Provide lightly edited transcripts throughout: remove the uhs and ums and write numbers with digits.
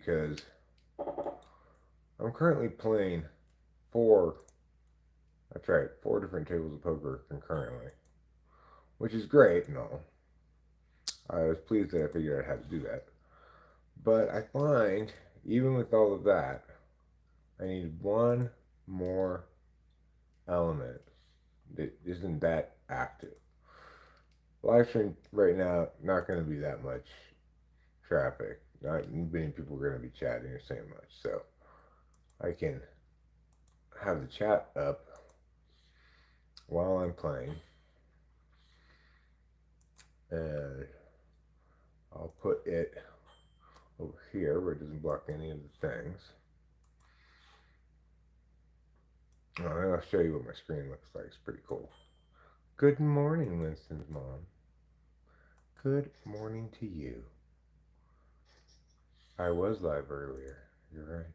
because I'm currently playing four different tables of poker concurrently, which is great and all. I was pleased that I figured out how to do that. But I find, even with all of that, I need one more element that isn't that active. Live stream right now, not going to be that much traffic. Not many people are going to be chatting or saying much. So I can have the chat up while I'm playing. And I'll put it over here where it doesn't block any of the things. Oh, and I'll show you what my screen looks like. It's pretty cool. Good morning, Winston's mom. Good morning to you. I was live earlier. You're right.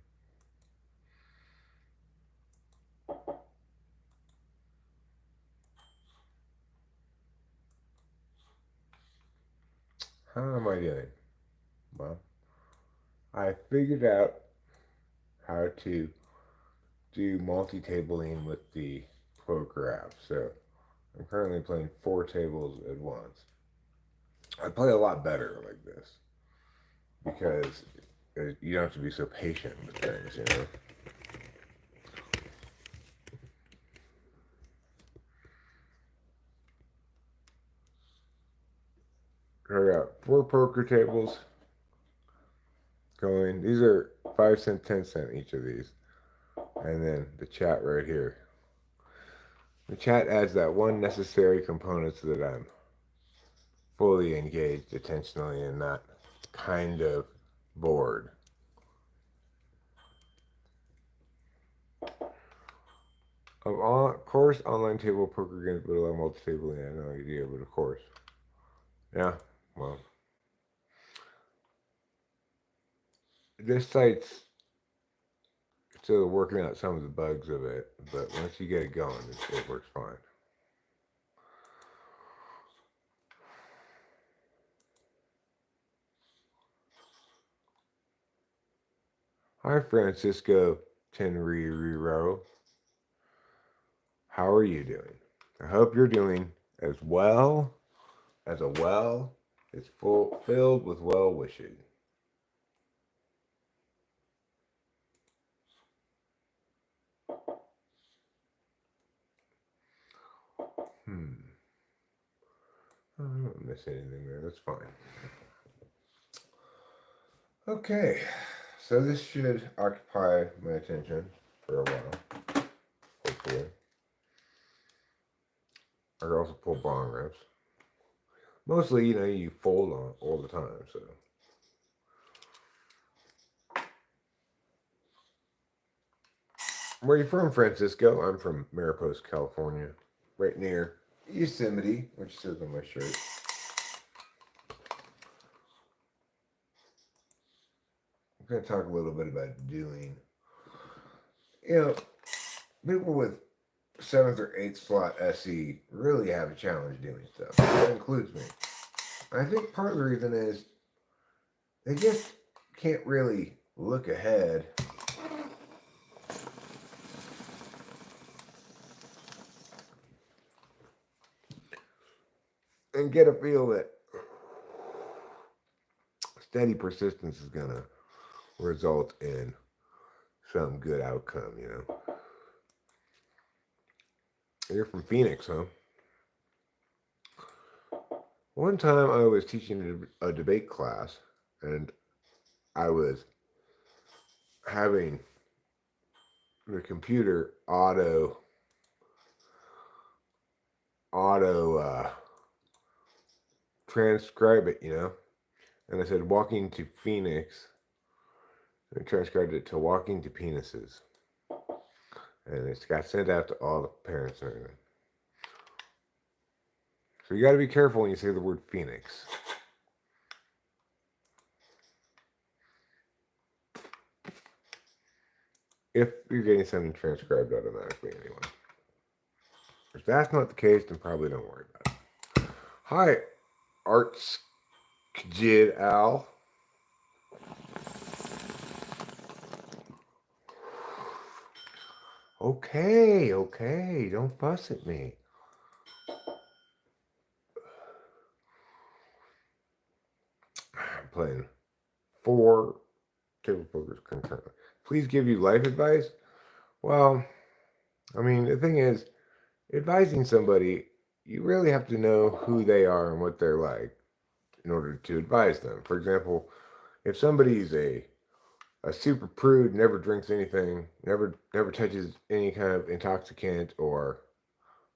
How am I doing? Well, I figured out how to do multi-tabling with the poker app. So I'm currently playing 4 tables at once. I play a lot better like this because you don't have to be so patient with things, you know? I got 4 poker tables going. These are 5 cent, 10 cent each of these. And then the chat right here. The chat adds that one necessary component so that I'm fully engaged attentionally and not kind of bored. Of course, online table poker games would allow multi-tabling. I have no idea, but of course. Yeah, well. This site's still working out some of the bugs of it, but once you get it going, it works fine. Hi, Francisco Tenriro. How are you doing? I hope you're doing as well as a well is filled with well wishing. I don't miss anything there. That's fine. Okay, so this should occupy my attention for a while, hopefully. I can also pull bong rips. Mostly, you fold on all the time, so. Where are you from, Francisco? I'm from Mariposa, California, right near Yosemite, which says on my shirt. I'm going to talk a little bit about doing. People with 7th or 8th slot SE really have a challenge doing stuff. That includes me. I think part of the reason is they just can't really look ahead and get a feel that steady persistence is going to result in some good outcome, You're from Phoenix, huh? One time I was teaching a debate class, and I was having the computer auto transcribe it, And I said walking to Phoenix, and I transcribed it to walking to penises. And it got sent out to all the parents and everything. So you got to be careful when you say the word Phoenix. If you're getting something transcribed automatically anyway. If that's not the case, then probably don't worry about it. Hi, Arts Kjid Al. Okay, okay, don't fuss at me. I'm playing 4 table pokers concurrently. Please give you life advice? Well, I mean, the thing is, advising somebody, you really have to know who they are and what they're like in order to advise them. For example, if somebody's a super prude, never drinks anything, never touches any kind of intoxicant or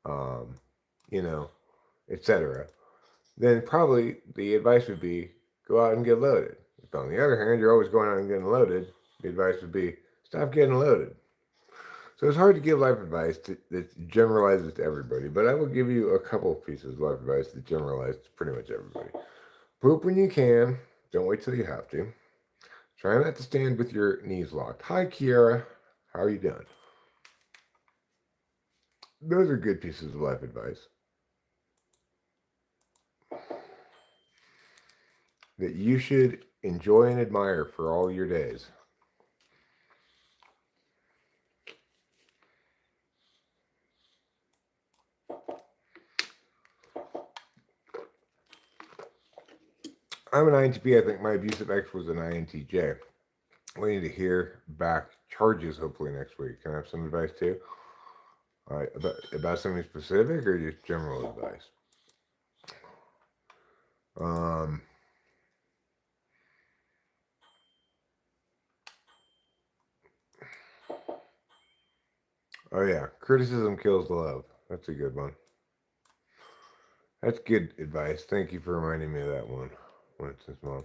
um, you know, etc., then probably the advice would be go out and get loaded. If on the other hand you're always going out and getting loaded, the advice would be stop getting loaded. So it's hard to give life advice that generalizes to everybody, but I will give you a couple of pieces of life advice that generalize to pretty much everybody. Poop when you can. Don't wait till you have to. Try not to stand with your knees locked. Hi, Kiara. How are you doing? Those are good pieces of life advice that you should enjoy and admire for all your days. I'm an INTP. I think my abusive ex was an INTJ. Waiting to hear back charges hopefully next week. Can I have some advice too? All right, about something specific or just general advice? Um, oh yeah, criticism kills love. That's a good one. That's good advice. Thank you for reminding me of that one, Winston's mom.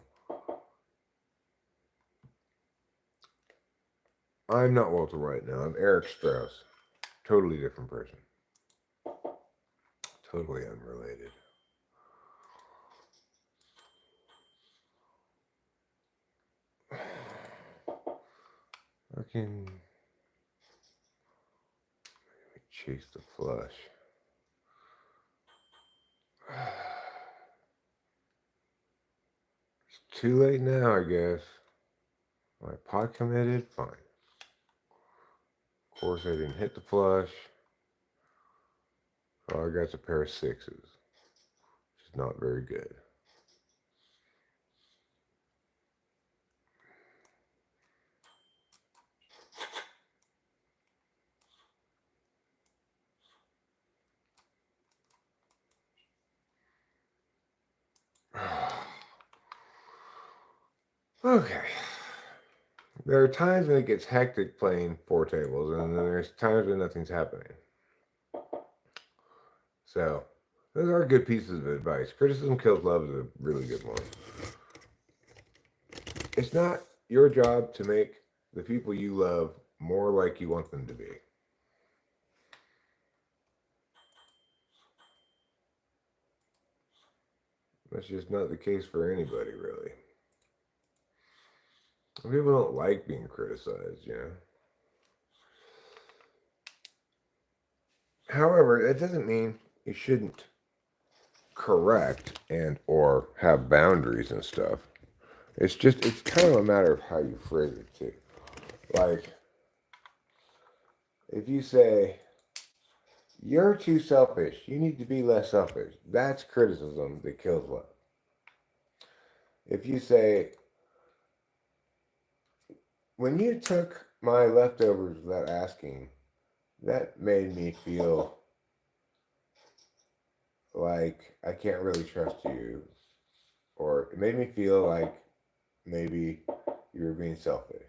I'm not Walter White now. I'm Eric Strauss. Totally different person. Totally unrelated. Fucking chase the flush. It's too late now, I guess. My pot committed? Fine. Of course, I didn't hit the flush. All I got's a pair of sixes, which is not very good. Okay. There are times when it gets hectic playing 4 tables, and then there's times when nothing's happening. So, those are good pieces of advice. Criticism kills love is a really good one. It's not your job to make the people you love more like you want them to be. That's just not the case for anybody, really. People don't like being criticized, you know. However, that doesn't mean you shouldn't correct and or have boundaries and stuff. It's kind of a matter of how you phrase it too. Like if you say you're too selfish, you need to be less selfish. That's criticism that kills love. If you say when you took my leftovers without asking, that made me feel like I can't really trust you, or it made me feel like maybe you were being selfish.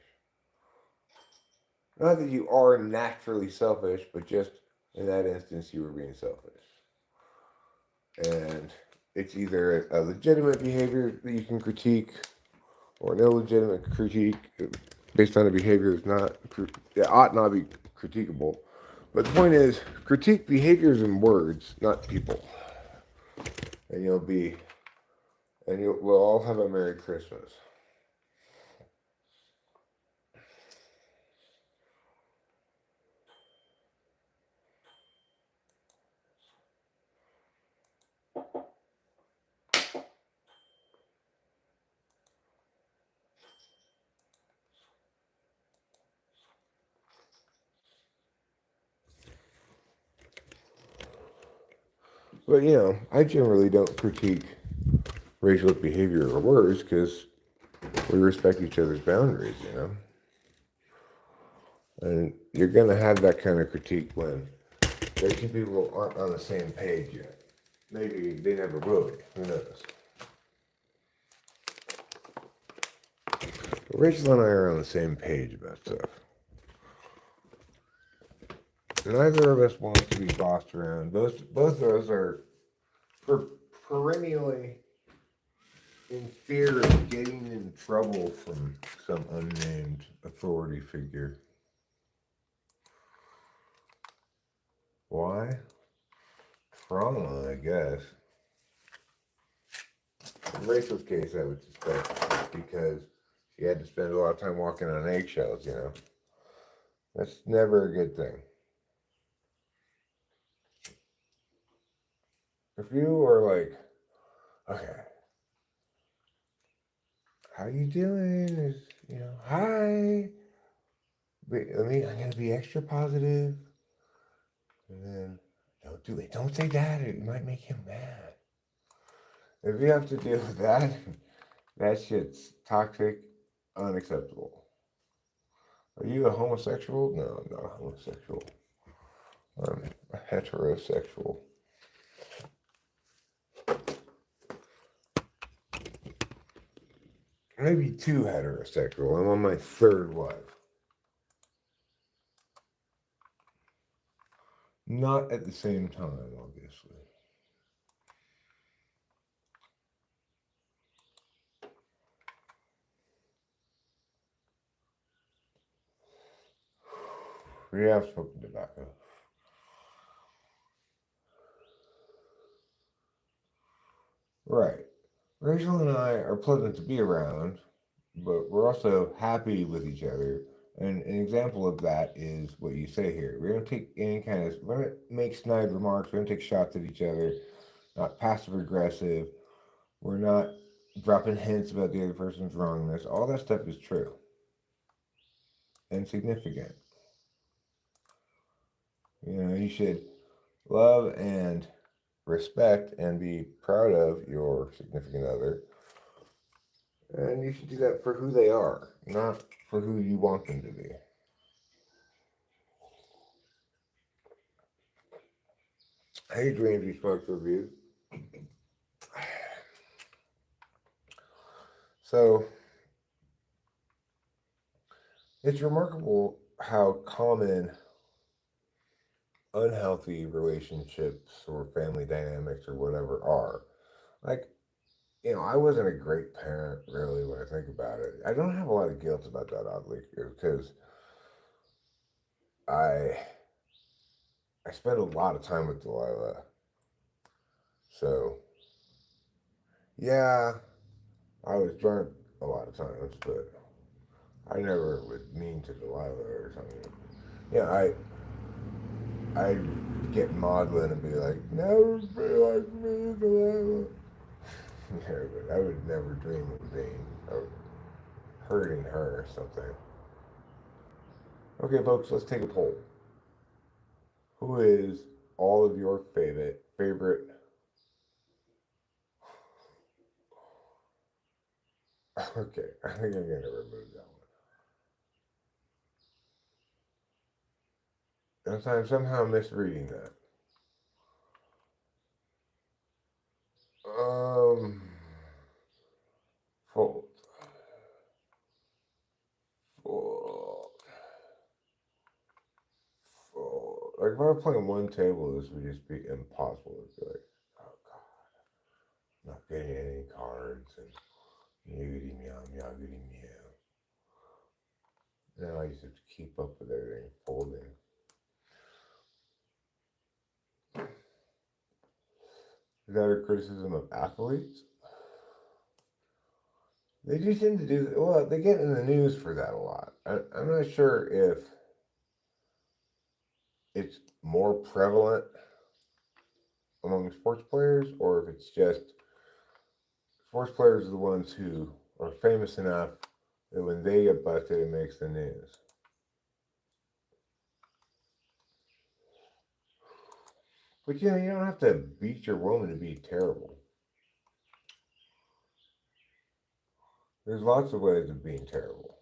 Not that you are naturally selfish, but just in that instance, you were being selfish. And it's either a legitimate behavior that you can critique or an illegitimate critique based on a behavior that's not, it ought not be critiquable. But the point is, critique behaviors and words, not people. And we'll all have a Merry Christmas. But, I generally don't critique racial behavior or words because we respect each other's boundaries. And you're going to have that kind of critique when there are two people who aren't on the same page yet. Maybe they never will be. Who knows? But Rachel and I are on the same page about stuff. Neither of us wants to be bossed around. Both of us are perennially in fear of getting in trouble from some unnamed authority figure. Why? Trauma, I guess. In Rachel's case, I would suspect because she had to spend a lot of time walking on eggshells. That's never a good thing. If you are like, okay, how you doing? Hi. But I'm gonna be extra positive. And then don't do it. Don't say that. It might make him mad. If you have to deal with that, that shit's toxic, unacceptable. Are you a homosexual? No, I'm not a homosexual. I'm a heterosexual. Maybe too heterosexual. I'm on my third wife. Not at the same time, obviously. We have smoking tobacco. Right. Rachel and I are pleasant to be around, but we're also happy with each other. And an example of that is what you say here. We don't take we don't make snide remarks, we don't take shots at each other, not passive aggressive. We're not dropping hints about the other person's wrongness. All that stuff is true and significant. You should love and respect and be proud of your significant other. And you should do that for who they are, not for who you want them to be. Hey, Dreams We Smoke Review. So, it's remarkable how common unhealthy relationships or family dynamics or whatever are. Like, I wasn't a great parent, really, when I think about it. I don't have a lot of guilt about that, oddly, because I I spent a lot of time with Delilah. So, yeah, I was drunk a lot of times, but I never would mean to Delilah or something. Yeah, I'd get maudlin and be like, never be like me, Delilah. Yeah, but I would never dream of hurting her or something. Okay, folks, let's take a poll. Who is all of your favorite? Okay, I think I'm gonna remove that one. I'm somehow misreading that. Um, fold, fold, fold. Like if I were playing one table, this would just be impossible. It'd be like, oh god, I'm not getting any cards and yoogity meow, meowgity meow. Now I just have to keep up with everything folding. Is that a criticism of athletes? They do tend to do well. They get in the news for that a lot. I'm not sure if it's more prevalent among sports players or if it's just sports players are the ones who are famous enough that when they get busted, it makes the news. But you know, you don't have to beat your woman to be terrible. There's lots of ways of being terrible.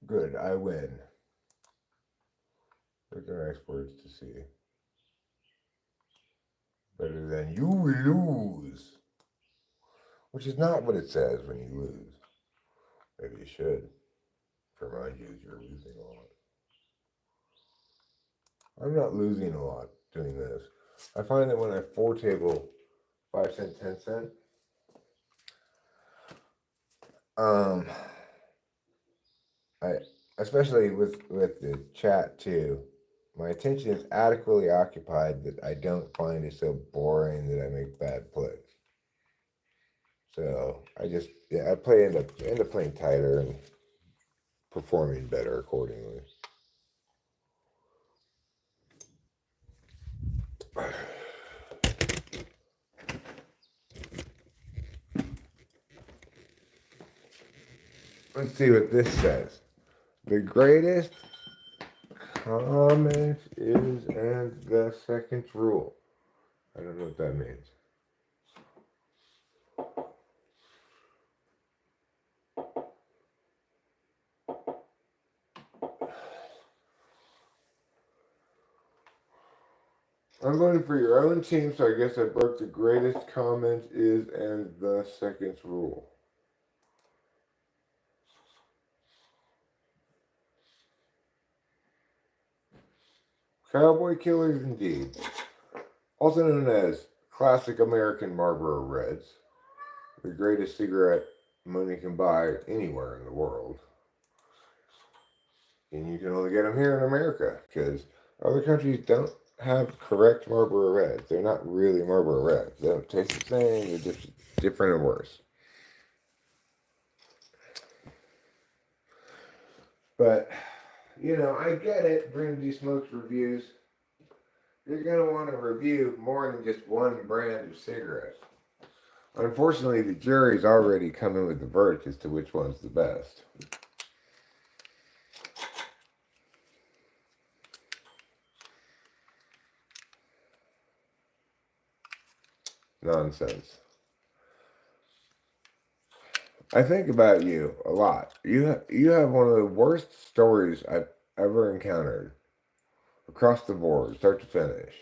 Good, I win. Those are nice words to see. Better than you lose. Which is not what it says when you lose. Maybe you should. To remind you that you're losing a lot. I'm not losing a lot doing this. I find that when I four table 5 cent, 10 cent, I especially with the chat too, my attention is adequately occupied that I don't find it so boring that I make bad plays. So I end up playing tighter and performing better accordingly. Let's see what this says. The greatest comment is and the second rule. I don't know what that means. I'm voting for your own team, so I guess I broke the greatest comment is and the second rule. Cowboy Killers indeed. Also known as classic American Marlboro Reds. The greatest cigarette money can buy anywhere in the world. And you can only get them here in America, because other countries don't have correct Marlboro Reds. They're not really Marlboro Reds. They don't taste the same. They're just different and worse. But, you know, I get it. Brandy Smokes reviews. You're going to want to review more than just one brand of cigarettes. Unfortunately, the jury's already come in with the verdict as to which one's the best. Nonsense. I think about you a lot. You have one of the worst stories I've ever encountered. Across the board, start to finish.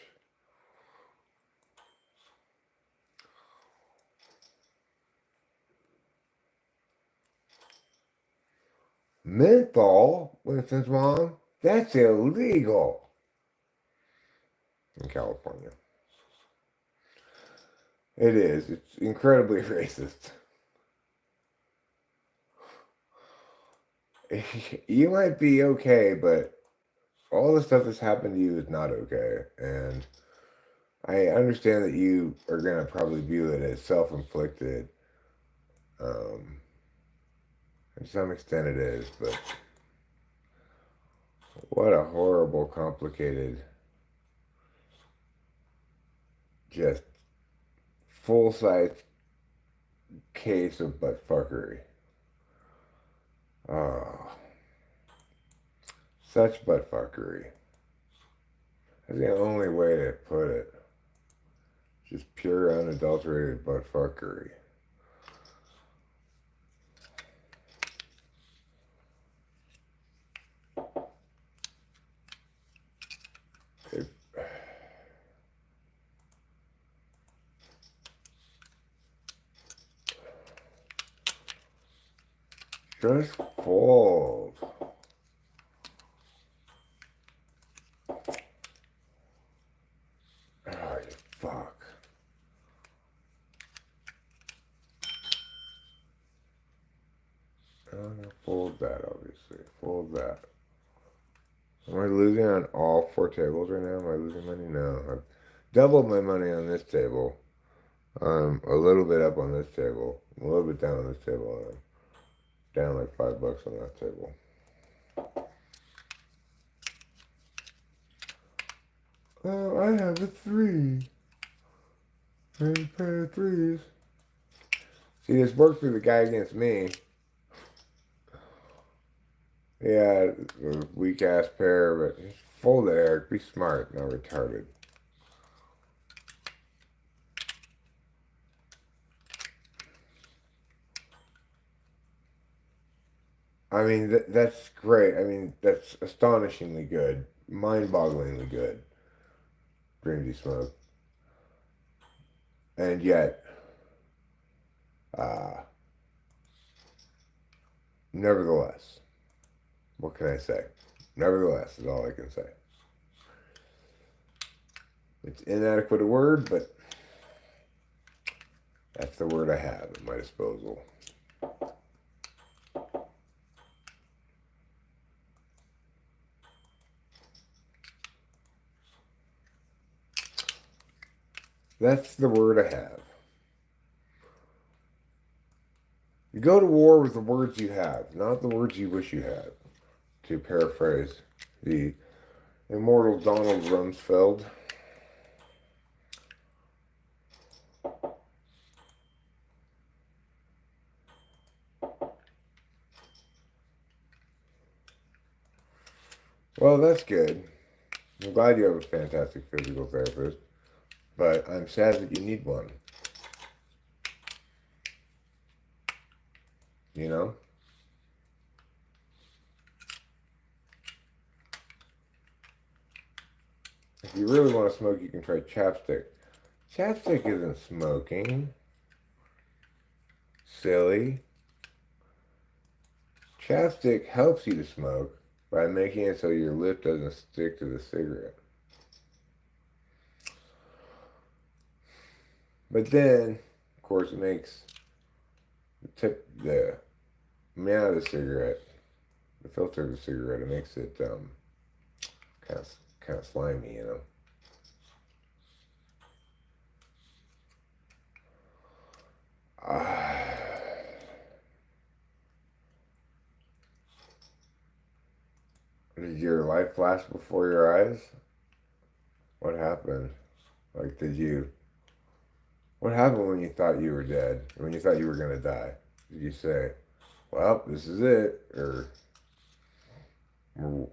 Menthol, Winston's mom, that's illegal in California. It is. It's incredibly racist. You might be okay, but all the stuff that's happened to you is not okay. And I understand that you are going to probably view it as self-inflicted. To some extent it is, but what a horrible, complicated, just full-size case of buttfuckery. Oh, such buttfuckery. That's the only way to put it. Just pure, unadulterated buttfuckery. It, just fold. Oh, you fuck. I'm gonna fold that, obviously. Fold that. Am I losing on all four tables right now? Am I losing money? No. I've doubled my money on this table. A little bit up on this table. A little bit down on this table. And I'm down like $5 on that table. Oh, I have a 3. And a pair of 3s. See, this worked for the guy against me. Yeah, a weak ass pair, but just fold it, Eric. Be smart, not retarded. I mean, that's great. I mean, that's astonishingly good. Mind-bogglingly good. Dreamsy Smoke. And yet, uh, nevertheless, what can I say? Nevertheless is all I can say. It's inadequate a word, but that's the word I have at my disposal. That's the word I have. You go to war with the words you have, not the words you wish you had, to paraphrase the immortal Donald Rumsfeld. Well, that's good. I'm glad you have a fantastic physical therapist, but I'm sad that you need one. You know? If you really want to smoke, you can try chapstick. Chapstick isn't smoking. Silly. Chapstick helps you to smoke by making it so your lip doesn't stick to the cigarette. But then, of course, it makes the amount of the cigarette, the filter of the cigarette, it makes it kind of slimy, you know. Did your life flash before your eyes? What happened? Like, what happened when you thought you were dead? When you thought you were gonna die? Did you say, well, this is it? Or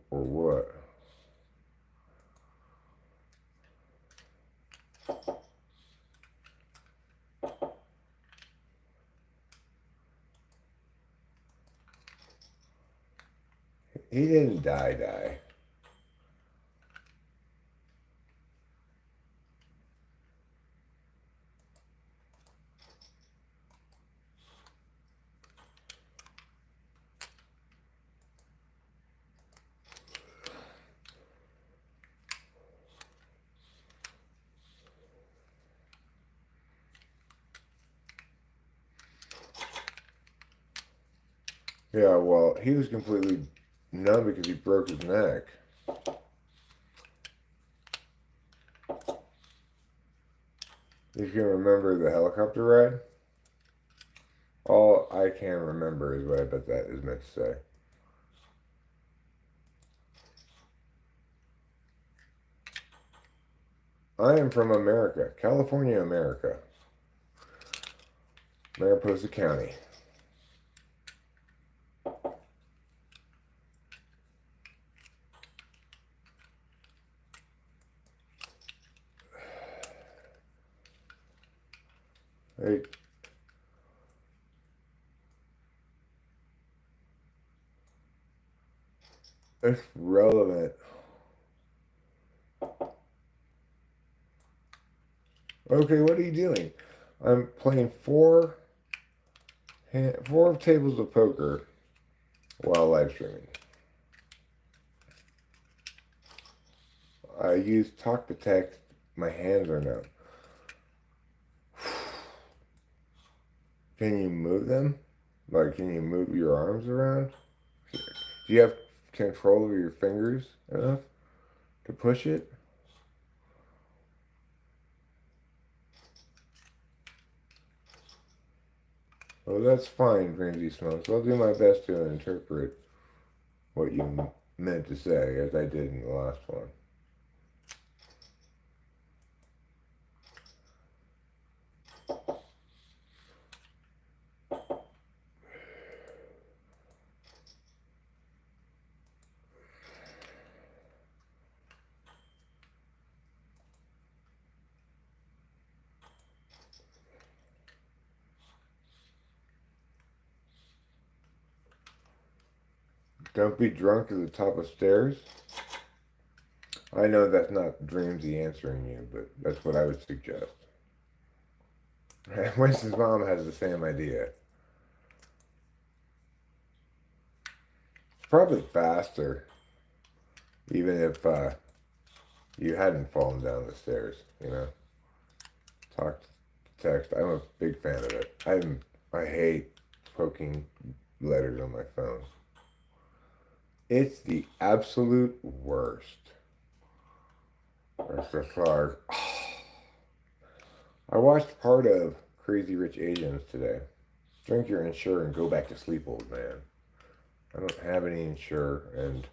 what? He didn't die. Yeah, well, he was completely numb because he broke his neck. You can remember the helicopter ride? All I can remember is what I bet that is meant to say. I am from America, California, America. Mariposa County. Hey, it's relevant. Okay, what are you doing? I'm playing four tables of poker while live streaming. I use talk to text. My hands are numb. Can you move them? Like, can you move your arms around? Do you have control over your fingers enough to push it? Oh, that's fine, Crazy Smokes. I'll do my best to interpret what you meant to say, as I did in the last one. Don't be drunk at the top of stairs. I know that's not Dreamsy answering you, but that's what I would suggest. Winston's mom has the same idea. It's probably faster, even if you hadn't fallen down the stairs, you know. Talk, text. I'm a big fan of it. I hate poking letters on my phone. It's the absolute worst. That's just hard. I watched part of Crazy Rich Asians today. Drink your Ensure and go back to sleep, old man. I don't have any Ensure, and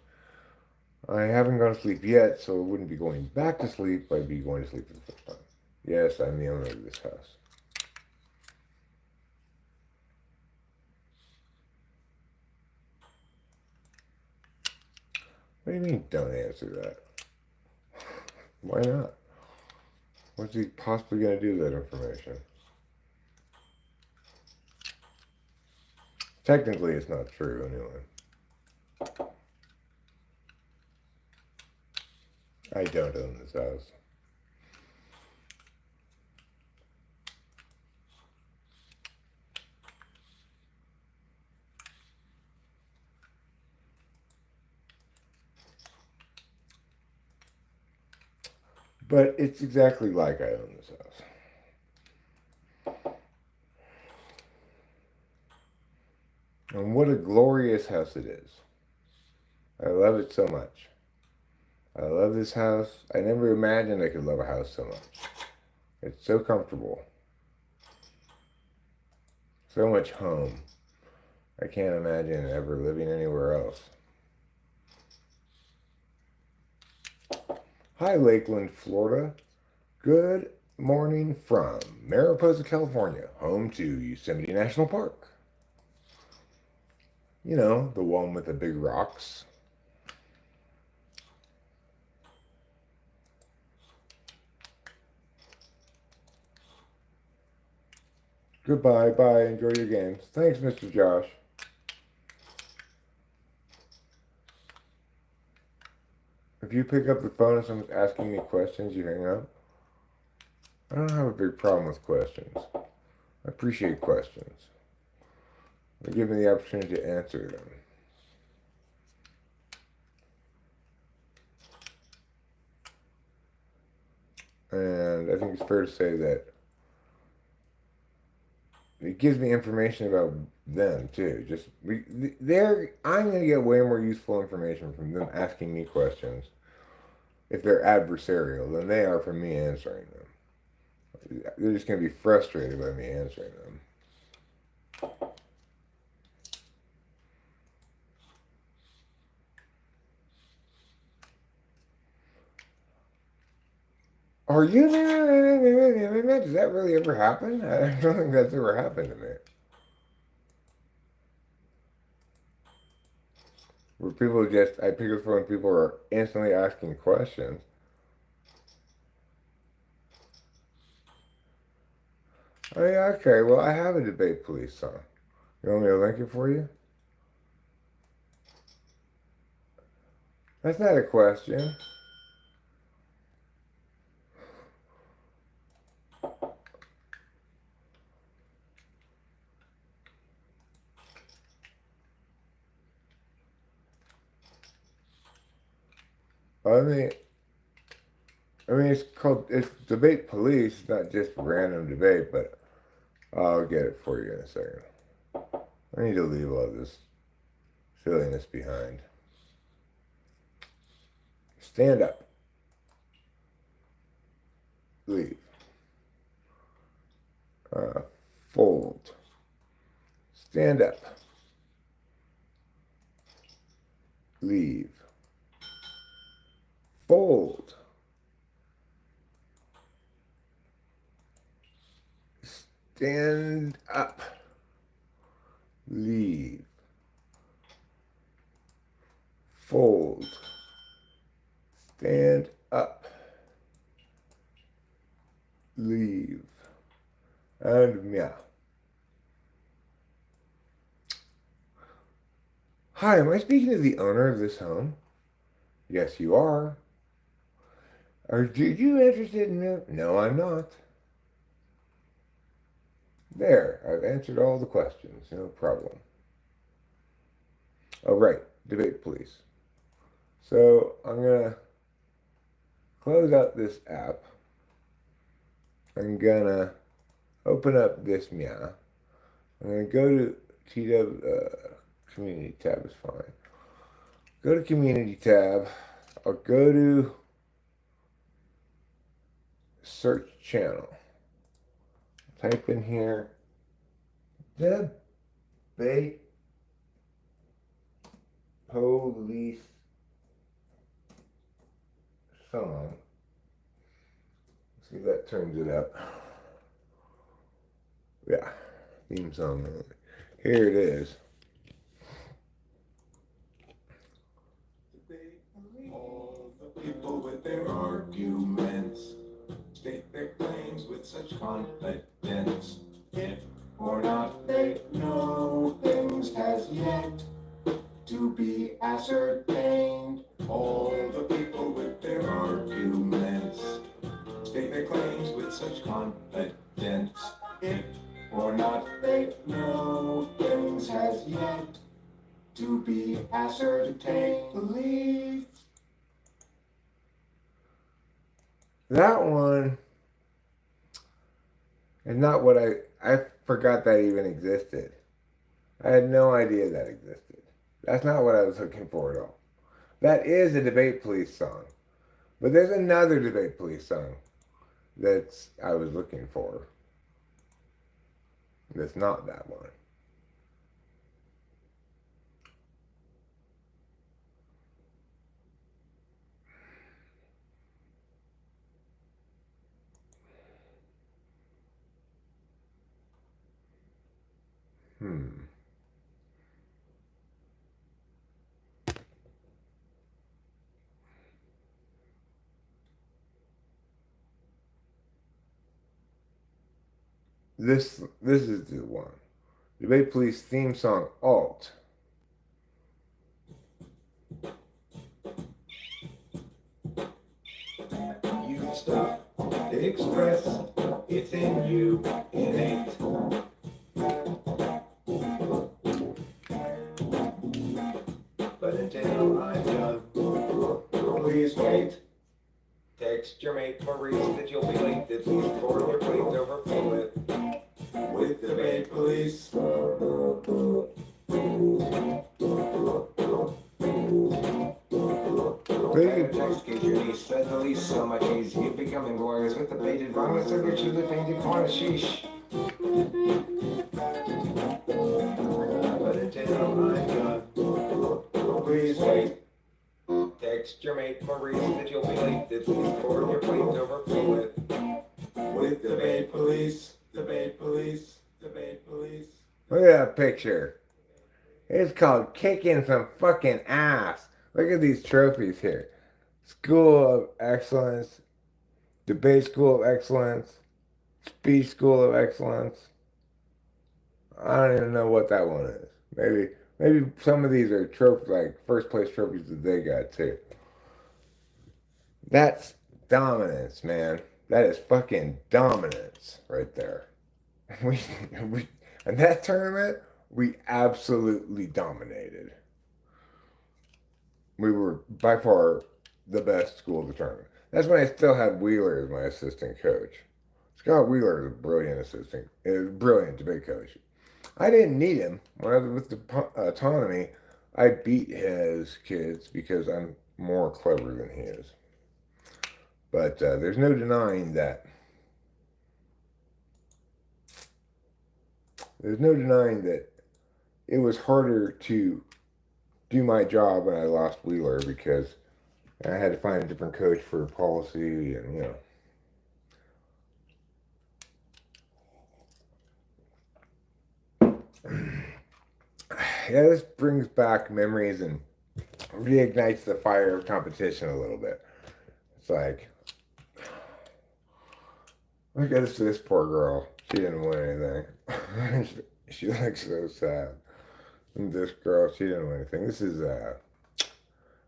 I haven't gone to sleep yet, so I wouldn't be going back to sleep. I'd be going to sleep for the first time. Yes, I'm the owner of this house. What do you mean, don't answer that? Why not? What's he possibly going to do with that information? Technically, it's not true, anyway. I don't own this house. But it's exactly like I own this house. And what a glorious house it is. I love it so much. I love this house. I never imagined I could love a house so much. It's so comfortable. So much home. I can't imagine ever living anywhere else. Hi, Lakeland, Florida. Good morning from Mariposa, California, home to Yosemite National Park. You know, the one with the big rocks. Goodbye, bye, enjoy your games. Thanks, Mr. Josh. If you pick up the phone and someone's asking me questions, you hang up. I don't have a big problem with questions. I appreciate questions. They give me the opportunity to answer them. And I think it's fair to say that it gives me information about them too. I'm going to get way more useful information from them asking me questions if they're adversarial than they are from me answering them. They're just going to be frustrated by me answering them. Are you? Does that really ever happen? I don't think that's ever happened to me. Where people just, I pick up the phone, people are instantly asking questions. Oh yeah, okay. Well, I have a debate police song. You want me to link it for you? That's not a question. I mean, it's debate police, not just random debate, but I'll get it for you in a second. I need to leave all this silliness behind. Stand up. Leave. Uh, Fold. Stand up. Leave. Fold. Stand up. Leave. Fold. Stand up. Leave. And meow. Hi, am I speaking to the owner of this home? Yes, you are. Are you interested in it? No, I'm not. There, I've answered all the questions. No problem. Oh, right. Debate, please. So I'm going to close out this app. I'm going to open up this meow. I'm going to go to community tab is fine. Go to community tab. I'll go to search channel. Type in here debate police song. See if that turns it up. Yeah, theme song. Here it is. All the people with their arguments state their claims with such confidence. If or not they know things as yet to be ascertained. All the people with their arguments state their claims with such confidence. If or not they know things as yet to be ascertained. Believe. That one is not what I forgot that even existed. I had no idea that existed. That's not what I was looking for at all. That is a debate police song. But there's another debate police song that's I was looking for. That's not that one. Hmm. This is the one. Debate police theme song alt. You stuff to express, it's in you, innate. But until I'm done, please wait. Text your mate Maurice that you'll be late, that please pour your plate overflow with the bait police. Text get your niece, spread the least so much ease. You're becoming glorious with the baited violence of your truly painted corner sheesh. But until I'm done, please wait. Text your mate Maurice that you'll be late, that please pour your plate overflow with the bait police, the bait police, the bait police. Look at that picture. It's called kicking some fucking ass. Look at these trophies here. School of Excellence, Debate School of Excellence, Speech School of Excellence. I don't even know what that one is. Maybe some of these are trophies, like first place trophies that they got too. That's dominance, man. That is fucking dominance right there. We, we in that tournament, we absolutely dominated. We were by far the best school of the tournament. That's when I still had Wheeler as my assistant coach. Scott Wheeler is a brilliant assistant, is a brilliant debate coach. I didn't need him when I was with the autonomy. I beat his kids because I'm more clever than he is. But there's no denying that. There's no denying that it was harder to do my job when I lost Wheeler because I had to find a different coach for policy and, you know. Yeah, this brings back memories and reignites the fire of competition a little bit. It's like, look at this poor girl. She didn't win anything. She looks so sad. And this girl, she didn't know anything. This is,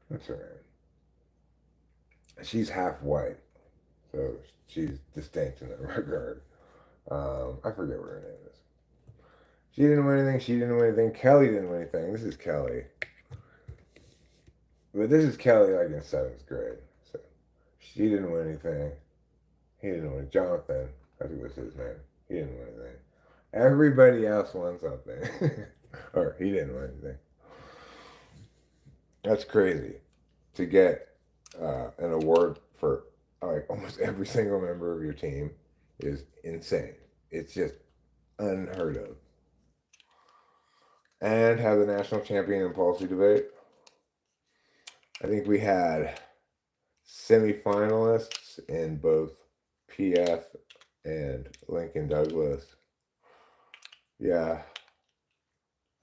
what's her name? She's half white, so she's distinct in that regard. I forget what her name is. She didn't know anything. She didn't know anything. Kelly didn't know anything. This is Kelly. But this is Kelly like in seventh grade. So she didn't know anything. He didn't know anything. Jonathan, I think was his name. He didn't know anything. Everybody else won something. Or he didn't know anything. That's crazy. To get an award for like almost every single member of your team is insane. It's just unheard of. And have the national champion in policy debate. I think we had semifinalists in both PF and Lincoln Douglas. Yeah, I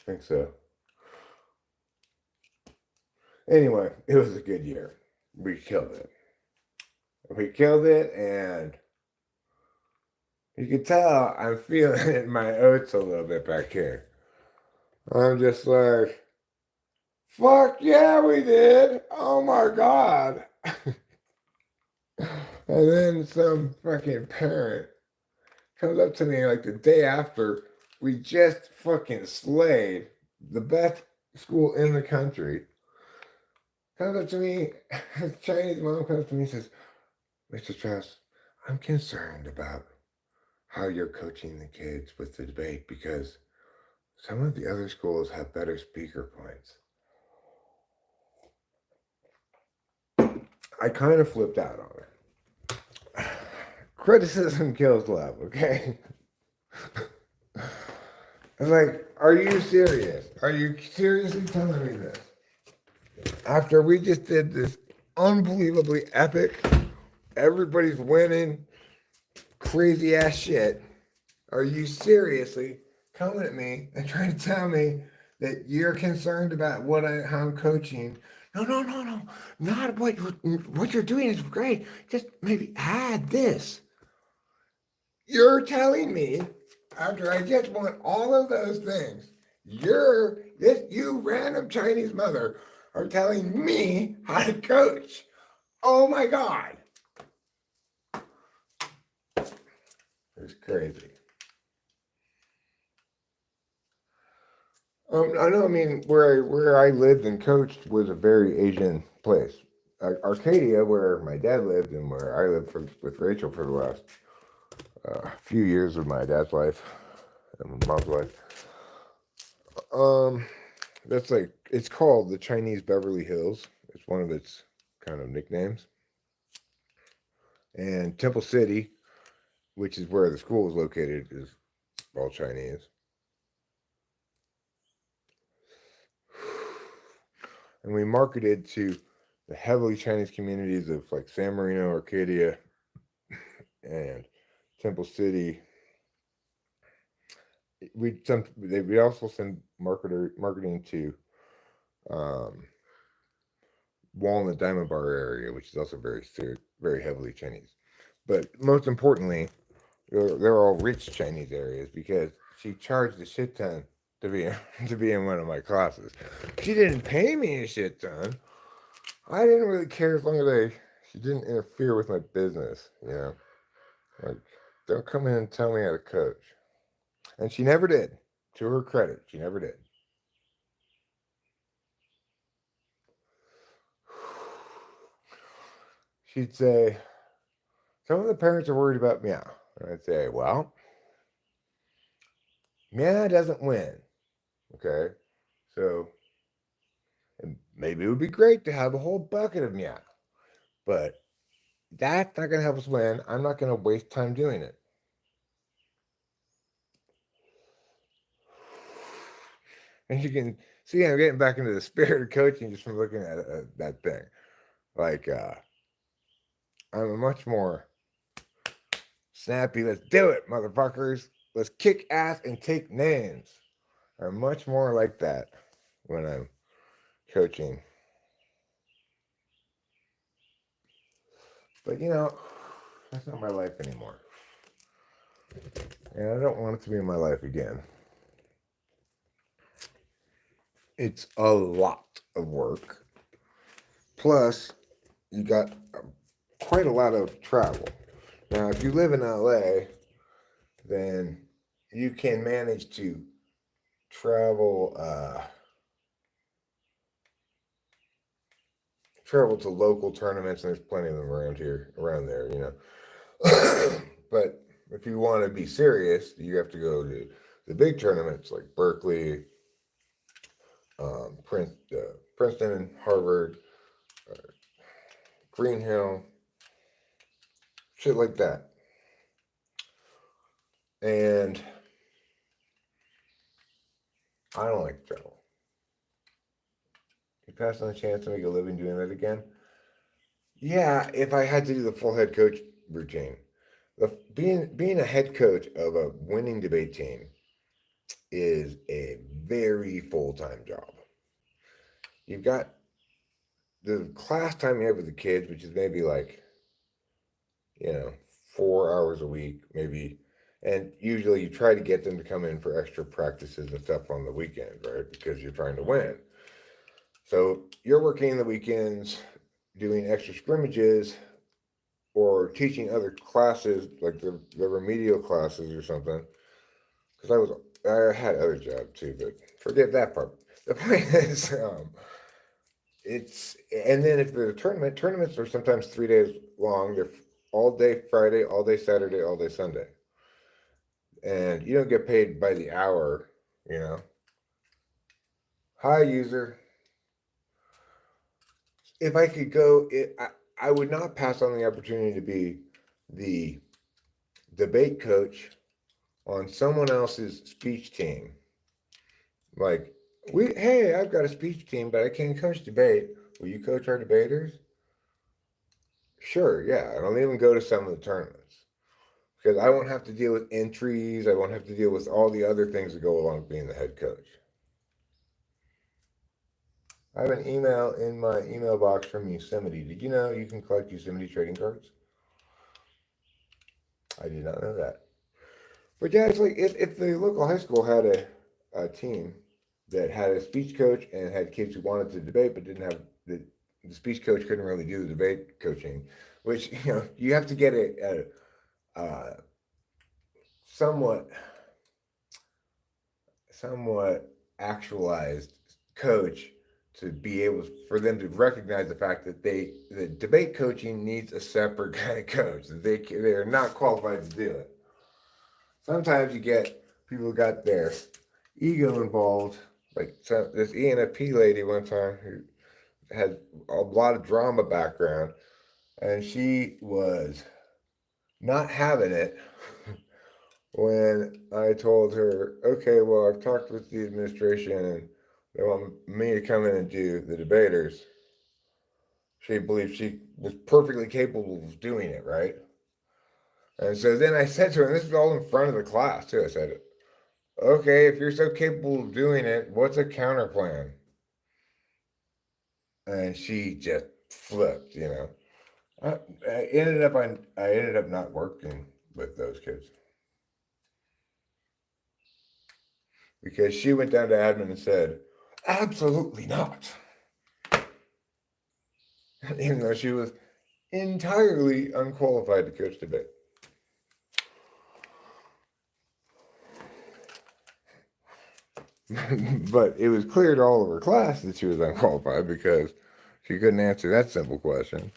think so. Anyway, it was a good year. We killed it. We killed it, and you can tell I'm feeling it in my oats a little bit back here. I'm just like, fuck yeah, we did. Oh my God. And then some fucking parent comes up to me like the day after we just fucking slayed the best school in the country. Comes up to me, Chinese mom comes to me and says, Mr. Strauss, I'm concerned about how you're coaching the kids with the debate because some of the other schools have better speaker points. I kind of flipped out on her. Criticism kills love, okay? I was like, are you serious? Are you seriously telling me this? After we just did this unbelievably epic, everybody's winning, crazy ass shit, are you seriously coming at me and trying to tell me that you're concerned about how I'm coaching? No, no, no, no. Not what you're doing is great. Just maybe add this. You're telling me after I just want all of those things, you random Chinese mother are telling me how to coach. Oh my God. It's crazy. I know. I mean, where I lived and coached was a very Asian place. Arcadia, where my dad lived and where I lived with Rachel for the last few years of my dad's life and my mom's life. That's like it's called the Chinese Beverly Hills. It's one of its kind of nicknames. And Temple City, which is where the school is located, is all Chinese. And we marketed to the heavily Chinese communities of like San Marino, Arcadia, and Temple City. We also send marketing to Walnut Diamond Bar area, which is also very heavily Chinese. But most importantly, they're all rich Chinese areas because she charged a shit ton to be to be in one of my classes. She didn't pay me a shit ton. I didn't really care as long as she didn't interfere with my business, you know. Like, don't come in and tell me how to coach. And she never did. To her credit, she never did. She'd say, some of the parents are worried about Meow. And I'd say, well, Meow doesn't win. Okay? So maybe it would be great to have a whole bucket of Meow. But that's not going to help us win. I'm not going to waste time doing it. And you can see I'm getting back into the spirit of coaching just from looking at that thing. Like, I'm a much more snappy, let's do it, motherfuckers. Let's kick ass and take names. I'm much more like that when I'm coaching. But that's not my life anymore. And I don't want it to be my life again. It's a lot of work. Plus, you got quite a lot of travel. Now, if you live in LA, then you can manage to travel travel to local tournaments, and there's plenty of them around here, around there, But if you want to be serious, you have to go to the big tournaments like Berkeley, Princeton, Harvard, Green Hill, shit like that. And I don't like to travel. You pass on the chance to make a living doing that again? Yeah, if I had to do the full head coach routine. Being a head coach of a winning debate team is a very full time job. You've got the class time you have with the kids, which is maybe like, you know, 4 hours a week, maybe. And usually you try to get them to come in for extra practices and stuff on the weekends, right? Because you're trying to win. So you're working the weekends, doing extra scrimmages, or teaching other classes, like the remedial classes or something. Because I had other jobs too, but forget that part. The point is, and then if there's a tournaments are sometimes 3 days long. They're all day Friday, all day Saturday, all day Sunday, and you don't get paid by the hour. You know, hi user. If I could go, I would not pass on the opportunity to be the debate coach on someone else's speech team. Like, hey, I've got a speech team, but I can't coach debate. Will you coach our debaters? Sure, yeah. And I'll even go to some of the tournaments because I won't have to deal with entries. I won't have to deal with all the other things that go along with being the head coach. I have an email in my email box from Yosemite. Did you know you can collect Yosemite trading cards? I did not know that. But yeah, it's like if the local high school had a team that had a speech coach and had kids who wanted to debate but didn't have the speech coach couldn't really do the debate coaching, which you have to get a somewhat somewhat actualized coach to be able for them to recognize the fact that the debate coaching needs a separate kind of coach that they are not qualified to do it. Sometimes you get people who got their ego involved, like this ENFP lady one time who had a lot of drama background, and she was not having it when I told her, okay, well, I've talked with the administration and they want me to come in and do the debaters. She believed she was perfectly capable of doing it, right? And so then I said to her, and this is all in front of the class too. I said, okay, if you're so capable of doing it, what's a counter plan? And she just flipped. I, I ended up not working with those kids because she went down to admin and said, absolutely not. Even though she was entirely unqualified to coach debate. But it was clear to all of her class that she was unqualified because she couldn't answer that simple question.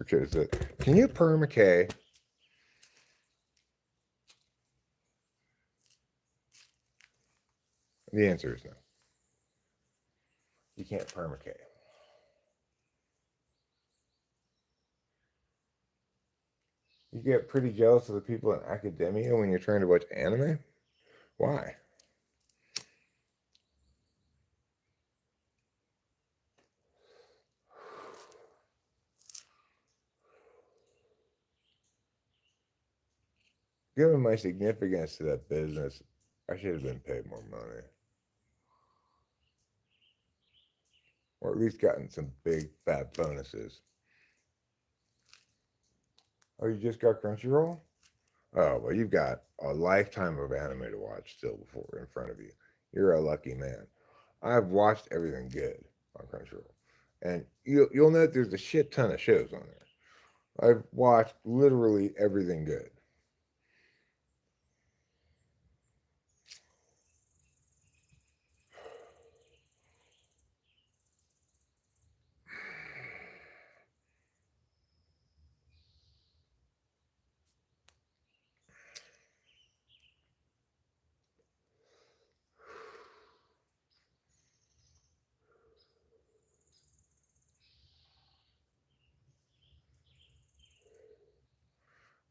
Okay, so can you perm a K? The answer is no. You can't perm a K. You get pretty jealous of the people in academia when you're trying to watch anime? Why? Given my significance to that business, I should have been paid more money. Or at least gotten some big fat bonuses. Oh, you just got Crunchyroll? Oh, well, you've got a lifetime of anime to watch still before in front of you. You're a lucky man. I've watched everything good on Crunchyroll, and you'll note there's a shit ton of shows on there. I've watched literally everything good.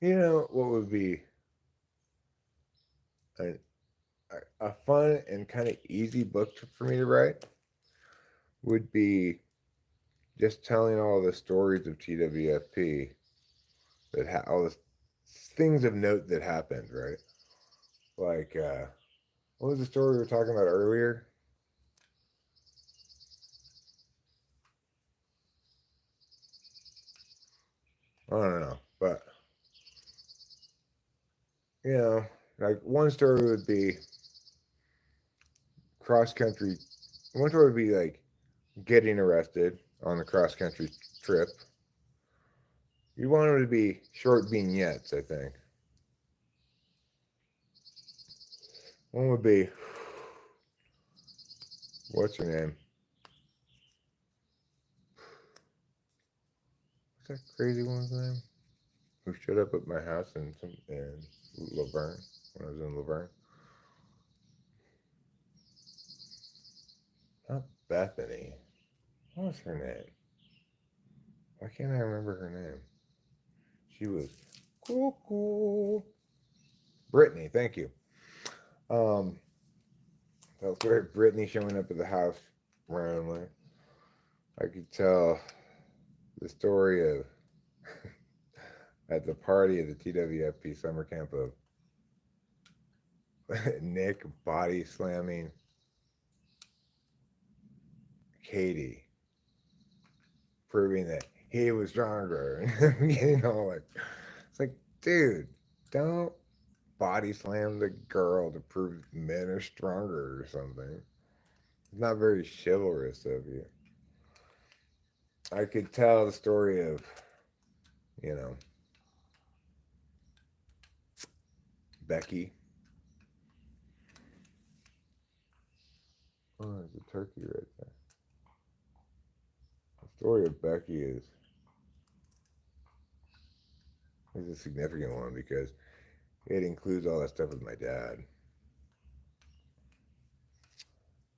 You know what would be a, a fun and kind of easy book for me to write would be just telling all the stories of TWFP all the things of note that happened, right? Like, what was the story we were talking about earlier? I don't know, but you know, like one story would be cross country. One story would be like getting arrested on the cross country trip. You want them to be short vignettes, I think. One would be, what's her name? What's that crazy one's name? Who showed up at my house in Laverne when I was in Laverne? Not Bethany. What was her name? Why can't I remember her name? She was cool. Brittany, thank you. Um, that story of Brittany showing up at the house randomly. I could tell the story of at the party of the TWFP summer camp of Nick body slamming Katie, proving that he was stronger. And getting all like, it's like, dude, don't body slam the girl to prove men are stronger or something. It's not very chivalrous of you. I could tell the story of, you know, Becky. Oh, there's a turkey right there. The story of Becky is a significant one because it includes all that stuff with my dad.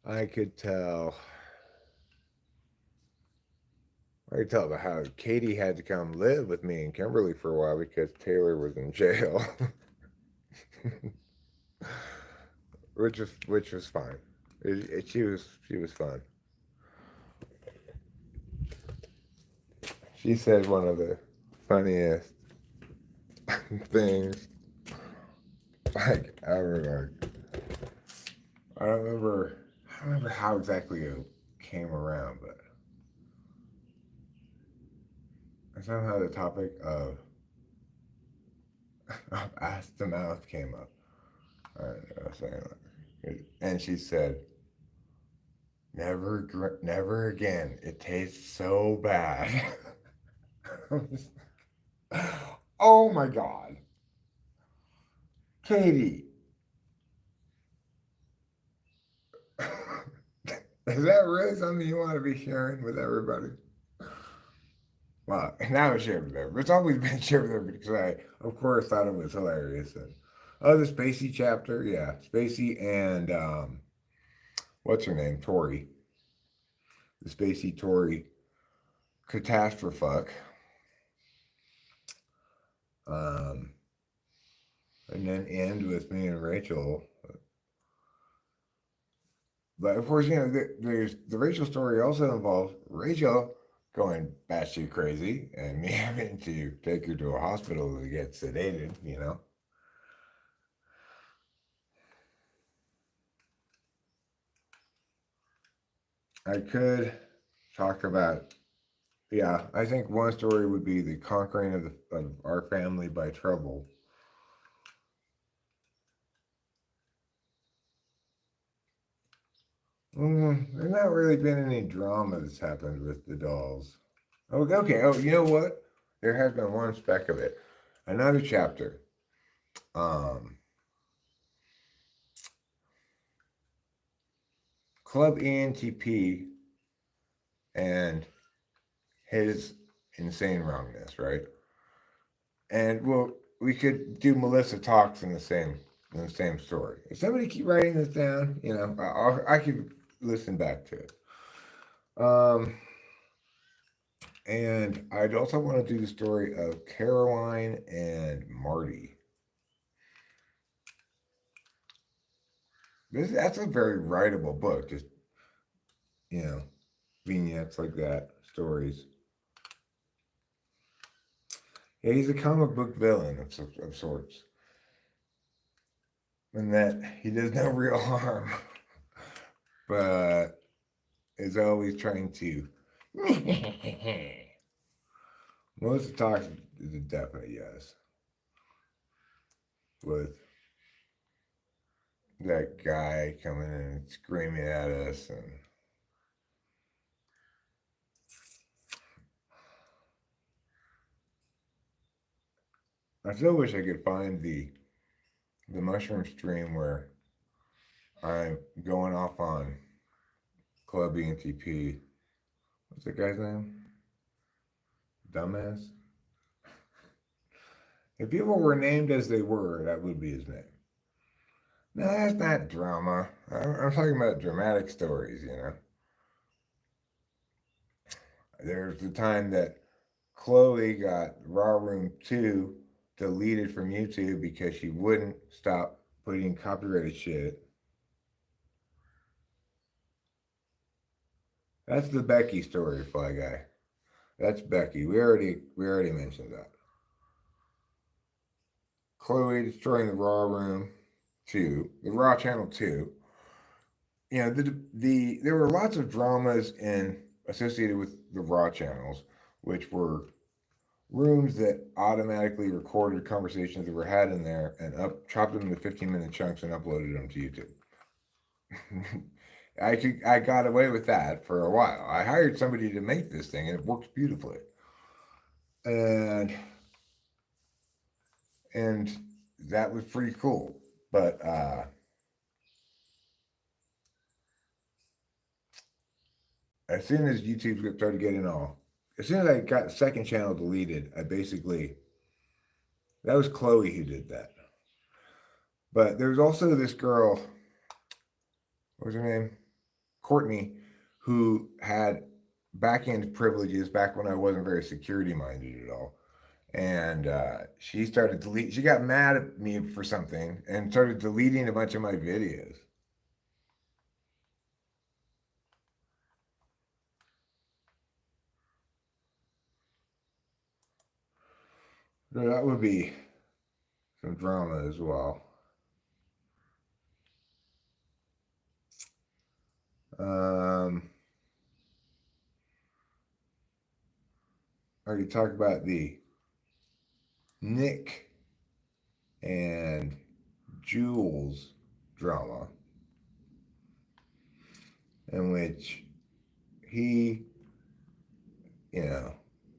I could tell. I could tell about how Katie had to come live with me and Kimberly for a while because Taylor was in jail, which was fine. She was fun. She said one of the funniest things. Like I don't remember. I don't remember how exactly it came around, but somehow the topic of ass to mouth came up. I was saying, and she said, never again. It tastes so bad." Oh my god, Katie, is that really something you want to be sharing with everybody? Well, now it's shared with everybody. It's always been shared with everybody because I, of course, thought it was hilarious. And oh, the Spacey chapter, yeah, Spacey and what's her name, Tori, the Spacey Tori catastrophe, um, and then end with me and Rachel. But of course, there's the Rachel story also involves Rachel going batshit crazy and me having to take her to a hospital to get sedated. I could talk about, yeah, I think one story would be the conquering of our family by trouble. There's not really been any drama that's happened with the dolls. Oh, okay. Oh, you know what? There has been one speck of it. Another chapter. Um, Club ENTP and his insane wrongness, right? And well, we could do Melissa talks in the same story. If somebody keep writing this down, I could listen back to it. Um, and I'd also want to do the story of Caroline and Marty. That's a very writable book. Just you know, vignettes like that, stories. Yeah, he's a comic book villain of sorts, in that he does no real harm, but is always trying to. Melissa talks is a definite yes. With that guy coming in and screaming at us, and I still wish I could find the mushroom stream where I'm going off on Club ENTP. What's that guy's name? Dumbass? If people were named as they were, that would be his name. No, that's not drama. I'm talking about dramatic stories, There's the time that Chloe got Raw Room 2 deleted from YouTube because she wouldn't stop putting copyrighted shit. That's the Becky story, Fly Guy. That's Becky. We already mentioned that. Chloe destroying the Raw Room 2, the Raw Channel 2. There were lots of dramas associated with the Raw channels, which were rooms that automatically recorded conversations that were had in there and chopped them into 15-minute chunks and uploaded them to YouTube. I got away with that for a while. I hired somebody to make this thing and it worked beautifully. And that was pretty cool. But as soon as YouTube started getting as soon as I got the second channel deleted, that was Chloe who did that. But there was also this girl, what was her name? Courtney, who had back end privileges back when I wasn't very security minded at all. And she started delete. She got mad at me for something and started deleting a bunch of my videos. So that would be some drama as well. I could talk about the Nick and Jules drama, in which he,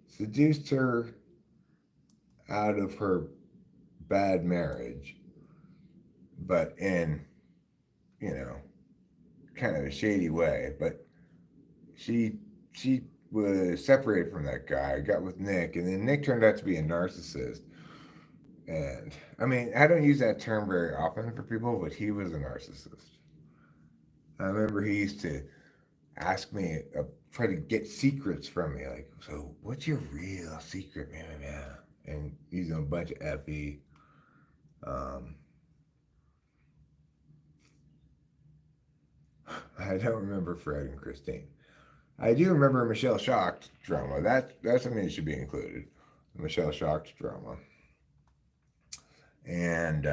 seduced her out of her bad marriage, but in, you know, kind of a shady way. But she was separated from that guy, got with Nick, and then Nick turned out to be a narcissist. And I mean, I don't use that term very often for people, but he was a narcissist. I remember he used to ask me, try to get secrets from me, like, so what's your real secret, man? And using a bunch of FE. Um, I don't remember Fred and Christine. I do remember Michelle Shocked drama. That's something that should be included. The Michelle Shocked drama. And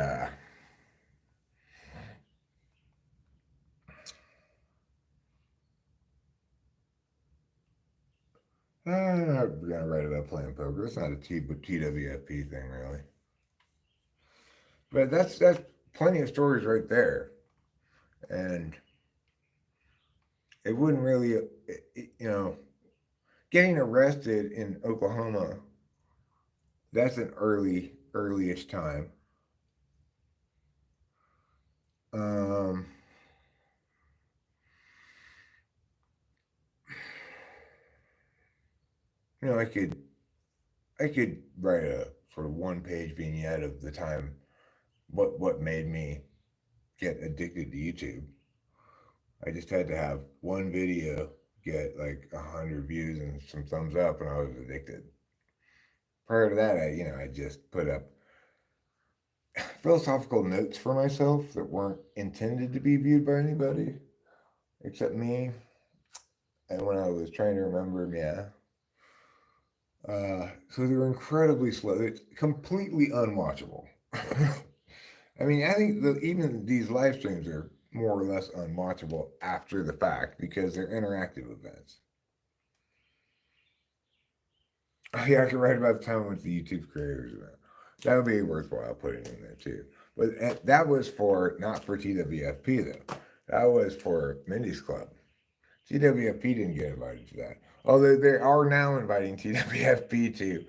I'm not gonna write about playing poker. It's not a TWFP thing, really. But that's plenty of stories right there. And it wouldn't really, getting arrested in Oklahoma, that's an early-ish time. Um, you know, I could write a sort of one-page vignette of the time, what made me get addicted to YouTube. I just had to have one video get like 100 views and some thumbs up, and I was addicted. Prior to that, I just put up philosophical notes for myself that weren't intended to be viewed by anybody except me. And when I was trying to remember them, yeah. So they were incredibly slow. It's completely unwatchable. I mean, I think that even these live streams are more or less unwatchable after the fact because they're interactive events. Oh, yeah, I could write about the time I went to the YouTube creators event. That would be worthwhile putting in there too. But that was for not for TWFP though. That was for Mindy's Club. TWFP didn't get invited to that. Although they are now inviting TWFP to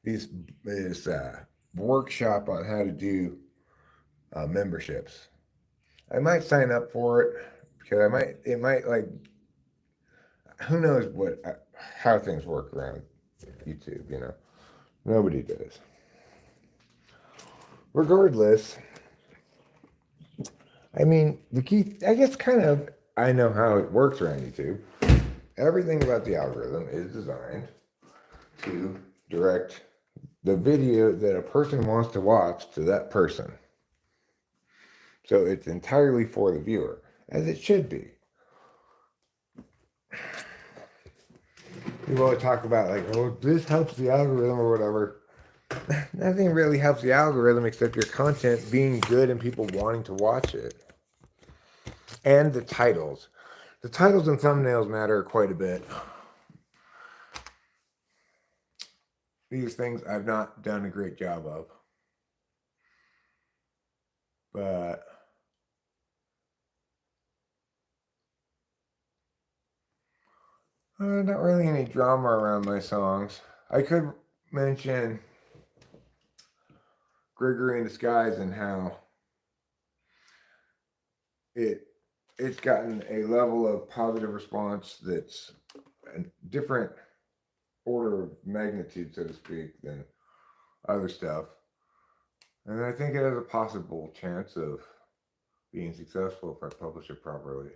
this workshop on how to do memberships. I might sign up for it because it might like who knows how things work around YouTube. Nobody does. Regardless, I mean the key. I guess kind of I know how it works around YouTube. Everything about the algorithm is designed to direct the video that a person wants to watch to that person. So it's entirely for the viewer, as it should be. People always talk about like, oh, this helps the algorithm or whatever. Nothing really helps the algorithm except your content being good and people wanting to watch it. And the titles. The titles and thumbnails matter quite a bit. These things I've not done a great job of. But not really any drama around my songs. I could mention Gregory in Disguise and how it's gotten a level of positive response that's a different order of magnitude, so to speak, than other stuff. And I think it has a possible chance of being successful if I publish it properly.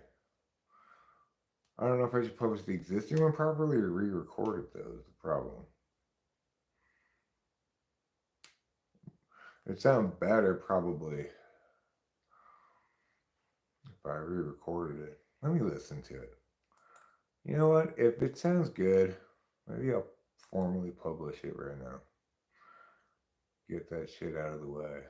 I don't know if I should publish the existing one properly or re-record it, though, is the problem. It'd sound better, probably, if I re-recorded it. Let me listen to it. You know what? If it sounds good, maybe I'll formally publish it right now. Get that shit out of the way.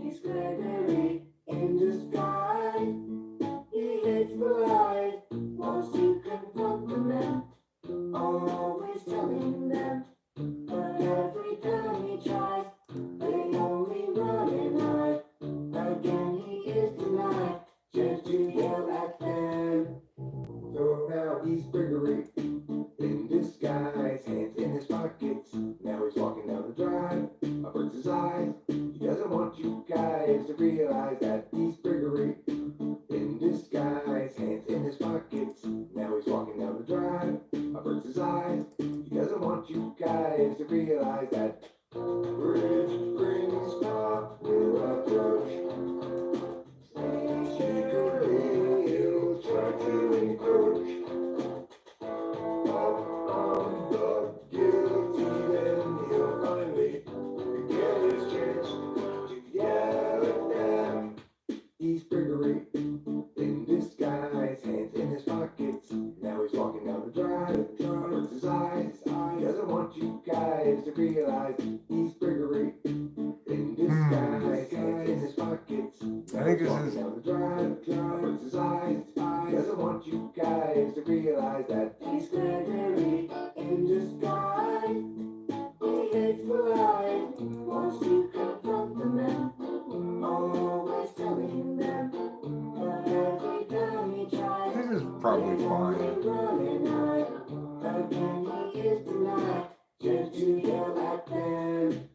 He's Gregory in disguise. He hates the lies, wants to confront the men, always telling them. But every time he tries, they only run and hide. Again he is denied, just to yell at them. So now he's Gregory in disguise, hands in his pockets. Now he's walking down the drive, averts his eyes. He doesn't want you guys to realize that he's Gregory in disguise, hands in his pockets. Now he's walking down the drive, averts his eyes. He doesn't want you guys to realize that bridge brings popular approach. Secretly he'll try to encroach on the guilty, then he'll finally get his chance to yell realize he's Gregory in disguise. Hands in his pockets. I think this is. Down the drive, covers his eyes. Doesn't want you guys to realize that he's Gregory in disguise. He hates variety, wants to confront the men, always telling them that every time he tries, This is probably fine. again he is denied, just to yell at them.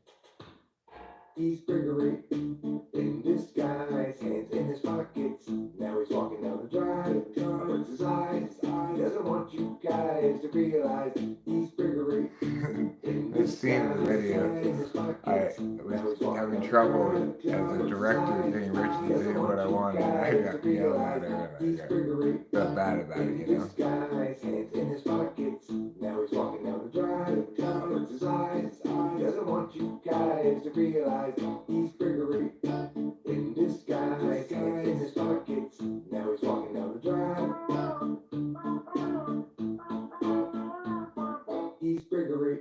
He's Gregory in disguise, hands in his pockets. Now he's walking down the drive, covers his eyes. He doesn't want you guys to realize he's Gregory. This scene in the video, I was having trouble as a director getting Rich to do what I wanted, and I got yelled at her, and I felt bad about it, you know? Hands in his pockets. Now he's walking down the drive, covers his eyes. He doesn't want you guys to realize he's Gregory in disguise. Hands in his pockets. Now he's walking down the drive. He's Gregory.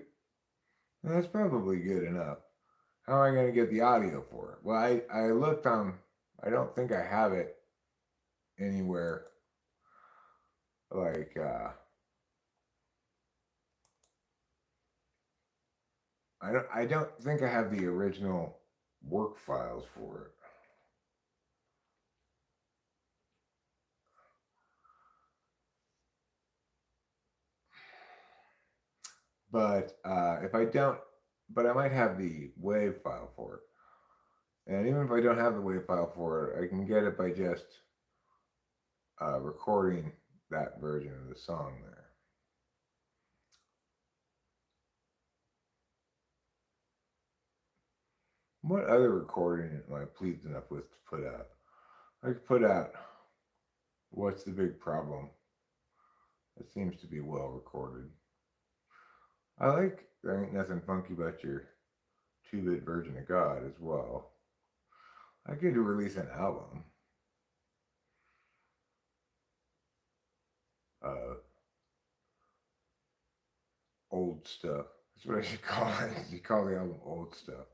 Well, that's probably good enough. How am I going to get the audio for it? Well, I looked on, I don't think I have it anywhere, like, I don't think I have the original work files for it. But if I don't, but I might have the WAV file for it. And even if I don't have the WAV file for it, I can get it by just recording that version of the song there. What other recording am I pleased enough with to put out? I could put out What's the Big Problem? It seems to be well recorded. I like There Ain't Nothing Funky About Your 2-bit Version of God as well. I could release an album. Old stuff. That's what I should call it. You call the album Old Stuff.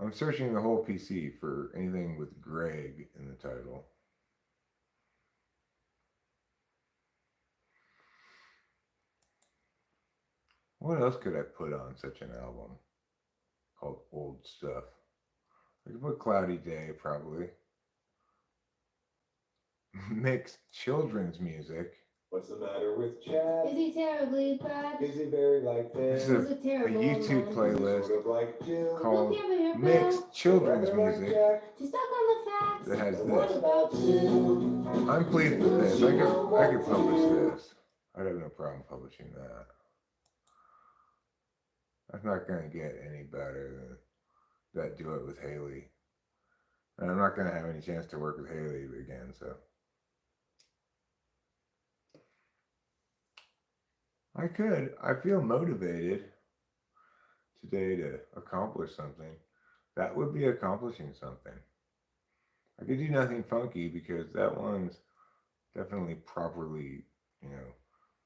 I'm searching the whole PC for anything with Greg in the title. What else could I put on such an album called Old Stuff? I could put Cloudy Day, probably. Mixed children's music. What's the matter with Chad? Is he terribly bad? Is he very like this? This is Is it a terrible? YouTube playlist Sort of like Jill. called Look over here, Mixed Children's Rather like Music Jack. She's stuck on the facts. that has What this. about Sue? I'm pleased with this. I could publish this. I'd have no problem publishing that. I'm not going to get any better than that duet with Haley. And I'm not going to have any chance to work with Haley again, so. I could. I feel motivated today to accomplish something. That would be accomplishing something. I could do Nothing Funky because that one's definitely properly,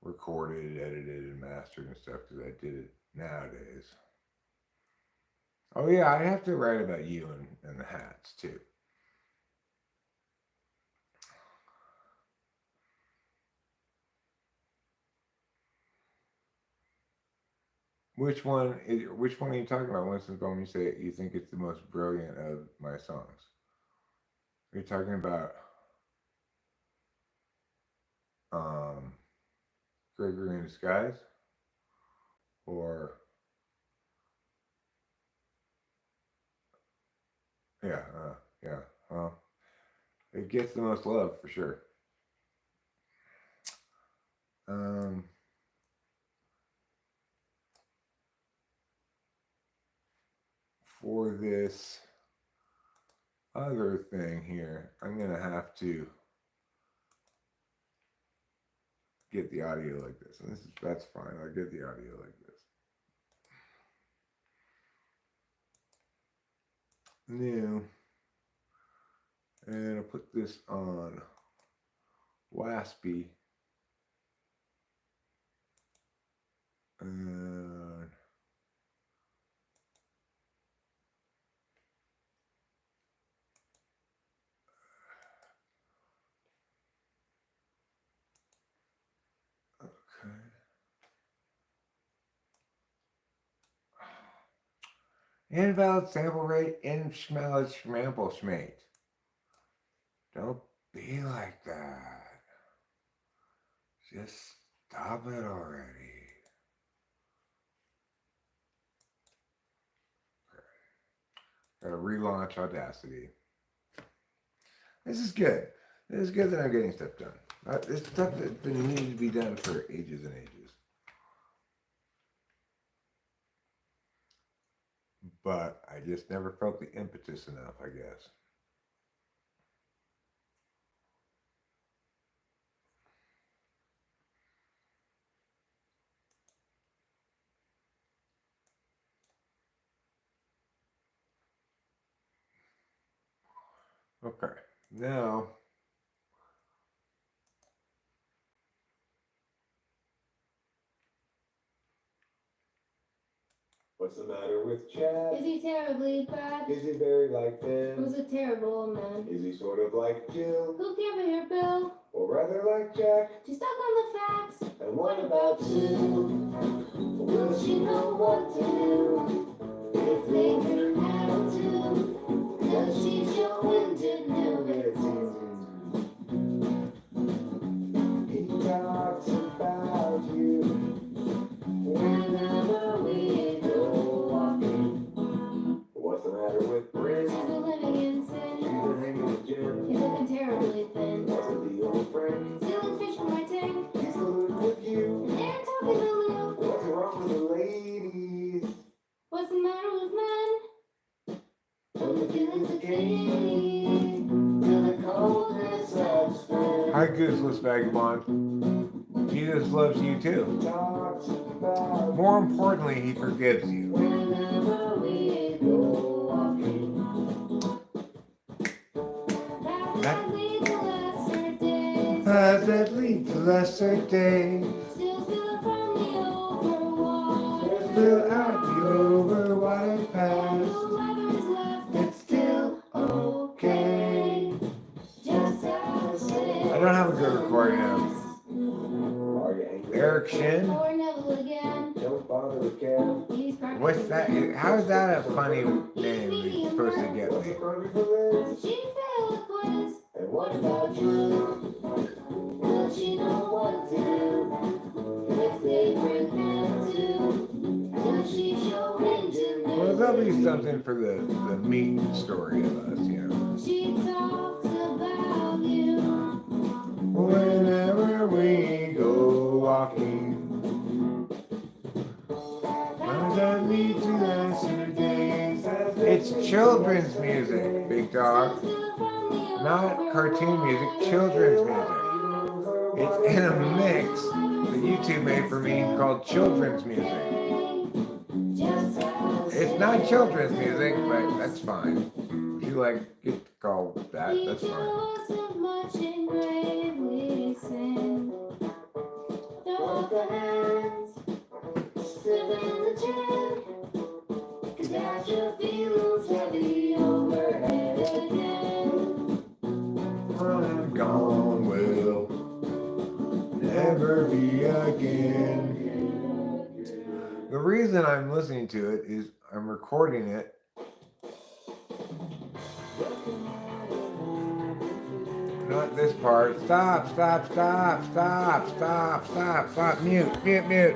recorded, edited, and mastered and stuff because I did it nowadays. Oh yeah, I have to write about you and the hats too. Which one are you talking about, Winston, when you say you think it's the most brilliant of my songs? Are you talking about Gregory in Disguise? Or yeah, well, it gets the most love for sure. For this other thing here, I'm gonna have to get the audio like this, and that's fine. I'll get the audio like this. New, and I'll put this on waspy. Okay. Invalid sample rate, inschmellig schmample schmate. Don't be like that. Just stop it already. Gotta relaunch Audacity. This is good. This is good that I'm getting stuff done. This stuff has been needing to be done for ages and ages. But I just never felt the impetus enough, I guess. Okay, now What's the matter with Chad? Is he terribly bad? Is he very like Ben? Who's a terrible man? Is he sort of like Jill? Who can't pay her bill? Or rather like Jack? She's stuck on the facts. And what about Sue? Will she know what to do if they bring attitude? Does she show ingenuity? He talks about you whenever we go walking. What's the matter with Bryn? She's been living in She's sin. been hanging with Jim. He's looking terribly thin. What's the deal with Frank? Stealing fish from my tank. He's colluding with you. And they're talking to Lou. What's wrong with the ladies? What's the matter with men? When the feelings are keen, till the coldness of spring. hi, Gooseless Vagabond. Jesus loves you too. Talks about More importantly, he forgives you. whenever we go walking. That leads to lesser days. Paths that lead to lesser days. Still feeling from the overwater. Fill out the overwater pass. Whoever's left, It's still okay. just as it I don't have a good recording of Are you angry? Eric Shin. or never again. Don't bother with Kev. He's perfect. What's that? How is that a funny name he's supposed to get What's me? the problem for Liz? She failed the quiz. And what about you? Will she know what to do if they bring attitude? Does she show ingenuity? Well, there'll be something for the meat story of us, you know. She talks about you. Whenever we go walking, paths that lead to lesser days. It's children's music, big dog. Not cartoon music, children's music. It's in a mix that YouTube made for me called children's music. It's not children's music, but that's fine. If you like it called that, that's fine. I'm gone will never be again. The reason I'm listening to it is I'm recording it. Not this part. Stop, stop, stop, stop, stop, stop, stop. Mute, mute, mute.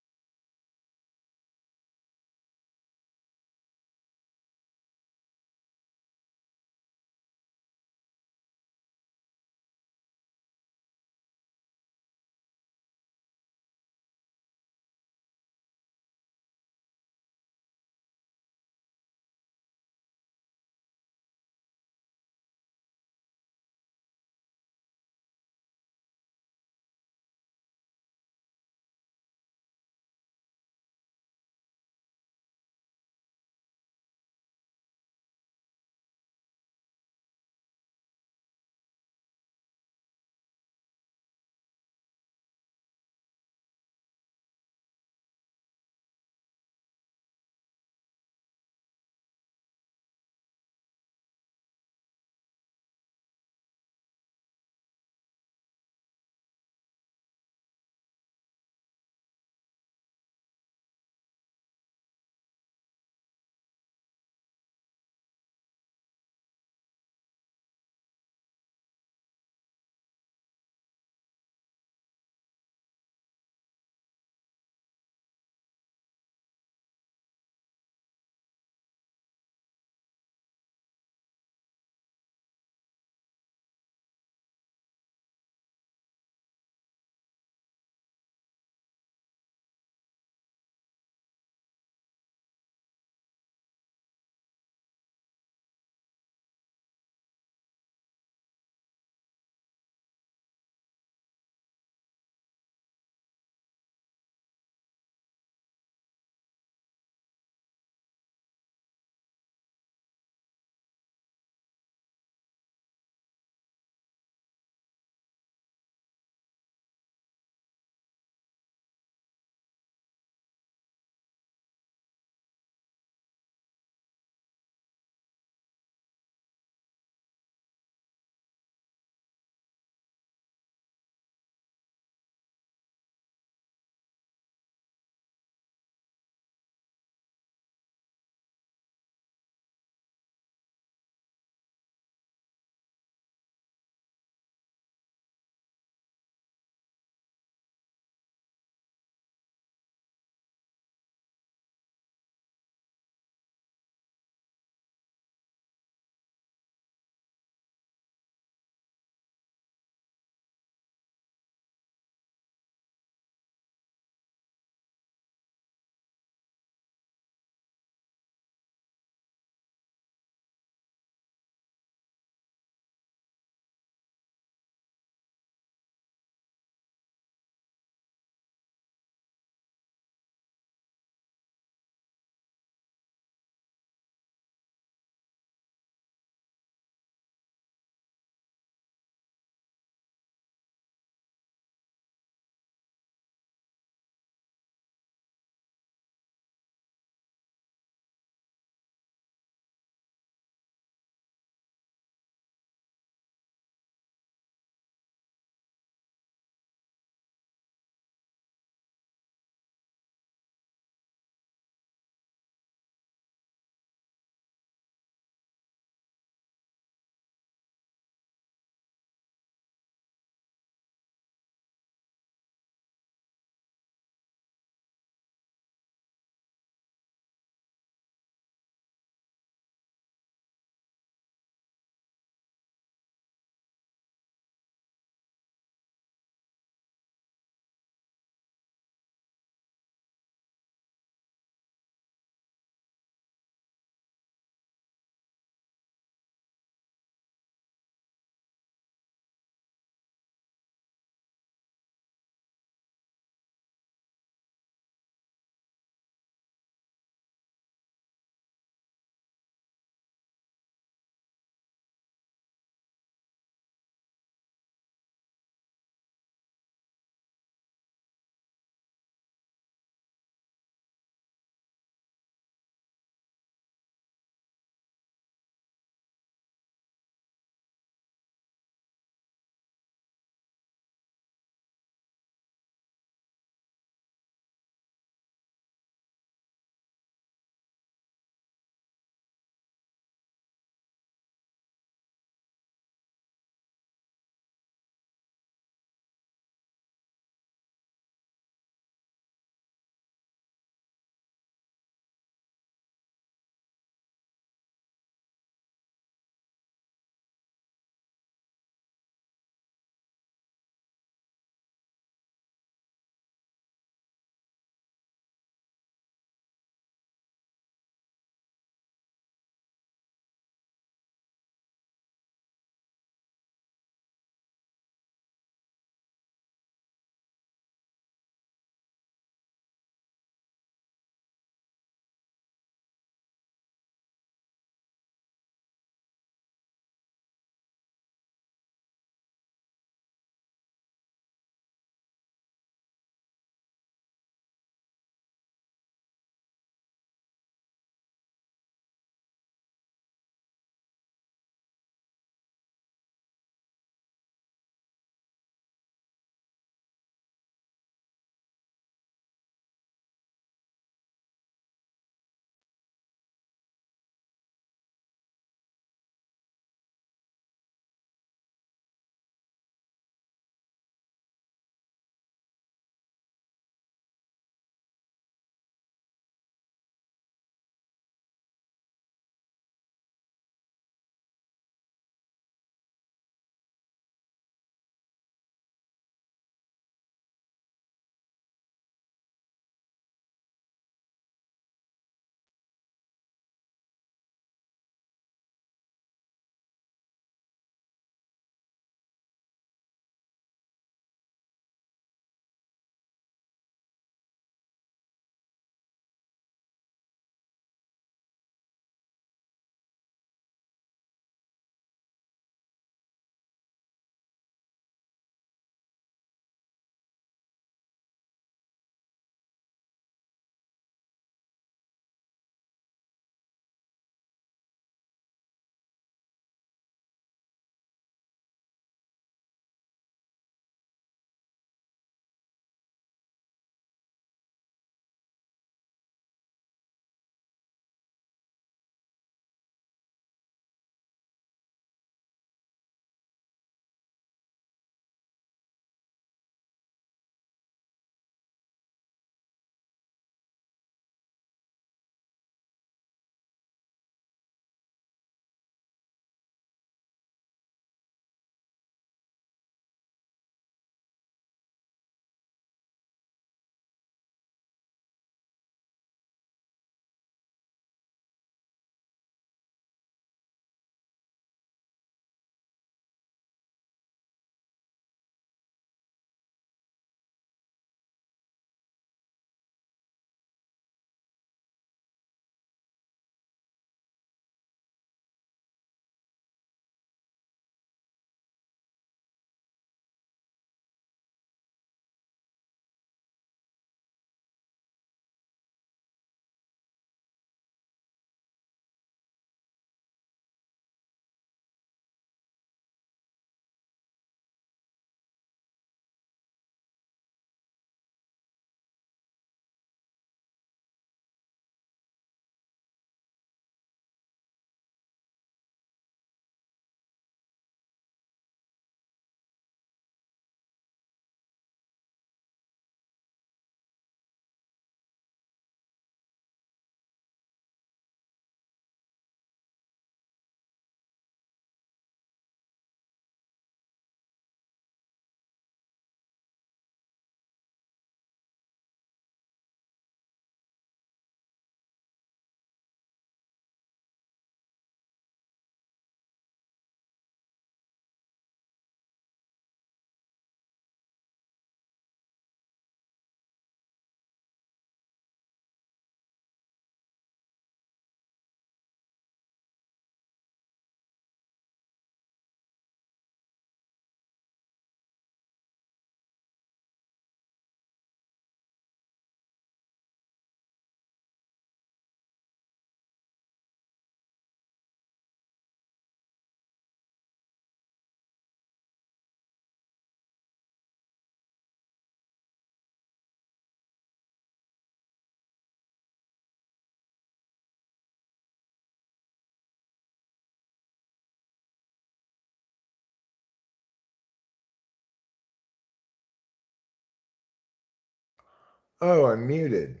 Oh, I'm muted.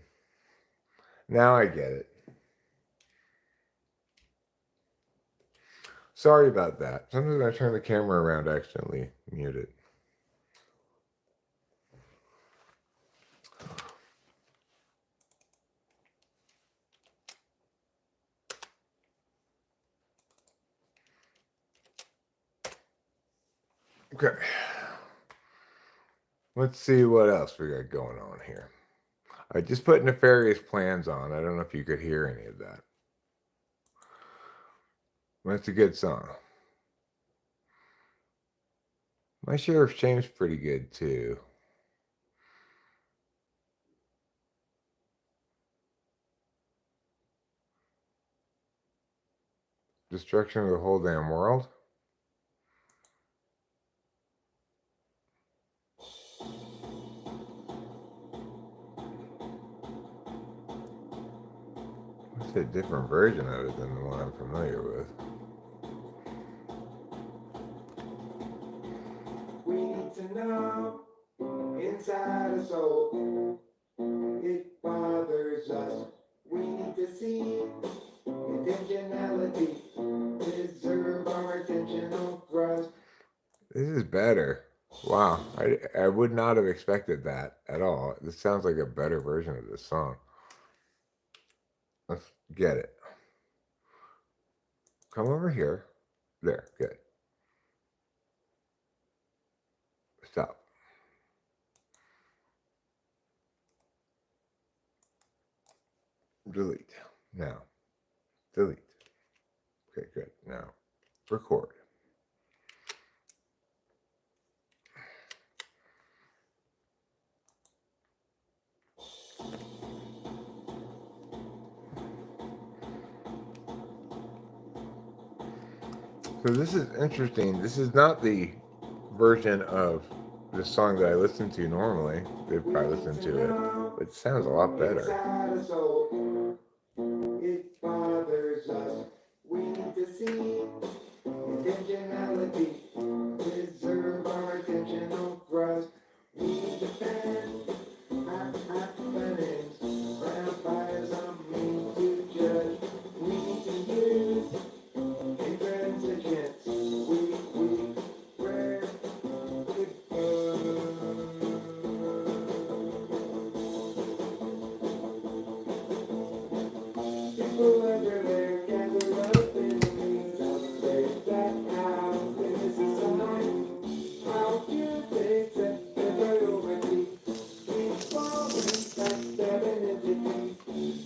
Now I get it. Sorry about that. Sometimes when I turn the camera around, I accidentally mute it. Okay. Let's see what else we got going on here. I just put Nefarious Plans on. I don't know if you could hear any of that. That's a good song. My Sheriff Shame's pretty good too. Destruction of the Whole Damn World. It's a different version of it than the one I'm familiar with. We need to know inside a soul. It bothers us. We need to see intentionality. Deserve our attention over us. This is better. Wow, I would not have expected that at all. This sounds like a better version of this song. Let's get it. Come over here. There, good. Stop. Delete. Now. Delete. Okay, good. Now, record. So this is interesting. This is not the version of the song that I listen to normally, if I listen to it. But it sounds a lot better. Inside a soul. It bothers us. We need to see intentionality. Deserve our attention over us. We need to defend happenings. Vampires are mean to judge. We need to use intransigence. We rare people everywhere gather up in the means of that how this is a sign. How do they set their priorities? We fall in backstabbing entities.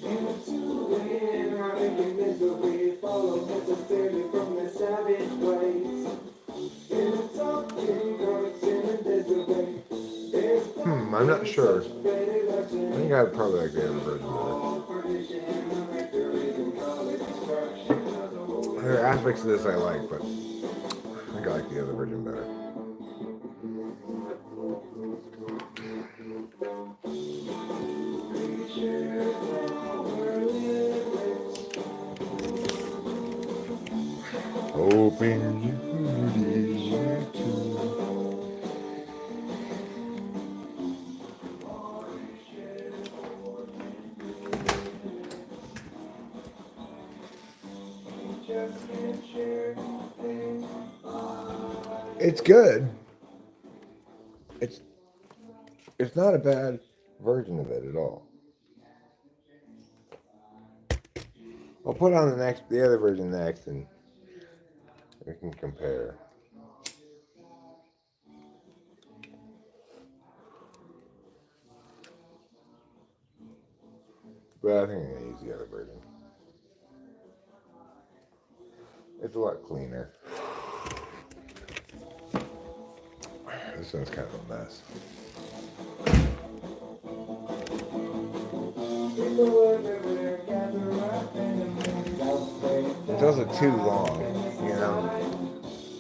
Ensuing heartache and misery follow necessarily from their savage ways. Insulting corruption and disarray. I'm not sure. I think I'd probably like the other version better. There are aspects of this I like, but I think I like the other version better. Hoping you desire to. It's good. It's not a bad version of it at all. I'll put on the other version next, and we can compare. But I think I'm gonna use the other version. It's a lot cleaner. This one's kind of a mess. It's also too long, you know.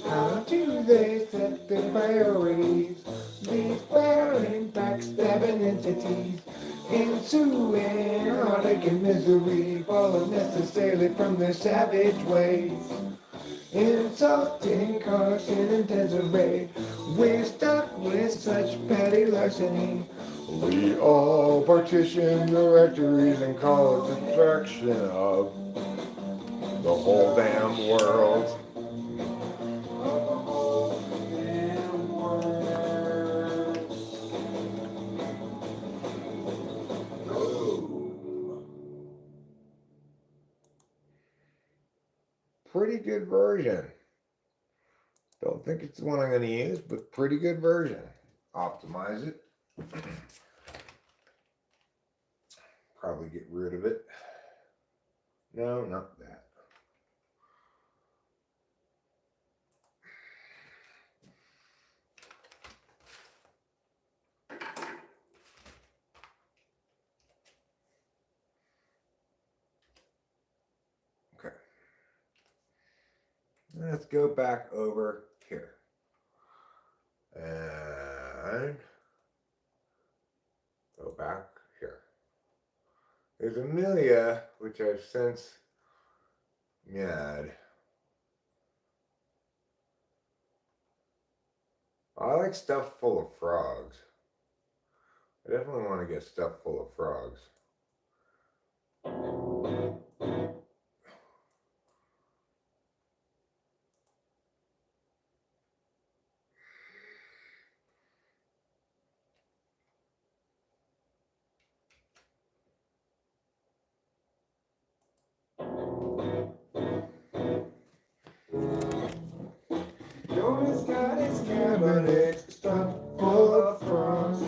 How do they set their priorities? These barren, backstabbing entities. Ensuing heartache and misery follow necessarily from their savage ways. Insulting, caution, and disarray. We're stuck with such petty larceny. We all partition directories and call it destruction of the whole damn world. Pretty good version. Don't think it's the one I'm going to use, but pretty good version. Optimize it. Probably get rid of it. No, not that. Okay. Let's go back over here. And go back here. There's Amelia, which I've since mad. I like stuff full of frogs. I definitely want to get stuff full of frogs. Jonas got his cabinet stuffed full of frogs.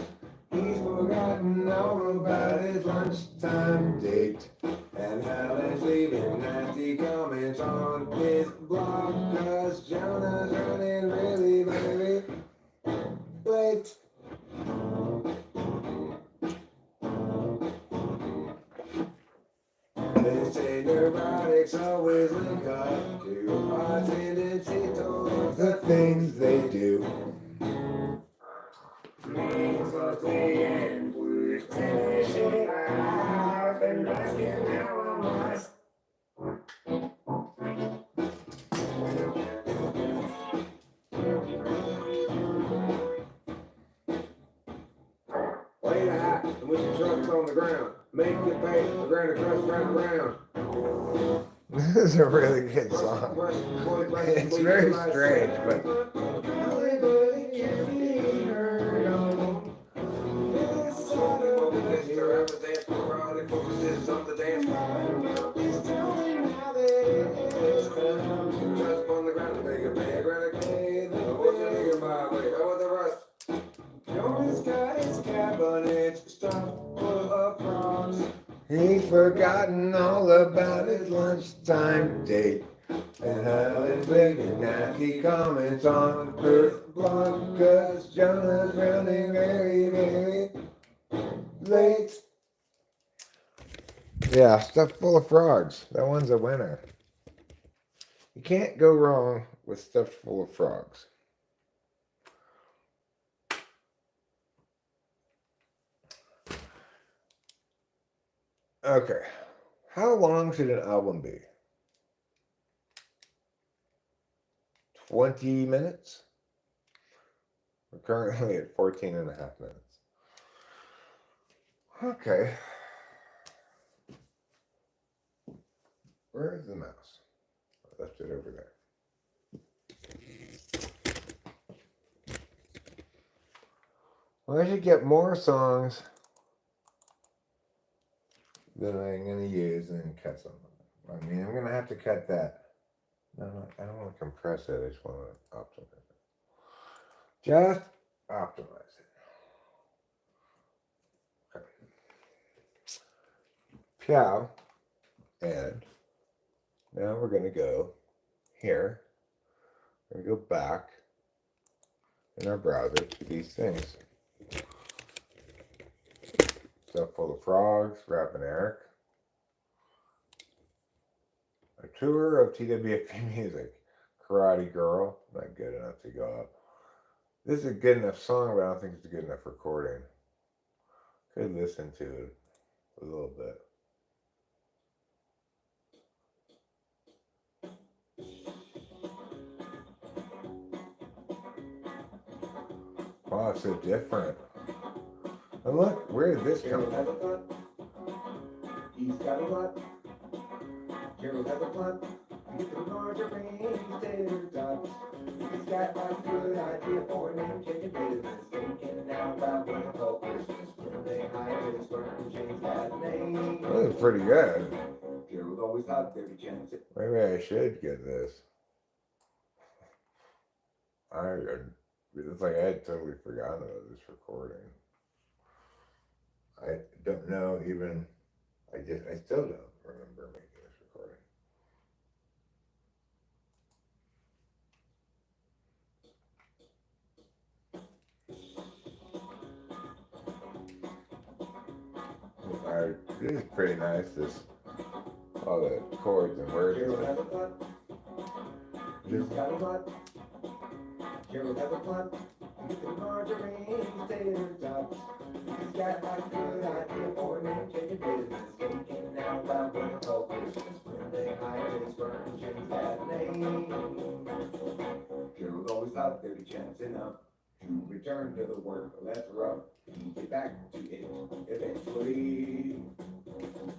He's forgotten all about his lunchtime date. And Helen's leaving nasty comments on his blog, 'cause Jonah's running really, really late. They say neurotics always link up to our tendency towards the things they do. Means what they end with finishing life and resting our minds. Lay the hat and with your trucks on the ground, make it pay the granite crust round around. This is a really good song. It's very strange, but he's forgotten all about his lunchtime date. And Helen's making nasty comments on her blog, 'cause Jonah's running very, very late. Yeah, stuff full of frogs. That one's a winner. You can't go wrong with stuff full of frogs. Okay. How long should an album be? 20 minutes? We're currently at 14 and a half minutes. Okay. Where's the mouse? I left it over there. Well, I should get more songs that I'm going to use and cut some. I mean, I'm going to have to cut that. No, I don't want to compress it. I just want to optimize it. Just optimize it. Okay. Pow. And now we're going to go here. We're going to go back in our browser to these things. Stuff full of frogs, Rap and Eric. A tour of TWWF music. Karate Girl, not good enough to go up. This is a good enough song, but I don't think it's a good enough recording. Could listen to it a little bit. Wow, it's so different. And look, where did this come Gerald has from? a thought. He's got a lot. Gerald has a plot. To get the margarine tater tots. He's got a good idea for a name changing business. Thinking now about what to call Christmas. When they hire his firm and change that name. That was pretty good. Gerald always thought there'd be chance. Maybe I should get this. It's like I had totally forgotten about this recording. I don't know even. I still don't remember making this recording. This is pretty nice. All the chords and words. Gerald has a thought. He's got a lot. Gerald has a plot. To get the margarine tater tots. He's got a good idea for a name changing business. Thinking now about what to call Christmas. When they hire his firm and change that name. Gerald always thought there'd be chance enough to return to the work less rough. Get back to it eventually.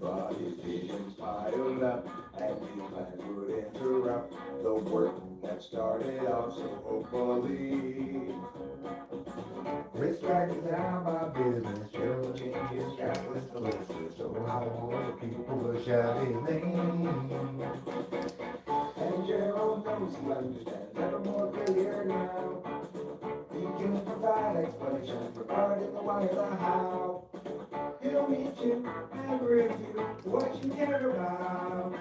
But his visions piled up, and his plans would interrupt the work that started off so hopefully. Distracted now by business, Gerald changed his tracklist to list, so how more people will shout his name. And Gerald knows he understands ever more clear now. He can provide explanations regarding the why and the how. He'll meet you and review what you care about.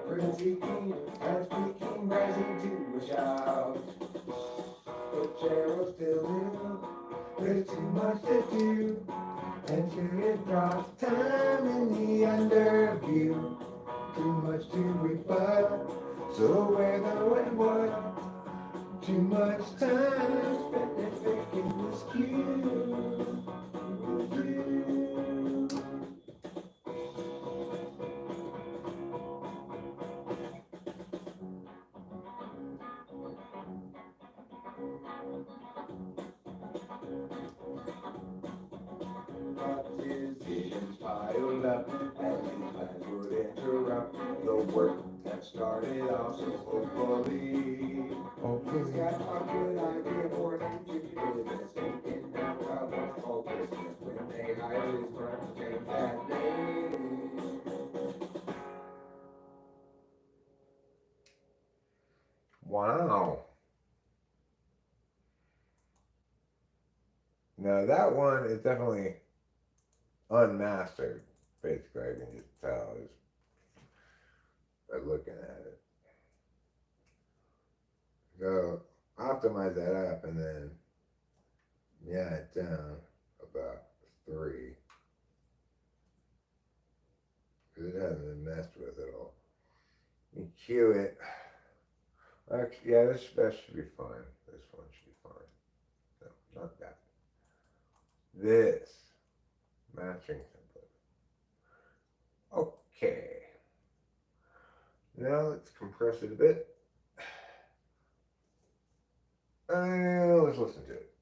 Pretty keen and speaking, rising to a shout. But Gerald still knew there's too much to do, and sure it drops time in the underview. Too much to rebut, so where, the, when, what? Too much time spent thinking this cue. But his visions piled up, and his plans would interrupt the work that started off so hopefully. He's got a good idea for an engineer business, thinking now about what's called Christmas when they hire his firm to change that name. Wow. Now that one is definitely unmastered. Basically, I can just tell just by looking at it. So optimize that up and then it down about 3. Because it hasn't been messed with at all. You cue it. Actually, yeah, that should be fine. This one should be fine. No, not that. This matching template. Okay. Now let's compress it a bit. And let's listen to it.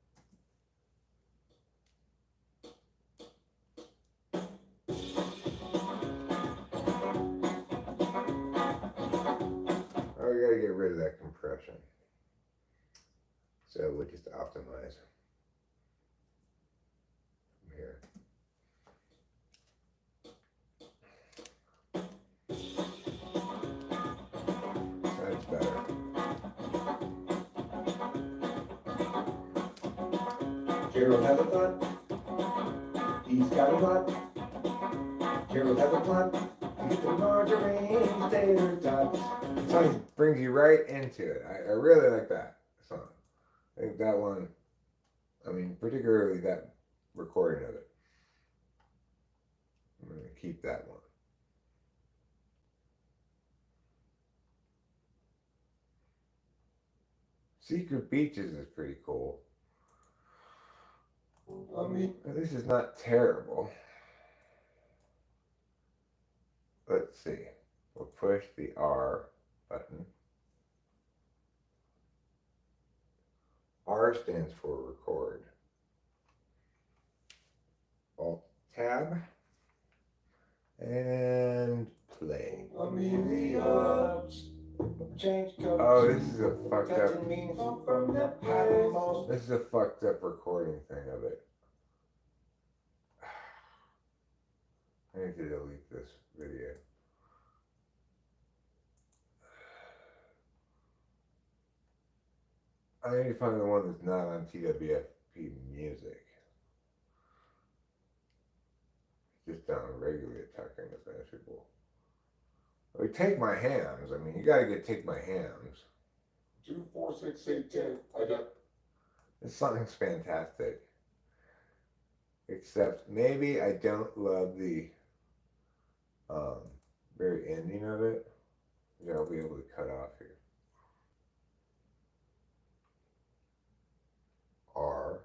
Oh, we gotta get rid of that compression. So we'll just optimize from here. That's better. Gerald has a thought. He's got a lot. Gerald has a plot. To get the margarine tater tots. This song brings you right into it. I really like that song. I think that one, I mean, particularly that recording of it. I'm going to keep that one. Secret Beaches is pretty cool. I mean, this is not terrible. Let's see. We'll push the R button. R stands for record. Alt Tab and play. Oh, this is a fucked up. This is a fucked up recording thing of it. I need to delete this video. I need to find the one that's not on TWWF music. Just on regular talking is miserable. Like, take my hams. I mean, you gotta get take my hams. 2, 4, 6, 8, 10. I got. This song's fantastic. Except maybe I don't love the very ending of it. Yeah, I'll be able to cut off here. R.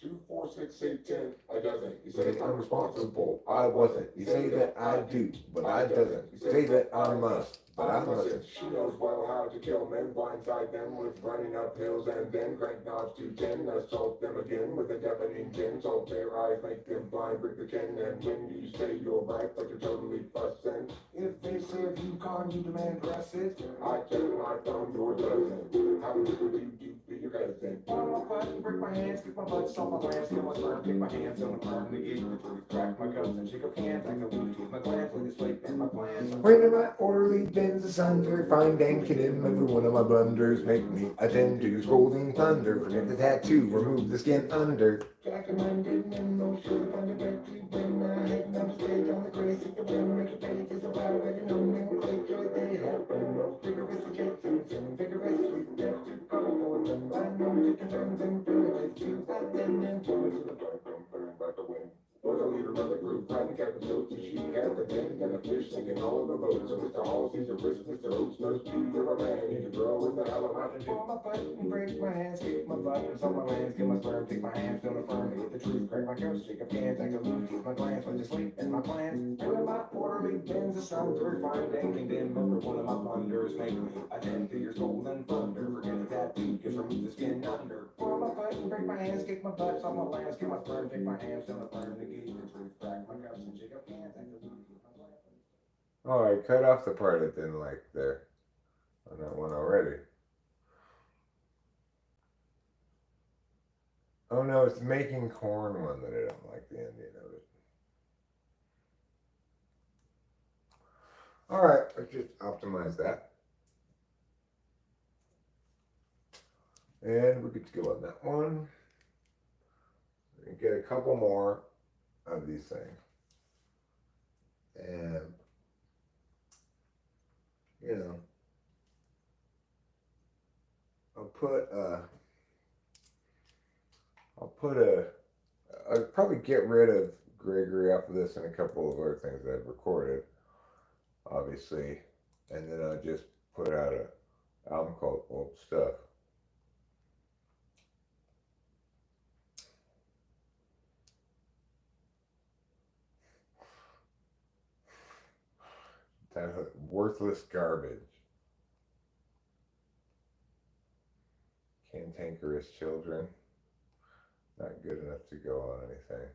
2, 4, 6, 8, 10. I doesn't. You Say say I'm responsible. I wasn't. You say that I do, but I doesn't. You say that I must, but I mustn't. She knows well how to kill men, blindside them with running up hills, and then crank knobs to 10. Assault them again with a deafening din. Salt their eyes, make them blind, break the chin. And when you say you're right, but you're totally fussing. If they serve you con, you demand dresses. I tell my phone, your dozen. How do you be your cousin? Oh, my butt, break my hands, kick my butt, salt my lance, kill my sperm, kick my hands on the firm, negate the truth, crack my cups and shake up hands. I can lose with my glance, with this plate and my plans. When my orderly bends asunder, find and condemn every one of my blunders. Make me attend to your scolding thunder. Forget the tattoo, remove the skin under. Jack and I didn't know sure on the victory when I had no stage on the crazy the wind make it fade is a wild already know me will take joy they happen no vigorous adjacent and vigorous we have to go for them I know you can turn them through it too but then influence the dark don't burn by the wind. Was a leader of the group, riding captain notes, and she had the band and a fish singing all the boats. So Mr. Hall sees a risk, Mr. Oates knows beauty of a man. He can grow in the hell of a pull my butt and break my hands, kick my butt and salt my lands, get my sperm, take my hands, don't affirm to get the truth, crack my cups, shake up hands, I can lose, keep my glance, when to sleep in my plans. When my orderly bends asunder, find and condemn every one of my blunders, make me attend to your golden thunder. Forget the tattoo, just remove the skin under. Pull my butt and break my hands, kick my butt, salt my lands, get my sperm, take my hands, don't affirm to Oh, I cut off the part I didn't like there on that one already. Oh no, it's making corn one that I don't like the ending of it. Alright, let's just optimize that. And we're good to go on that one. We get a couple more of these things. And you know, I'll probably get rid of Gregory off of this and a couple of other things that I've recorded, obviously, and then I'll just put out an album called Old Stuff. Titled Worthless Garbage. Cantankerous Children. Not good enough to go on anything.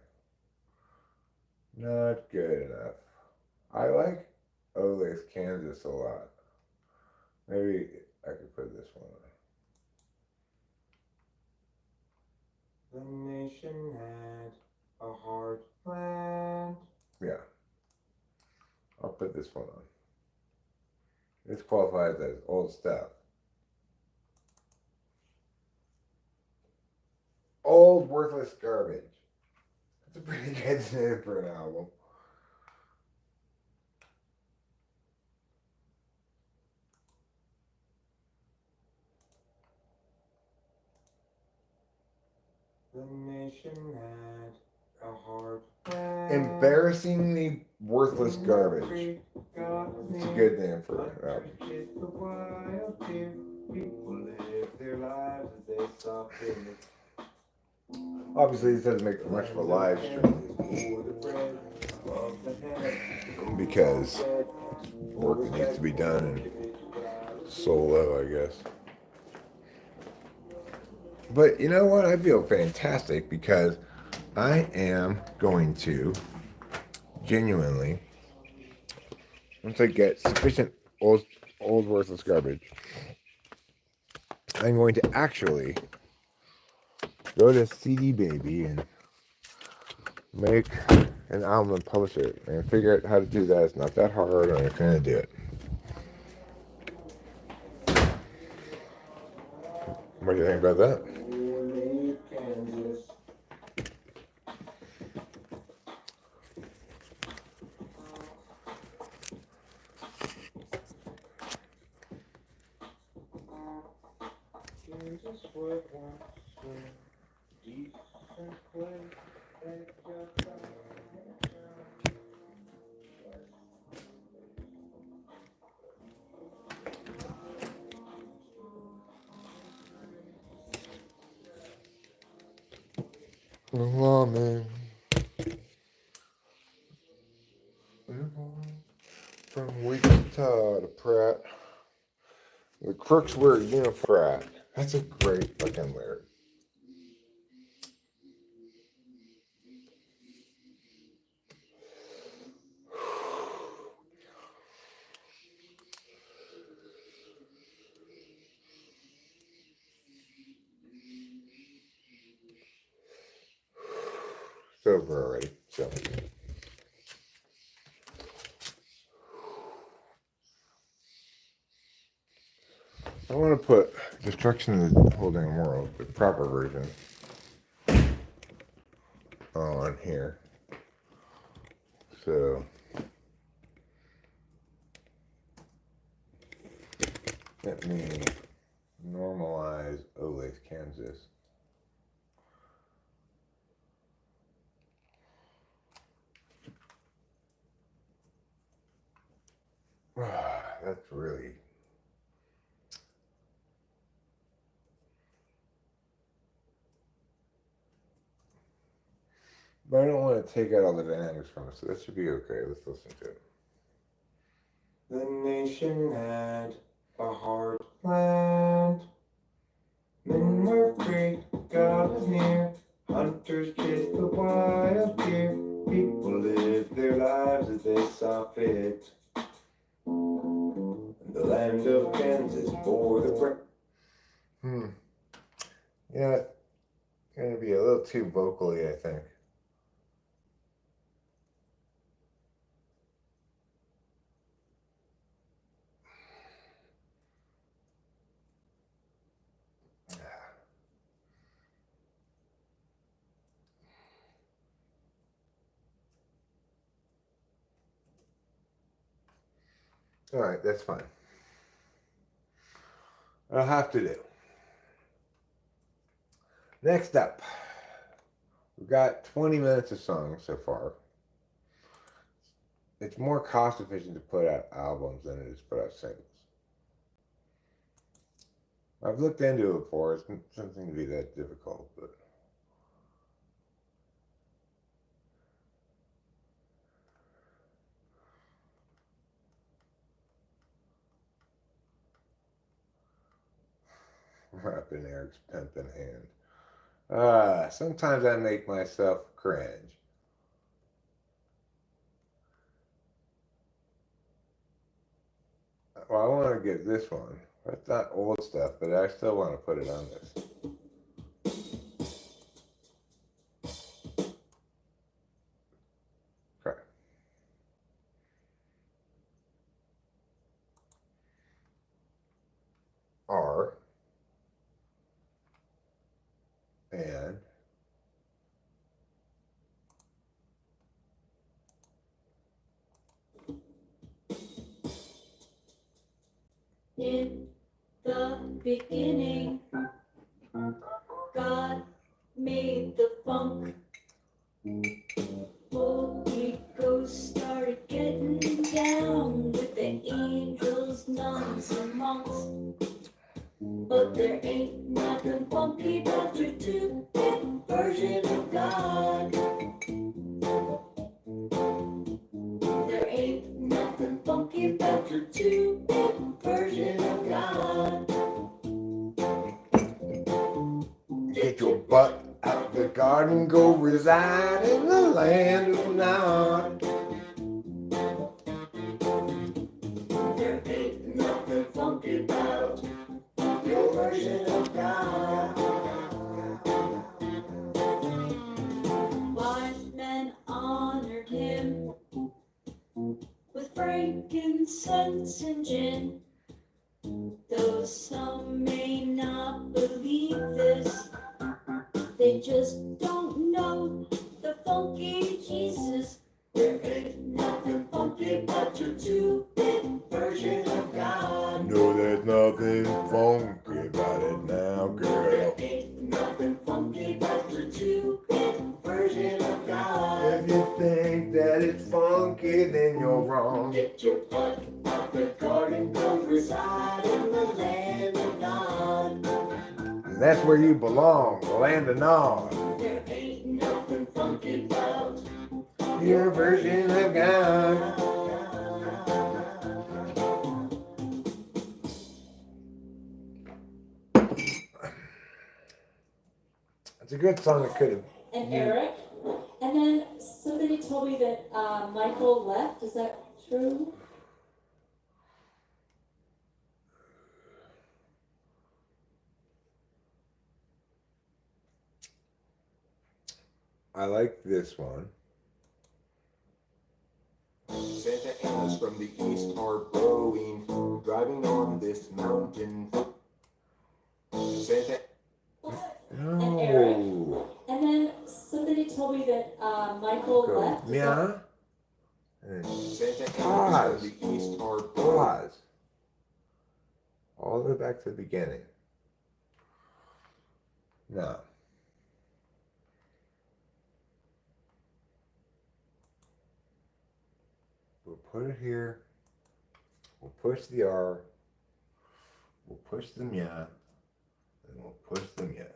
Not good enough. I like Ole's Kansas a lot. Maybe I could put this one on. The nation had a hard plan. Yeah. I'll put this one on. This qualifies as old stuff. Old worthless garbage. That's a pretty good name for an album. The nation had a hard plan. Embarrassingly worthless garbage. It's a good name for an album. People live their lives as they saw fit. Obviously, this doesn't make much of a live stream because work that needs to be done and solo, I guess. But you know what? I feel fantastic because I am going to genuinely, once I get sufficient old worthless garbage, I'm going to actually go to CD Baby and make an album and publish it and figure out how to do that. It's not that hard. I'm just going to do it. What do you think about that? Leave Kansas. Kansas was once a decent place. They just got Lawman. From Wichita to Pratt. The crooks wear uniform. That's a great fucking lyric. It's over already. So I want to put Destruction of the Whole Damn World, the proper version, on here. So let me normalize Olathe, Kansas. That's really. But I don't want to take out all the dynamics from it, so that should be okay. Let's listen to it. the nation had a hard land. Men were free, God was near. Hunters chased the wild deer. People lived their lives as they saw fit. The land of Kansas bore the Hmm. Yeah, it's gonna be a little too vocally, I think. All right, that's fine. I'll have to do. Next up, we've got 20 minutes of songs so far. It's more cost efficient to put out albums than it is to put out singles. I've looked into it before. It's something to be that difficult, but wrapping Eric's pimp in hand. Sometimes I make myself cringe. Well, I want to get this one. That's not old stuff, but I still want to put it on this. Okay. R and In the beginning, God made the funk. Holy Ghost started getting down with the angels, nuns, and monks. But there ain't nothing funky about your two-bit version of God. There ain't nothing funky about your two-bit version of God. and go reside in the land of Nod. There ain't nothing funky about your version of God. Wise men honored him with frankincense and gin. Though some may not believe this, they just don't know the funky Jesus. There ain't nothing funky about your 2-bit version of God. No, there's nothing funky about it now, girl. There ain't nothing funky about your 2-bit version of God. If you think that it's funky, then you're wrong. Get your butt out the garden, go reside in the land of Nod. And that's where you belong, the land of Nod. There ain't nothing funky about Your version of God. It's a good song. It could have. And Eric. And then somebody told me that Michael left. Is that true? I like this one. Santa Ana's from the east are blowing, driving on this mountain. Santa And Eric. Oh. And then somebody told me that Michael Go. left. Is that- Yeah. And Santa Pause. Ana's from the east are blowing. pause. All the way back to the beginning. Now. We'll put it here. We'll push the R. We'll push the mya. And we'll push the mya.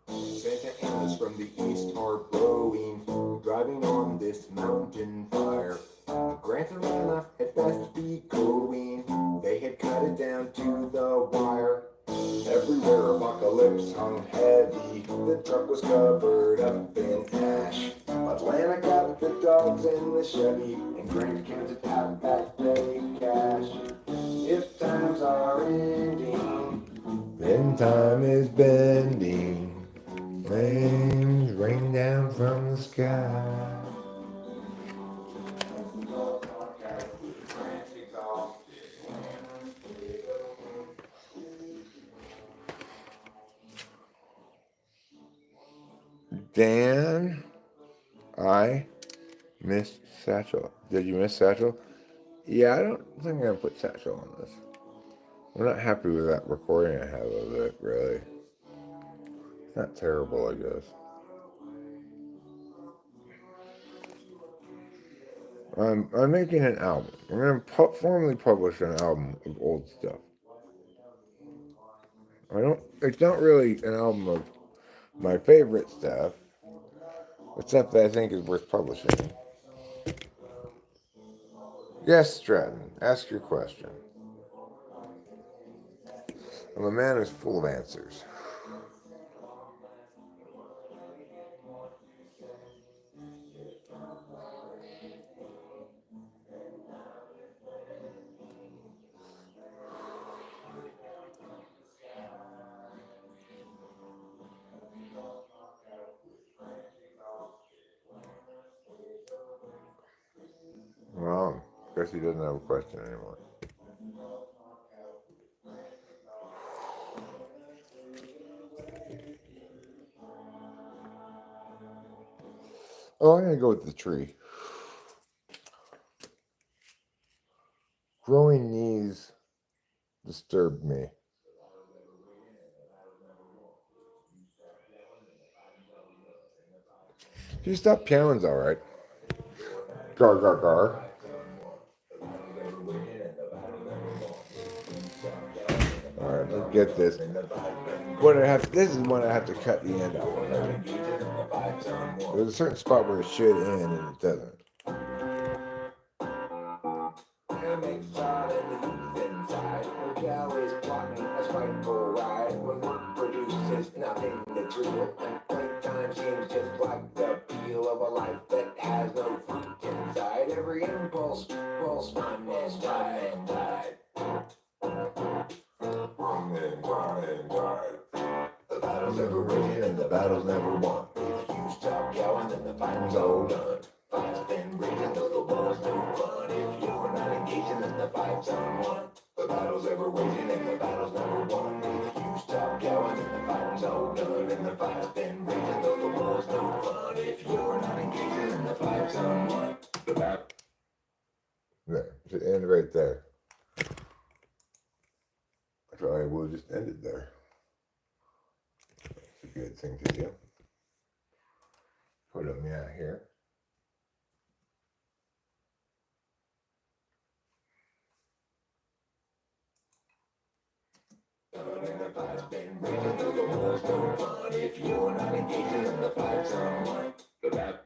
Santa Ana's from the east are blowing, driving on this mountain fire. Grant Arena had best be going, they had cut it down to the wire. Everywhere apocalypse hung heavy, the truck was covered up in ash. Atlanta got the dogs in the Chevy, and Grant counted out that day cash. If times are ending, Then time is bending. Flames rain down from the sky. Dan, I missed Satchel. Did you miss Satchel? Yeah, I don't think I'm gonna put Satchel on this. I'm not happy with that recording I have of it, really. It's not terrible, I guess. I'm making an album. I'm gonna formally publish an album of old stuff. It's not really an album of my favorite stuff, but stuff that I think is worth publishing. Yes, Stratton, ask your question. I'm a man who's full of answers. Well, I guess he doesn't have a question anymore. Oh, I'm gonna go with the tree. Growing knees disturbed me. If you stop piano's alright. Gar gar gar. Alright, let's get this. This is one I have to cut the end off. There's a certain spot where it should end and it doesn't. Nothing that's real, and playtime seems just like of a life that has no fruit inside. Every impulse, pulse, run is tide. Run and tide. The battle's never raging and the battle's never won. If you stop yelling, then the fighting's all done. Fight's been raging though the war's no fun. If you're not engaging, then the fight's unwon. The battle's ever raging and the battle's never won. If you stop yelling, then the fighting's all done. And the fight's been raging though the war's no fun. If you're not engaging, then the fight's unwon. The battle. There, it end right there. So I will just end it there. It's a good thing to do. Put them out here. And the fight's been raging though the war's no fun. If you're not engaging, then the fight's unwon. The battle.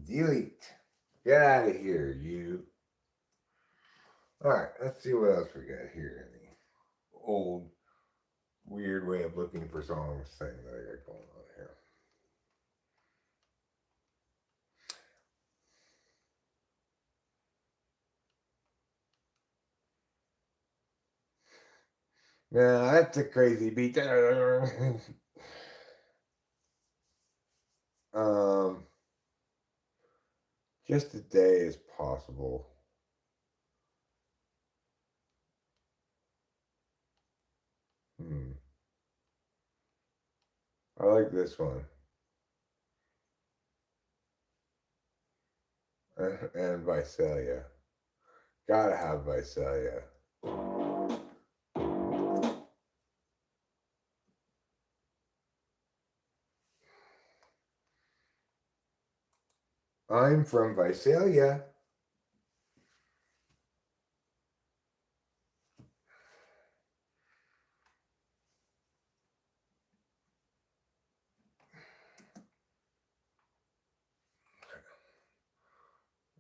Delete. Get out of here, you. Alright, let's see what else we got here in the old weird way of looking for songs thing that I got going on here. Yeah, that's a crazy beat. Just a day is possible. I like this one. And Visalia. Gotta have Visalia. I'm from Visalia.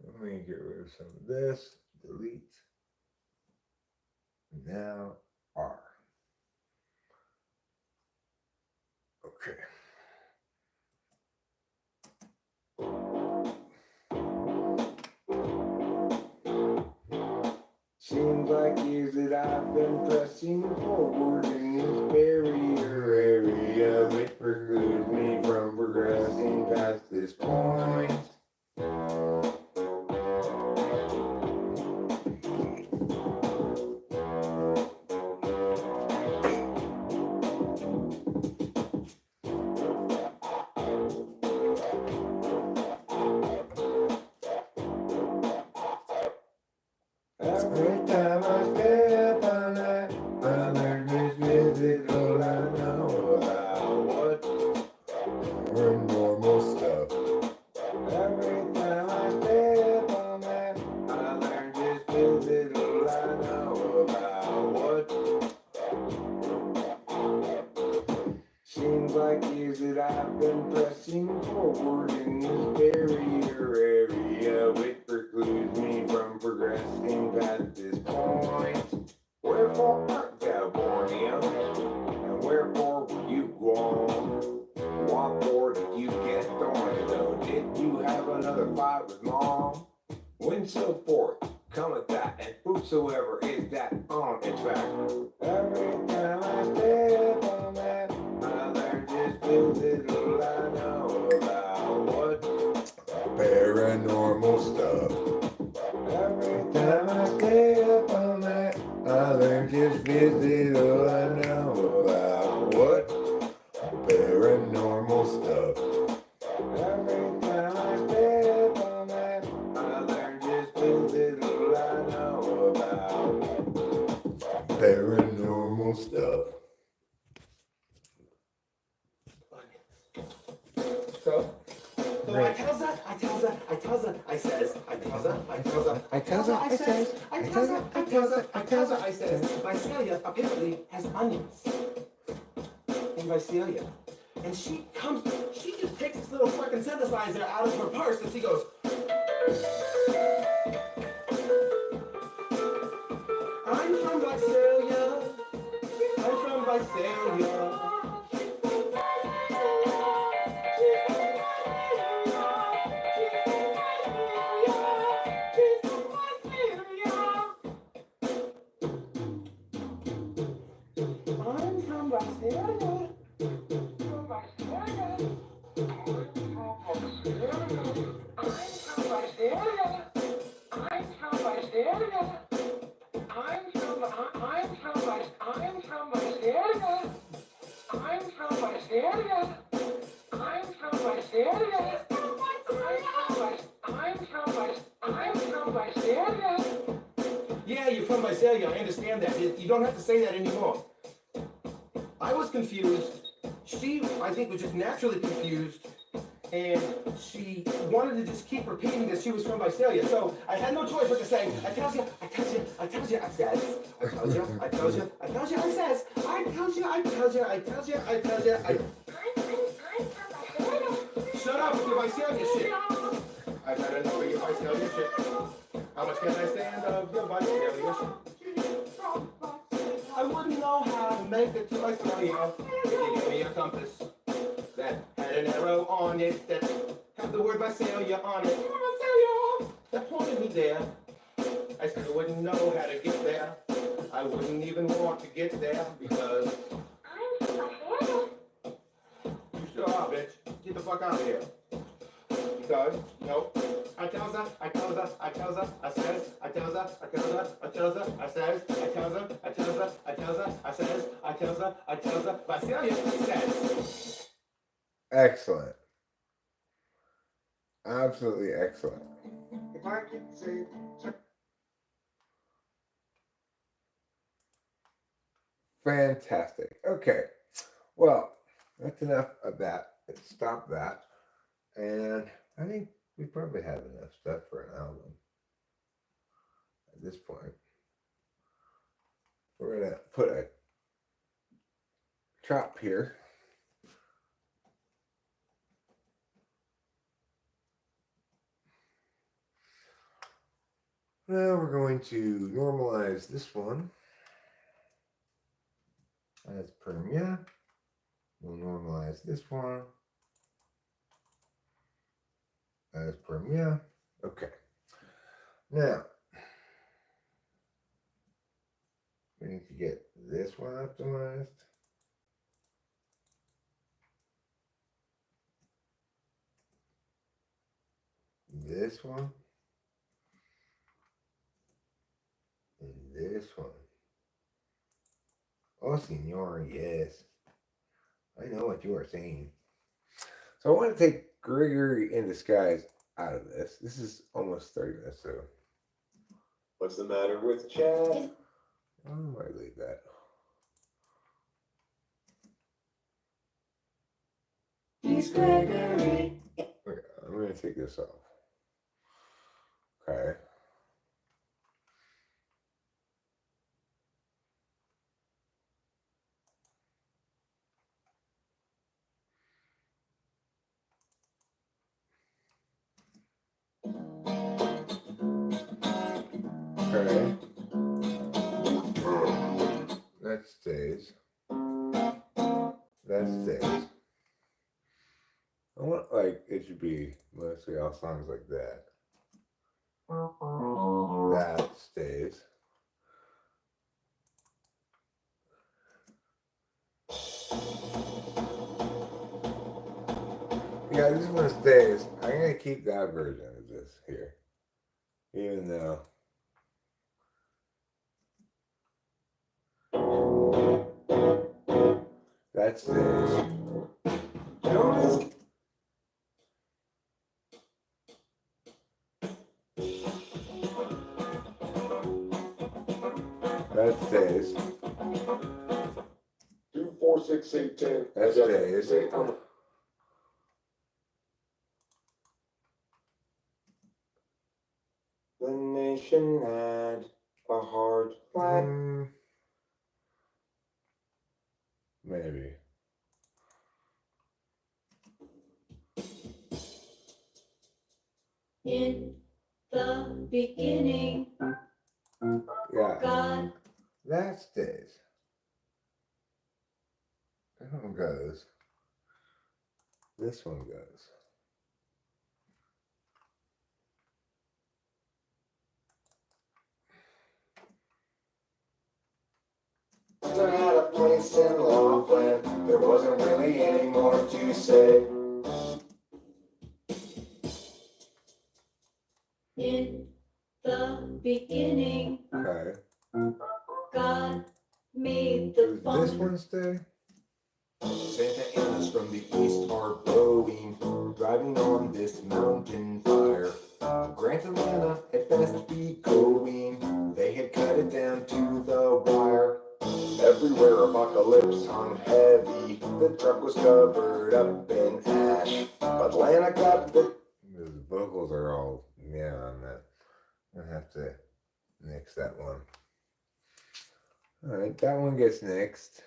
Let me get rid of some of this. Delete. Now R. Okay. Seems like years that I've been pressing forward in this barrier area, which precludes me from progressing past this point. Every time I step on that, I learn this physical I know about what or normal stuff. Every time I step on that, I learn this physical I know about what. Seems like years that I've been pressing forward in this barrier area, which precludes me from progressing past this point. Wherefore art thou born young, and wherefore were you gone? What for did you get thorny though? Did you have another fight with mom? When so forth cometh that, and whosoever is that on its back. Every time I step on that, I learn just little I know about what paranormal stuff. Every time I step on that, I learn just little I know about what paranormal stuff. Every time I step on that, I learn just little I know about paranormal stuff. So I tells her, I says, Visalia apparently has onions in Visalia. And she just takes this little fucking synthesizer out of her purse and she goes, I'm from Visalia. I'm from Visalia. I'm from Visalia. Yeah, you're from Visalia. I understand that. You don't have to say that anymore. I was confused. She, I think, was just naturally confused. And she wanted to just keep repeating that she was from Visalia. So I had no choice but to say, I tells you, I tells you, I tells you, I says, I tells you, I tells you, I tells you, I says, I tells you, I tells you, I tells you, I tells you, I... Shut up with your Visalia shit. I've had enough of your Visalia shit. How much can I stand of your Visalia shit? I wouldn't know how to make it to Visalia if you gave me a compass that had an arrow on it that had the word Visalia on it. That pointed me there. I still wouldn't know how to get there. I wouldn't even want to get there because... You sure are, bitch. Get the fuck out of here. Because, no. I tells her, I tells her, I tells her, I says, I tells her, I tells her, I tells her, I says, I tells her, I tells her, I tells her, I says, I tells her, I tells her, Visalia says. Excellent. Absolutely excellent. If I can say... Fantastic. Okay. Well, that's enough of that. Let's stop that. And I think we probably have enough stuff for an album at this point. We're going to put a chop here. Now we're going to normalize this one as Permia. We'll normalize this one as Permia. Okay. Now, we need to get this one optimized. This one. And this one. Oh, senor, yes. I know what you are saying. So I want to take Gregory in Disguise out of this. This is almost 30 minutes, so What's the matter with Chad? I might leave that. He's Gregory. Okay, I'm going to take this off. Okay. Okay. That stays. That stays. I want, like, it should be mostly all songs like that. That stays. Yeah, this one stays. I'm going to keep that version of this here. Even though that stays. That stays. 2, 4, 6, 8, 10. That stays. The nation had a hard flag. Maybe. In the beginning, Yeah. God That stays. This one goes. This one goes. I had a place in Laughlin, there wasn't really any more to say. In the beginning, Okay. God made the Does this fun. one stay? Santa Ana's from the east are blowing, driving on this mountain fire. Grant and Lana had best be going, they had cut it down to the wire. Everywhere apocalypse hung heavy, the truck was covered up in ash. But Lana got the vocals are all on that. I'm gonna have to nix that one. Alright, that one gets nixed.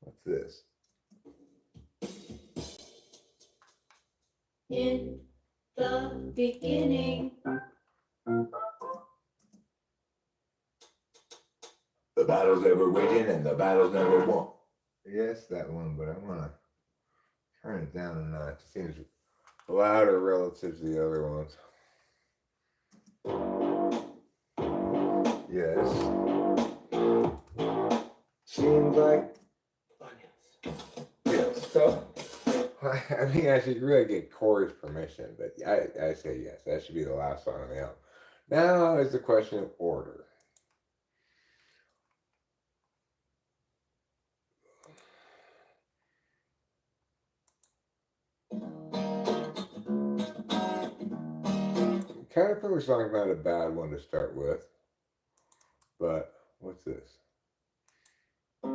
What's this? In the beginning, the battle's ever waging and the battle's never won. Yes, that one, but I wanna turn it down a notch. It seems louder relative to the other ones. Yes. Seems like Yes. So I think I should really get Corey's permission, but I say yes. That should be the last song on the album. Now is the question of order. Caterpillar song's not a bad one to start with, but what's this? I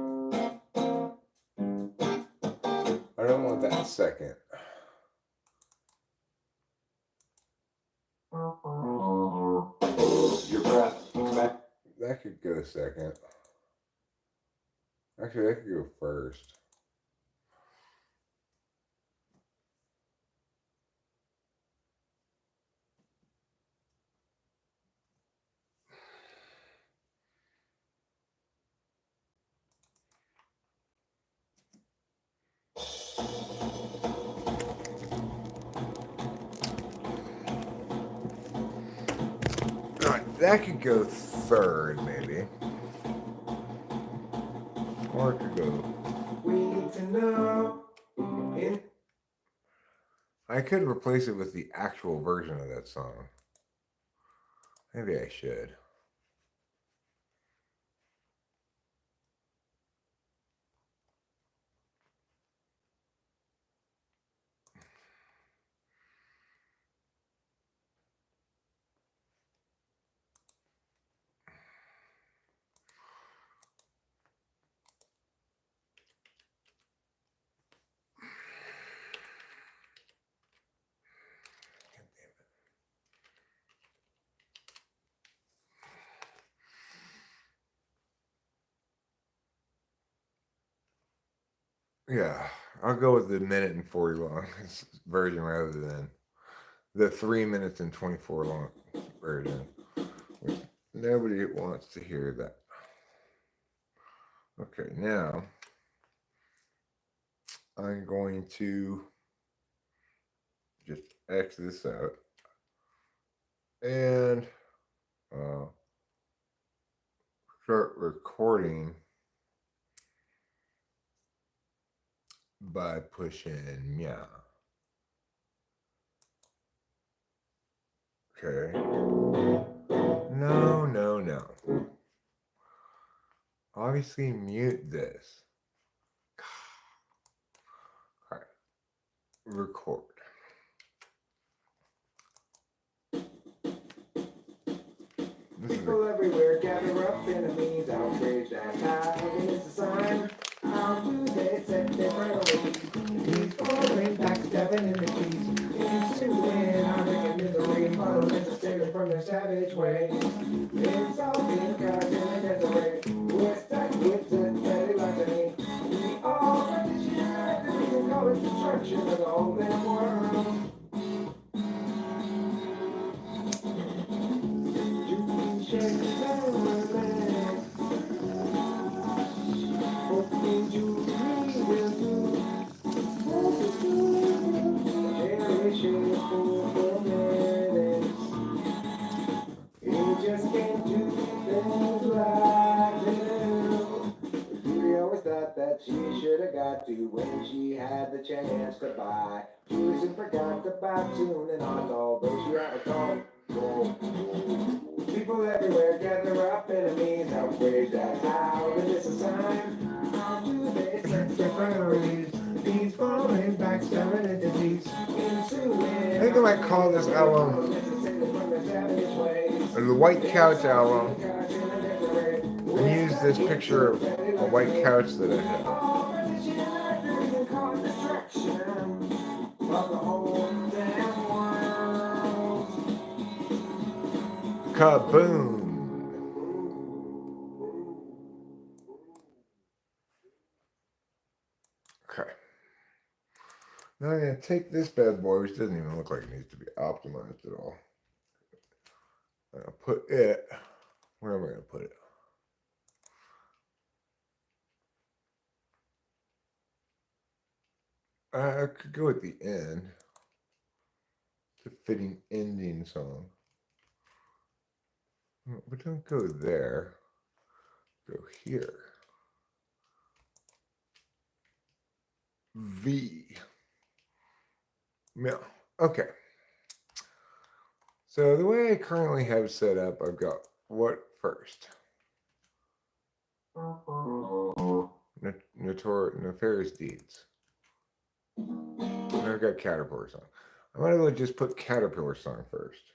don't want that second. your breath back. That could go second. Actually, that could go first. That could go third, maybe. Or it could go. We need to know. I could replace it with the actual version of that song. Maybe I should. Yeah, I'll go with the minute and 40 long version rather than the 3 minutes and 24 long version. Nobody wants to hear that. Okay, now I'm going to just X this out and start recording by pushing meow. Okay. No, no, no. Obviously mute this. All right. Record. People everywhere gather up, enemies outraged and how is the sign? How do they set their priorities? He's falling, backstabbing in the keys. He's suing, honoring misery, following the statement from their savage way. It's all been goddamn misery. We're stuck with the petty larceny. We all petition and call it destruction of the whole damn world. Shake she should have got to when she had the chance to buy. Juice and forgot about tuning on, although she had a call. People everywhere gather up enemies, outraged at how this is time. How do they set their priorities? These falling backstabbing entities. I think I might call this album the White Couch album, and use this picture of a white couch that I have. Kaboom! Okay. Now I'm going to take this bad boy, which doesn't even look like it needs to be optimized at all. I'm going to put it, where am I going to put it? I could go at the end. It's a fitting ending song. But don't go there. Go here. V. Yeah. Okay. So the way I currently have set up, I've got what first? Nefarious Deeds. And I've got Caterpillar Song. I might as well just put Caterpillar Song first.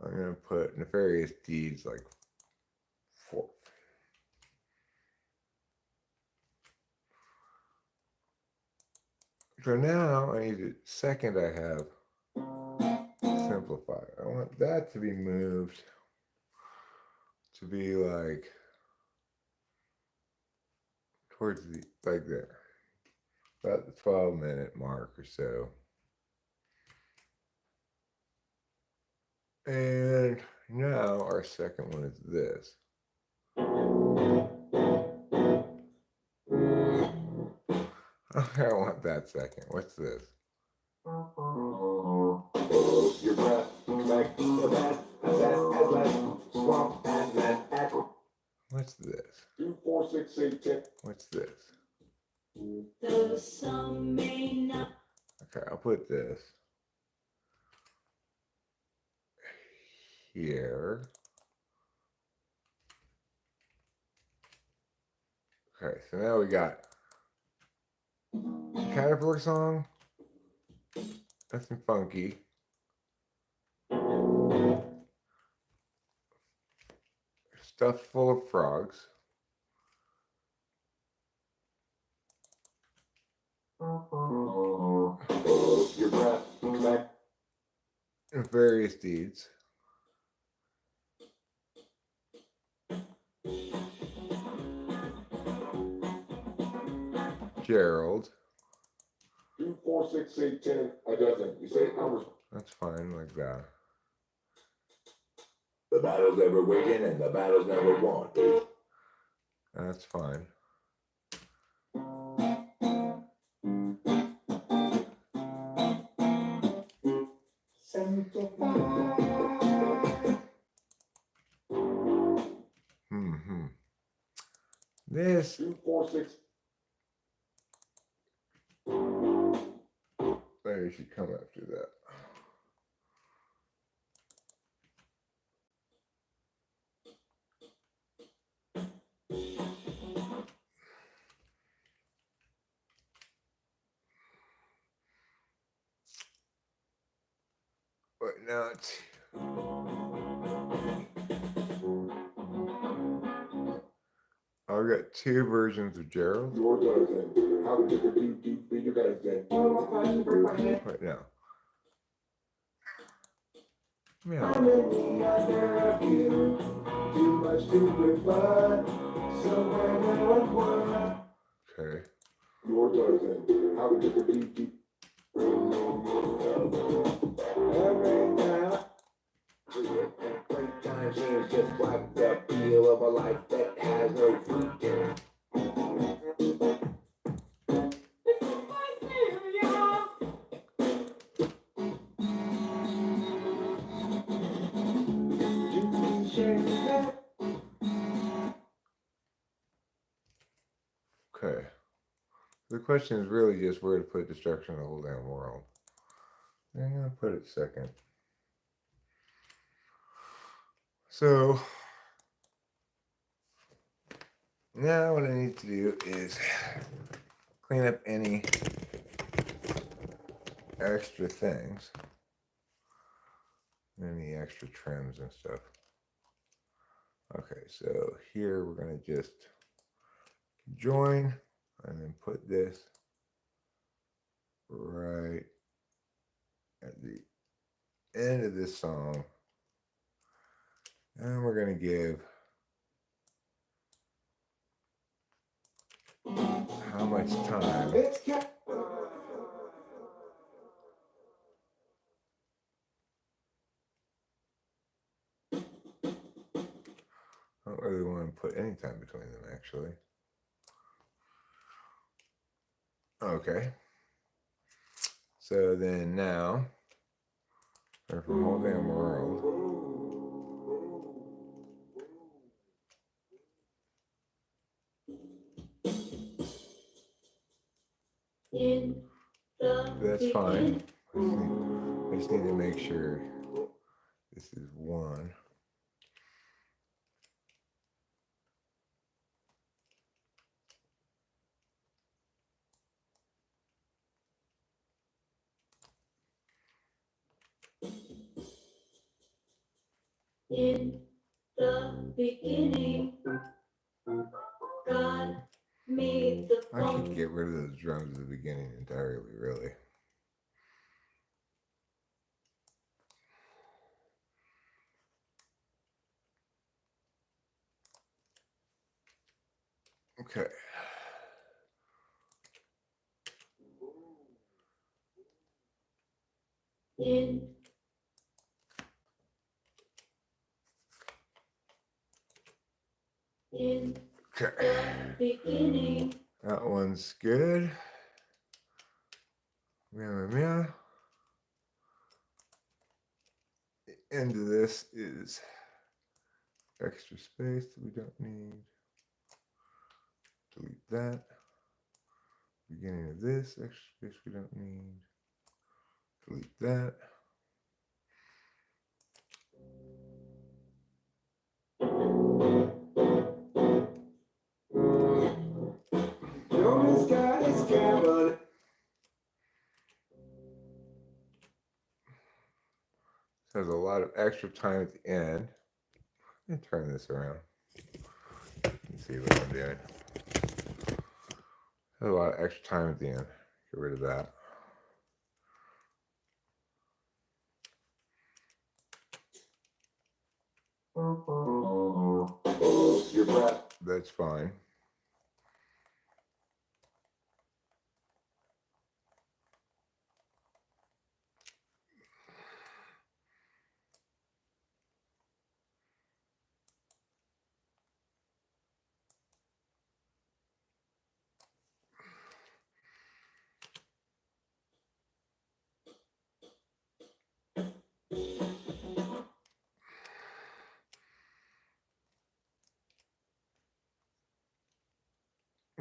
I'm going to put Nefarious Deeds like fourth. So now I need to, second I have Simplify. I want that to be moved to be like towards the, like there. About the 12-minute mark or so. And now our second one is this. Okay, I want that second. What's this? Your breath, like the best, as less, swamp and net. What's this? 2, 4, 6, 8, 10. What's this? Though some may not. Okay, I'll put this here. Okay, so now we got Caterpillar Song. That's some funky. Stuffed full of frogs. Your breath, like And Various Deeds. Gerald. 2, 4, 6, 8, 10. A dozen. You say hours. That's fine, like that. The battle's ever waging and the battle's never won. That's fine. This 2, 4, 6. maybe should come after that. But now it's I've got two versions of Gerald Your dozen. How did you be you guys then? right now. How Yeah. many are there of you? Too much to rebut. Somewhere now and one. Okay. Your dozen. How did you every time. Great time seems just like the feel of a life that has no fruit in it. The question is really just where to put destruction of the whole damn world. I'm going to put it second. So now what I need to do is clean up any extra things, any extra trims and stuff. Okay, so here we're going to just join and then put this right at the end of this song. And we're going to give how much time I don't really want to put any time between them, actually. Okay. So then now, for the whole damn world, In the that's fine. beginning. I just need to make sure this is one. In the beginning, God made the I could phone. get rid of those drums at the beginning entirely, really. Okay. In the Okay. beginning. That one's good. Meow, meow, meow. The end of this is extra space that we don't need. Delete that. Beginning of this, extra space we don't need. Delete that. There's a lot of extra time at the end. Let me turn this around and see what I'm doing. There's a lot of extra time at the end. Get rid of that. Your breath. That's fine.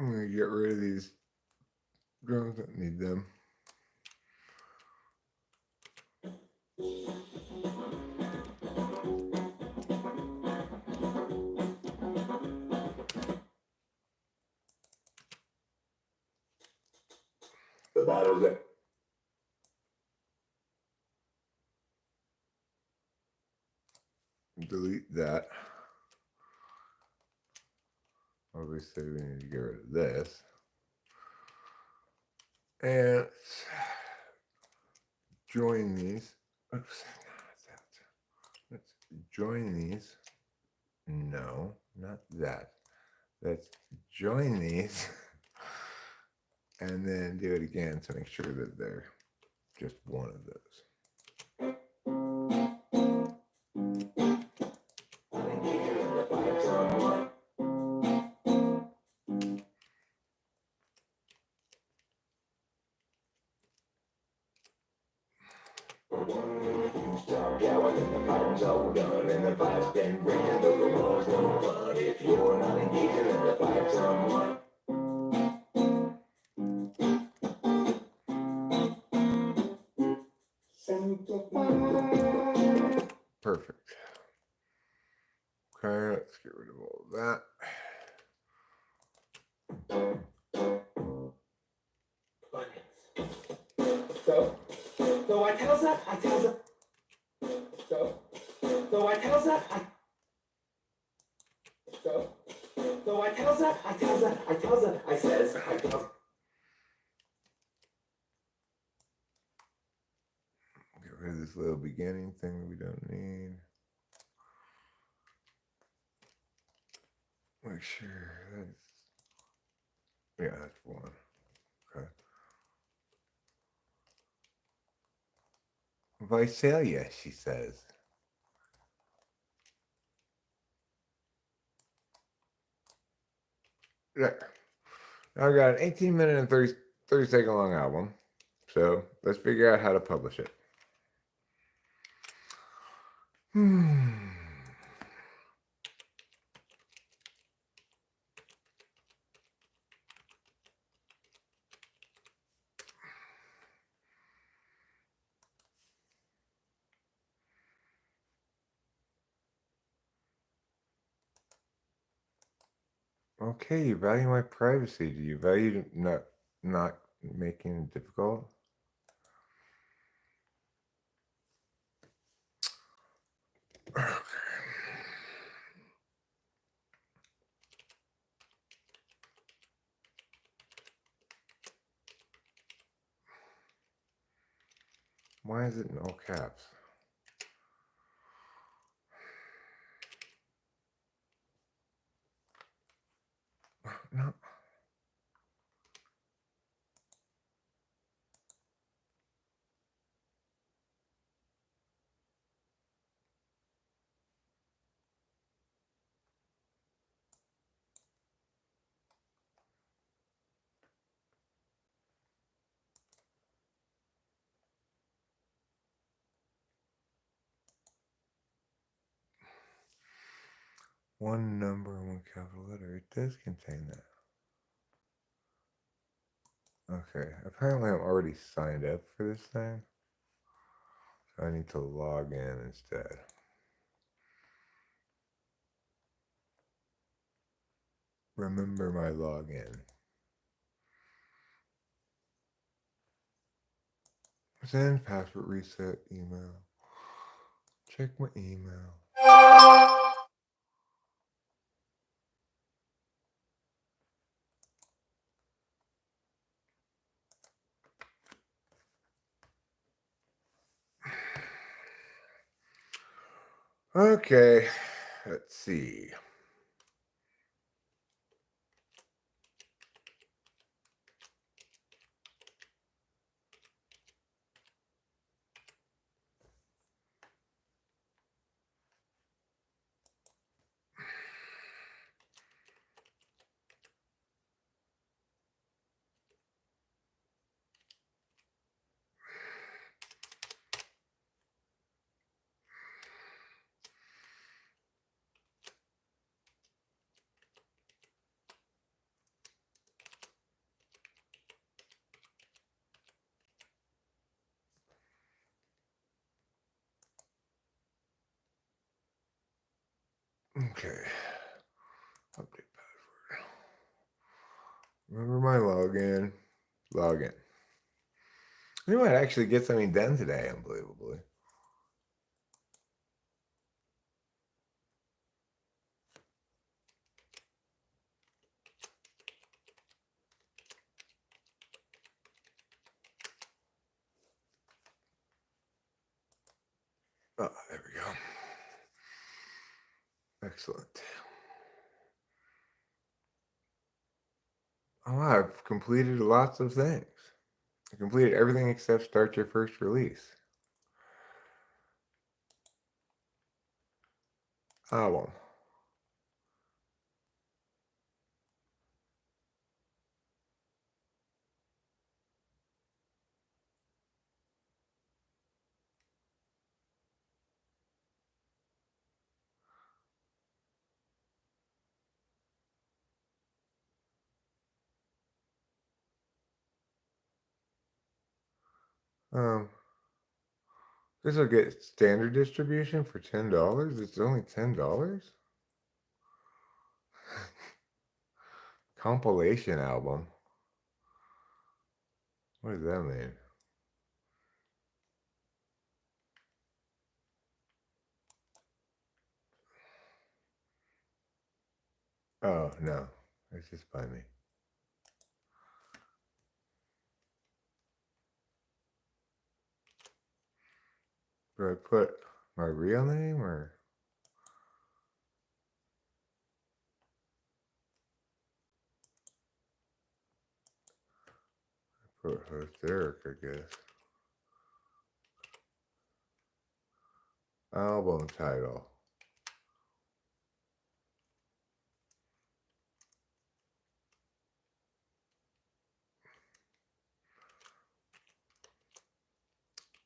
I'm going to get rid of these drums. Don't need them. The battle's at. Delete that. Obviously, we need to get rid of this. And let's join these. Oops. Let's join these. No, not that. Let's join these and then do it again to make sure that they're just one of those. Stop yelling and the fighting's all done and the fight's been ringing though the war's no fun if you're not engaging in the fight someone. Okay, let's get rid of all of that. So I tells her, so I tells her, I says, Get rid of this little beginning thing we don't need. Make sure that's, yeah, that's one. Okay. Visalia, she says. There. Now I got an 18-minute and 30-second long album. So let's figure out how to publish it. Okay, you value my privacy. Do you value not making it difficult? Why is it in all caps? No. One number and one capital letter. It does contain that. Okay, apparently I'm already signed up for this thing. So I need to log in instead. Remember my login. Send password reset email. Check my email. Okay, let's see. Okay. Update password. Remember my login. Login. We might actually get something done today, unbelievably. Oh, there we go. Excellent. Oh, I've completed lots of things. I completed everything except start your first release. Album. This will get standard distribution for $10. It's only $10. Compilation album? What does that mean? Oh, no. It's just by me. Do I put my real name or? Put host Eric, I guess. Album title.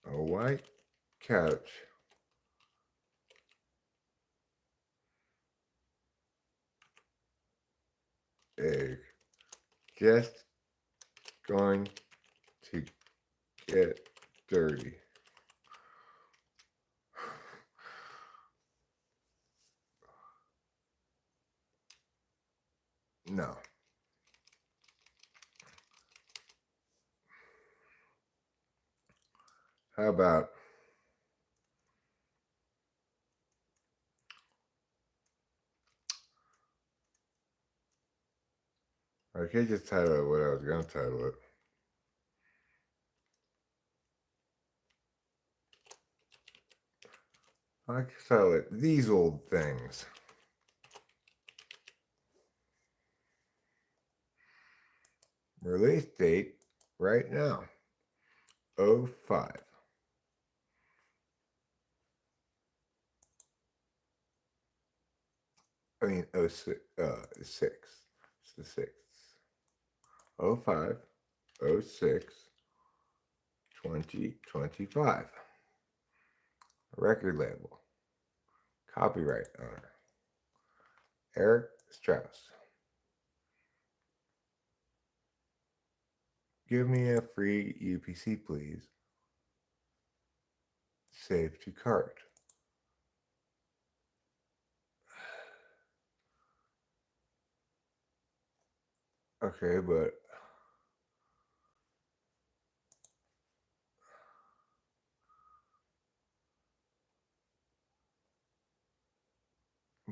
A white couch. Egg. Just going to get dirty. No. How about I can't just title it what I was going to title it. I can title it These Old Things. Release date right now. 05. I mean 06. It's the 6th. 05, 06, 2025. Record label. Copyright owner. Eric Strauss. Give me a free UPC, please. Save to cart. Okay, but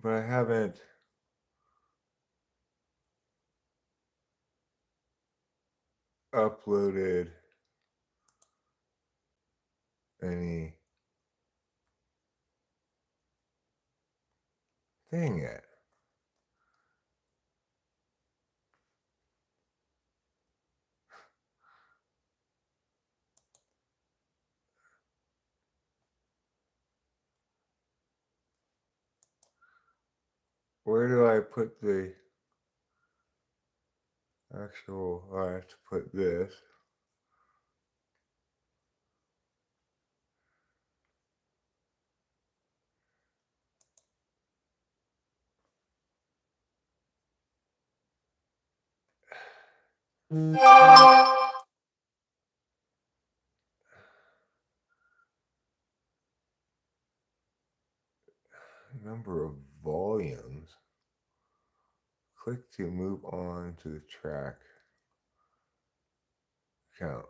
I haven't uploaded any thing yet. Where do I put the actual, I have to put this. Number of volumes. Click to move on to the track count.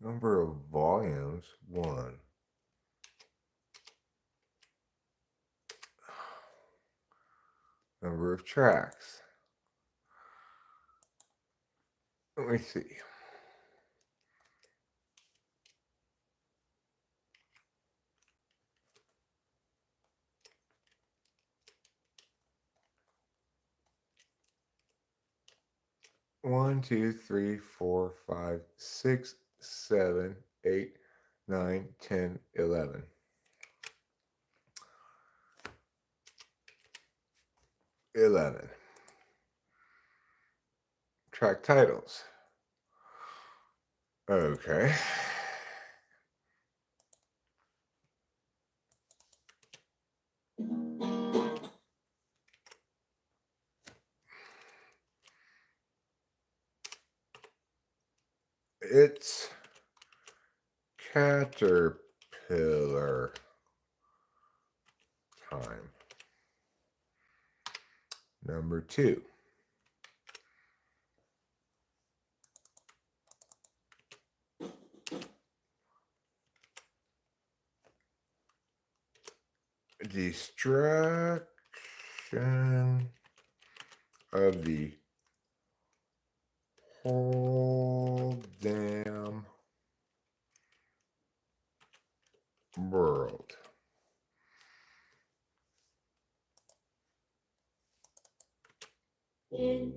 Number of volumes, 1. Number of tracks. Let me see. One, 2, 3, 4, 5, 6, 7, 8, 9, 10, 11. 11. Track titles. Okay. It's caterpillar time. Number 2. Destruction of the whole damn world. In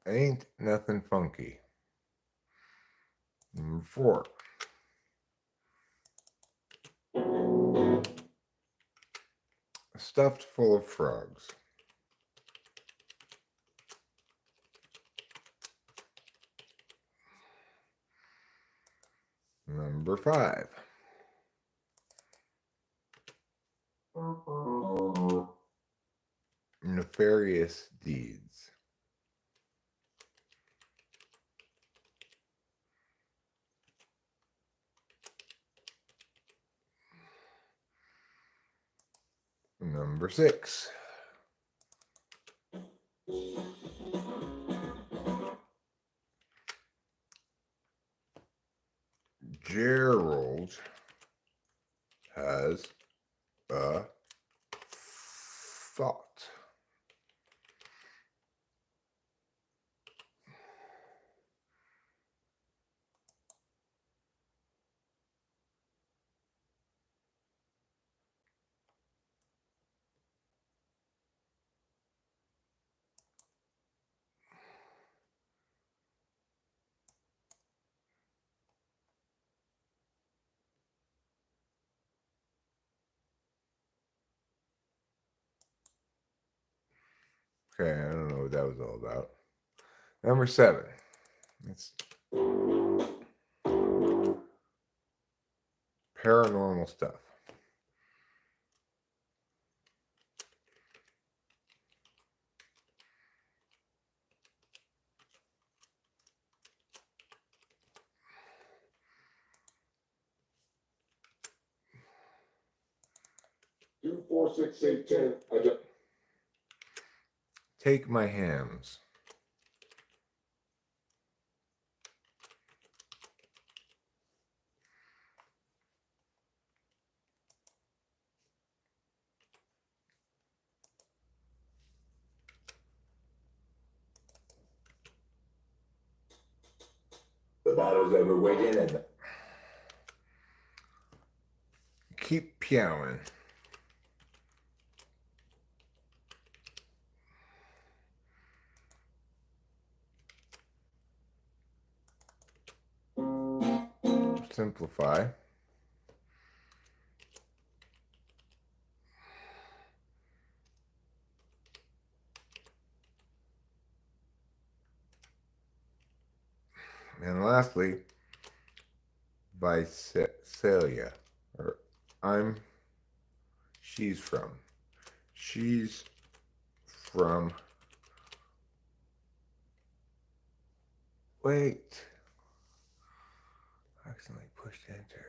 Ain't nothing funky. Number 4. Stuffed full of frogs. Number 5. Nefarious deeds. Number 6. Gerald has a thought. Okay, I don't know what that was all about. Number 7. It's paranormal stuff. Two, four, six, eight, 10. I don't. Take my hams. The battle's over. Wait in and Keep piowing. Simplify. And lastly, Visalia. Or she's from. She's from. Wait. I accidentally pushed enter.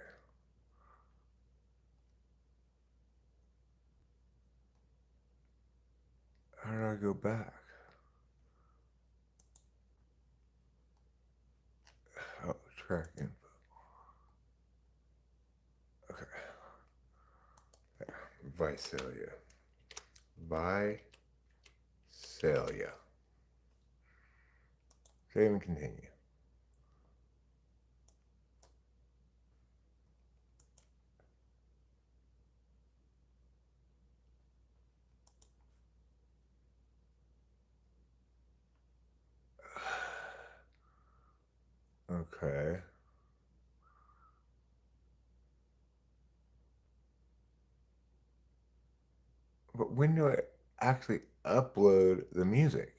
How do I go back? Oh, track info. Okay. Visalia. Visalia. Save and continue. Okay. But when do I... actually upload the music.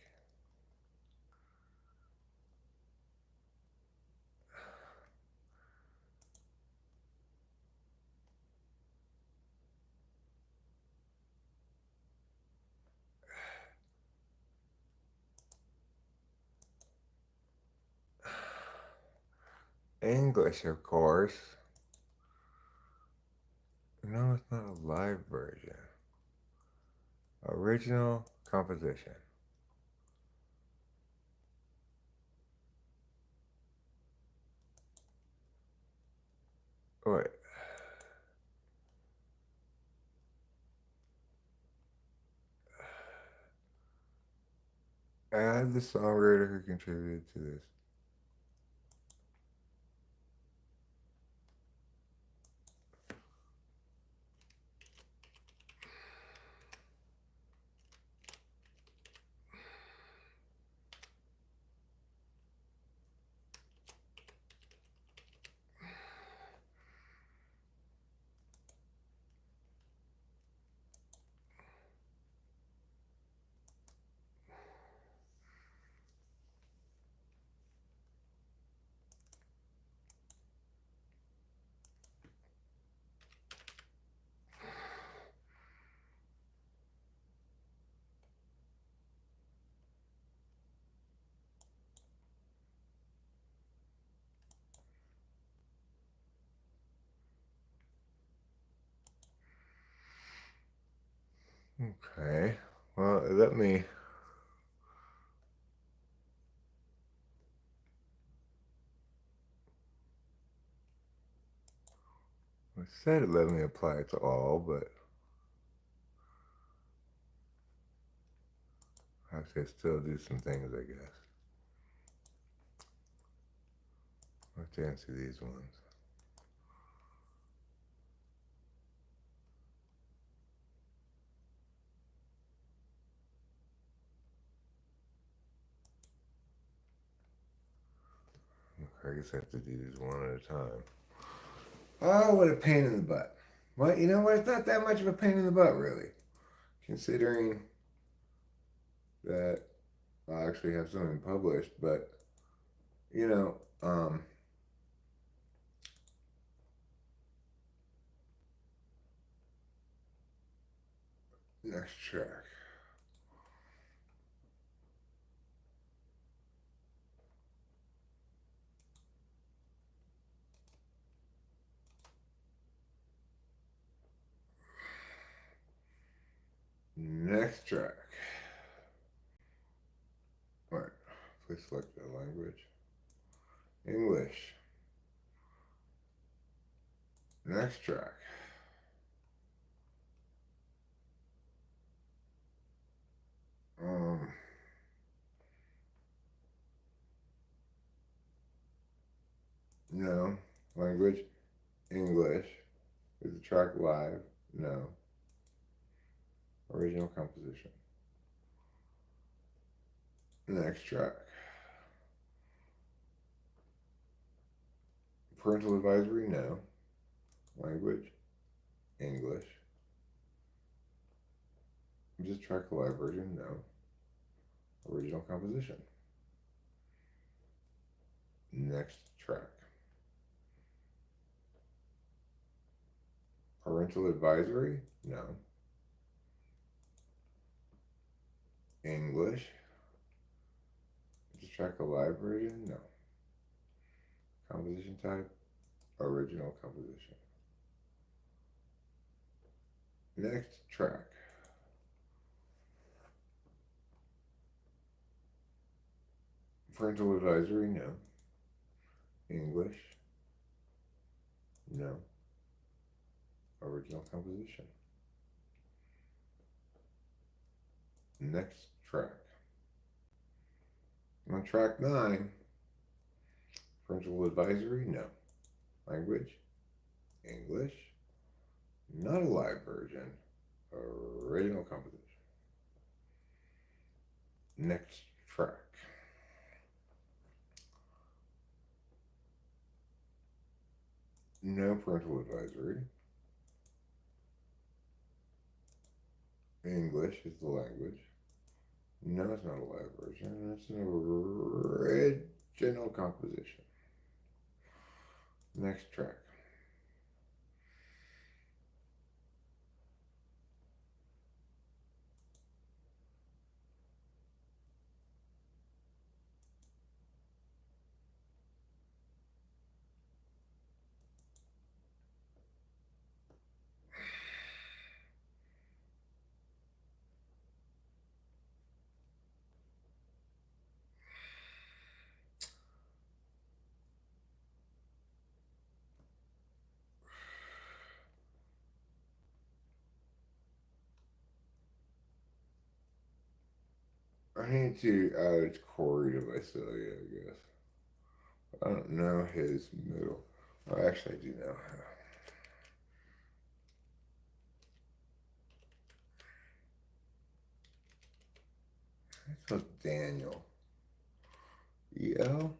English, of course. No, it's not a live version. Original composition. Wait. Add the songwriter who contributed to this. Okay. Well, let me. I said it let me apply it to all, but I have to still do some things, I guess. I have to answer these ones. I guess I have to do these one at a time. Oh, what a pain in the butt. Well, you know what? It's not that much of a pain in the butt, really. Considering that I actually have something published, but, you know, next track. Next track. All right, please select the language. English. Next track. No. Language. English. Is the track live? No. Original composition. Next track. Parental advisory? No. Language? English. Just track live version? No. Original composition. Next track. Parental advisory? No. English. Just track a live version? No. Composition type? Original composition. Next track. Parental advisory? No. English? No. Original composition. Next track. On track 9, parental advisory? No. Language? English? Not a live version. Original composition. Next track. No parental advisory. English is the language. No, it's not a live version. It's an original composition. Next track. I need to add Corey to my Celia, I guess. I don't know his middle. Oh, actually, I do know. This was Daniel. E.L.?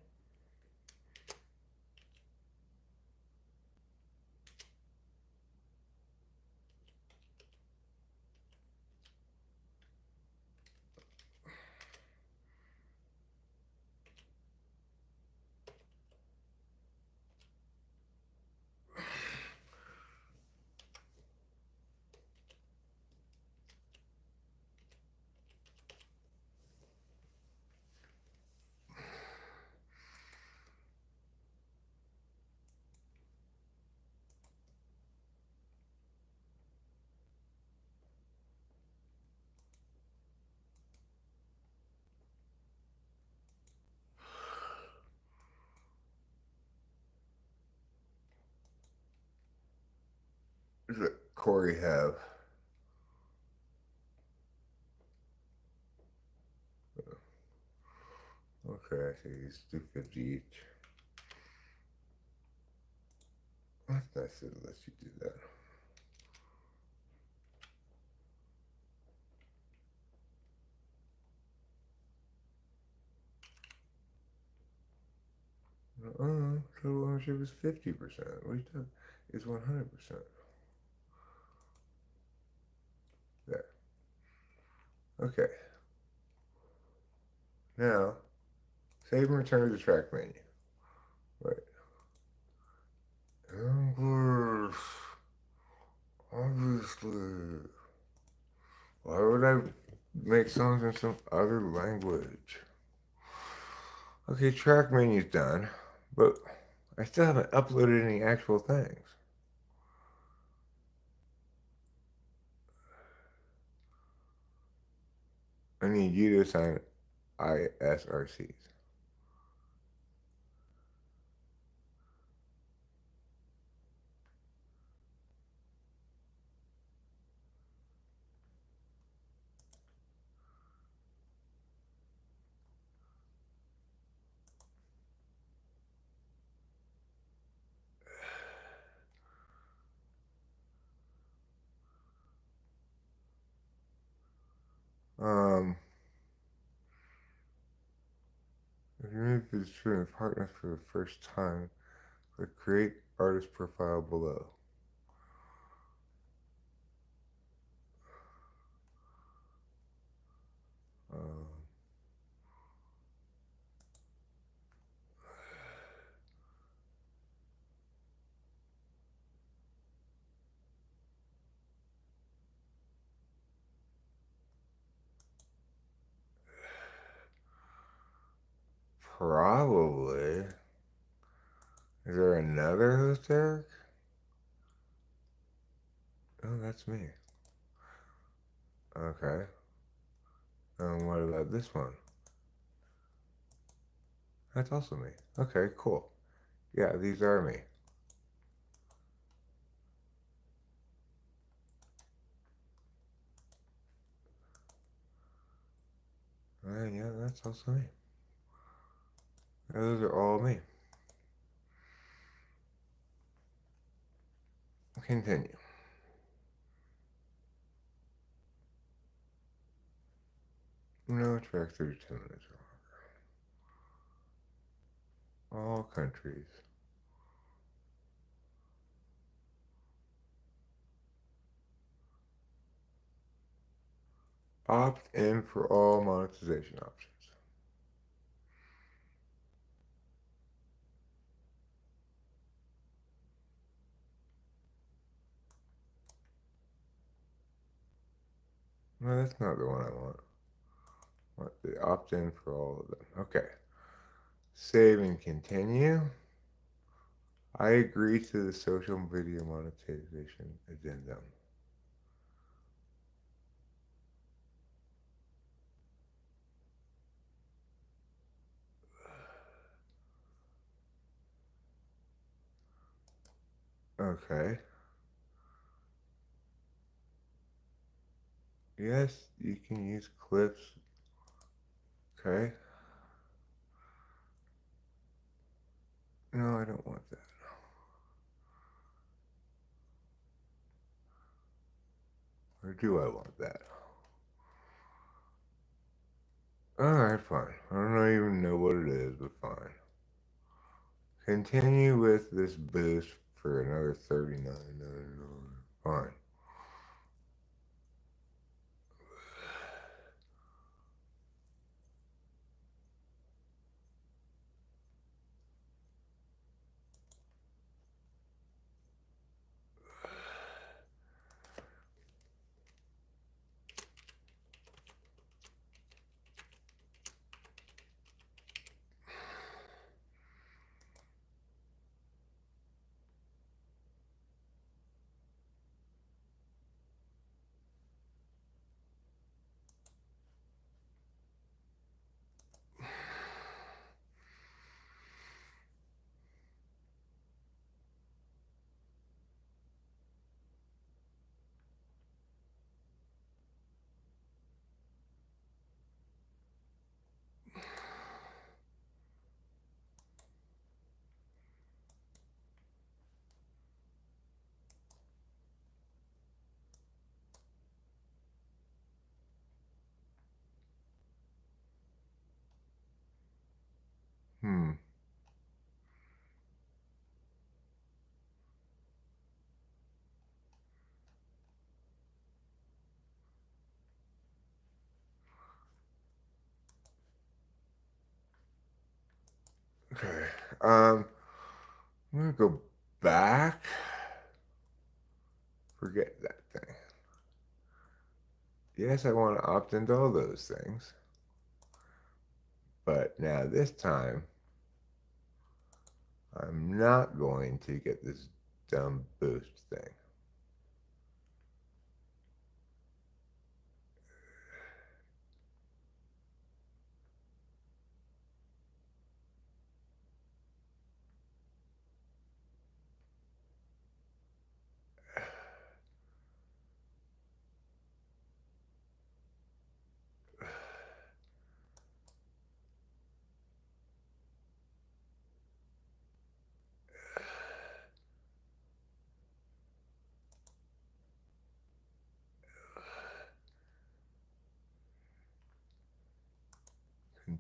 What does Corey have? Okay, I see he's 250 each. That's nice that it lets you do that. Total ownership is 50%. What are you talking? It's 100%. There. Okay. Now, save and return to the track menu. Right. English. Obviously. Why would I make songs in some other language? Okay, track menu's done, but I still haven't uploaded any actual things. I need you to assign ISRCs. If you move to Distributor and partners for the first time, click Create Artist Profile below. Um, Probably. Is there another host, Eric? Oh, that's me. Okay. What about this one? That's also me. Okay, cool. Yeah, these are me. Yeah, that's also me. Those are all me. Continue. No, track 32 minutes. All countries. Opt in for all monetization options. No, that's not the one I want. I want the opt in for all of them. Okay. Save and continue. I agree to the social video monetization addendum. Okay. Yes, you can use clips. Okay. No, I don't want that. Or do I want that? Alright, fine. I don't even know what it is, but fine. Continue with this boost for another $39.99. Fine. Hmm. Okay. I'm gonna go back. Forget that thing. Yes, I want to opt into all those things. But now this time, I'm not going to get this dumb boost thing.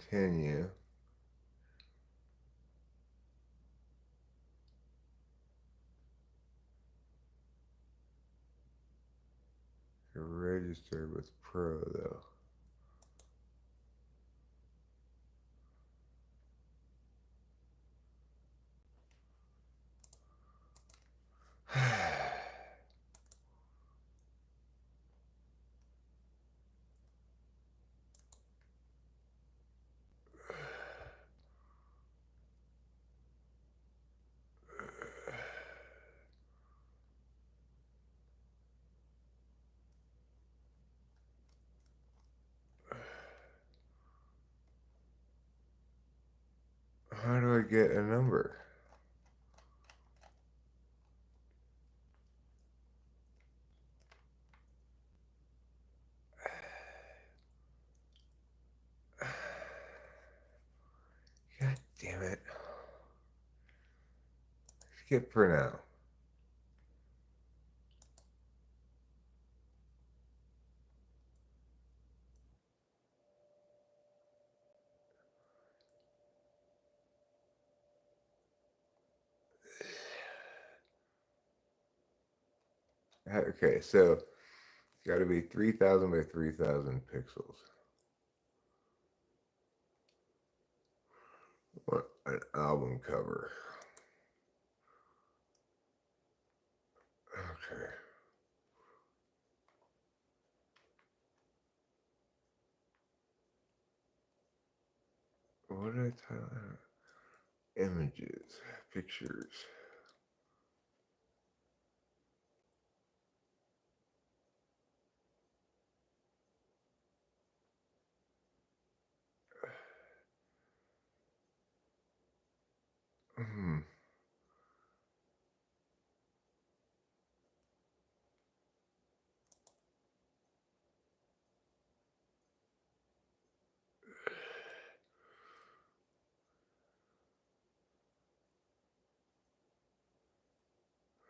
Continue. You're registered with Pro though. How do I get a number? God damn it. Skip for now. Okay, so got to be 3,000 by 3,000 pixels. What an album cover. Okay. What did I title it? Images, pictures. Hmm.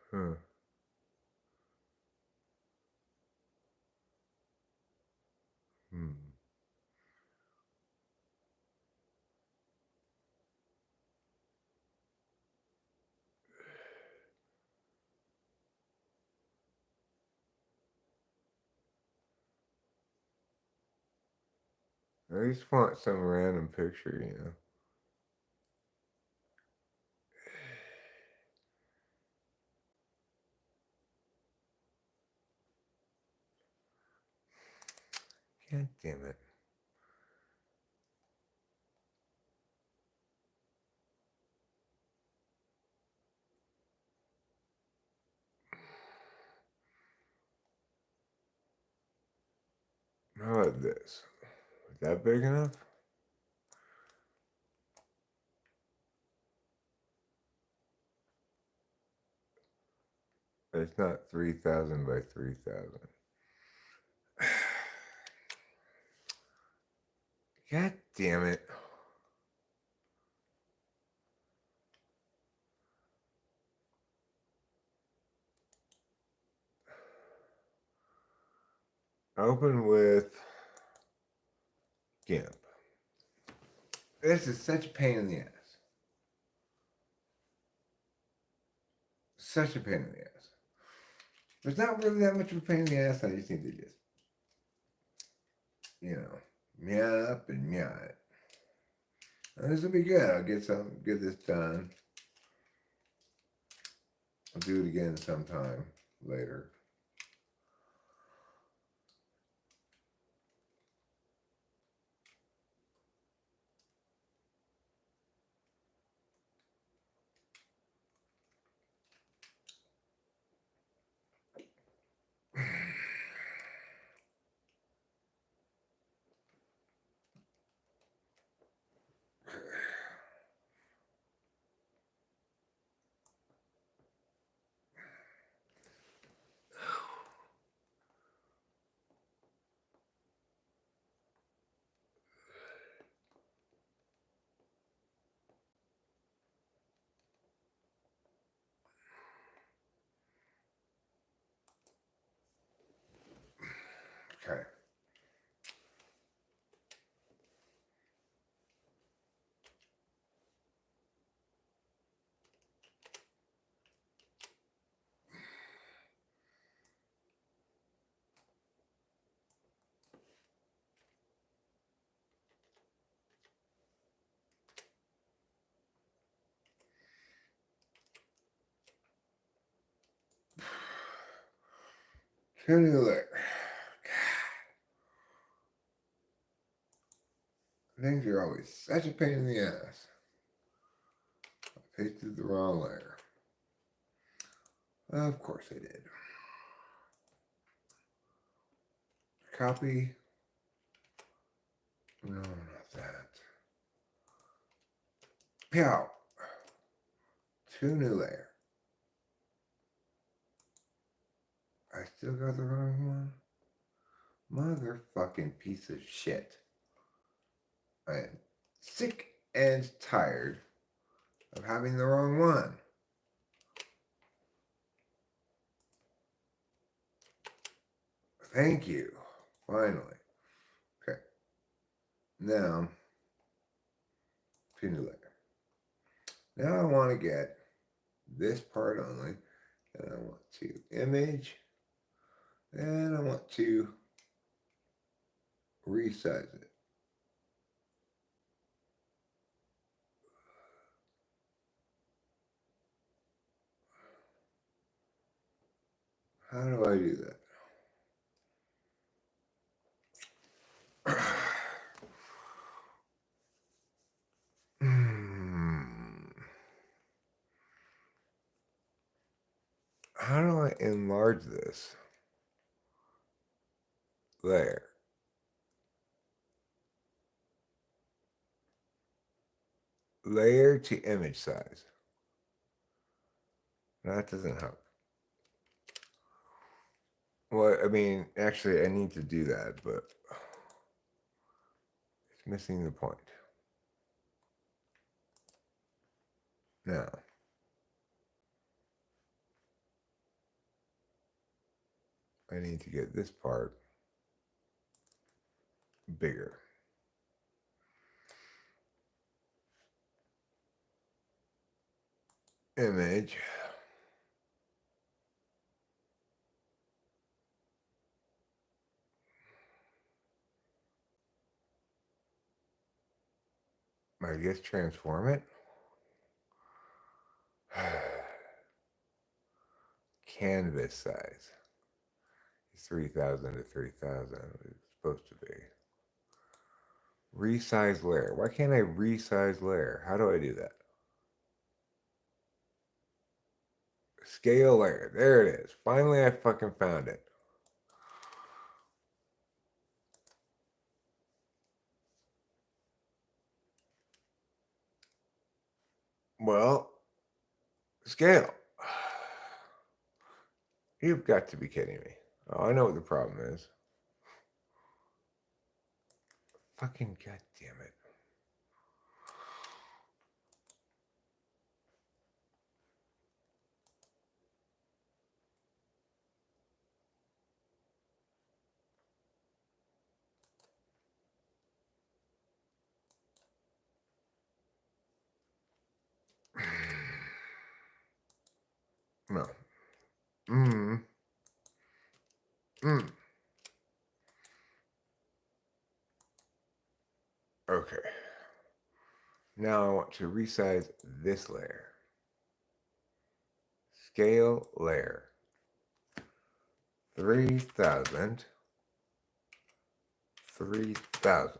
Huh. Hmm. I just want some random picture, you know. God damn it. How about this? Is that big enough? It's not 3,000 by 3,000. God damn it. Open with GIMP. This is such a pain in the ass. Such a pain in the ass. There's not really that much of a pain in the ass. I just need to just, you know, meow up and meow it. And this will be good. I'll get this done. I'll do it again sometime later. Okay. Turn to the left. Things are always such a pain in the ass. I pasted the wrong layer. Of course I did. Copy. No, not that. Pow. To new layer. I still got the wrong one? Motherfucking piece of shit. I am sick and tired of having the wrong one. Thank you. Finally. Okay. Now, to new layer. Now I want to get this part only. And I want to image. Then I want to resize it. How do I do that? How do I enlarge this layer? Layer to image size. That doesn't help. Well, I mean, actually, I need to do that, but it's missing the point. Now, I need to get this part bigger. Image. I guess transform it. Canvas size. 3,000 to 3,000. It's supposed to be. Resize layer. Why can't I resize layer? How do I do that? Scale layer. There it is. Finally, I fucking found it. Well, scale. You've got to be kidding me. Oh, I know what the problem is. Fucking goddamn it. No. Mm. Mm. Okay. Now I want to resize this layer. Scale layer. 3,000. 3,000.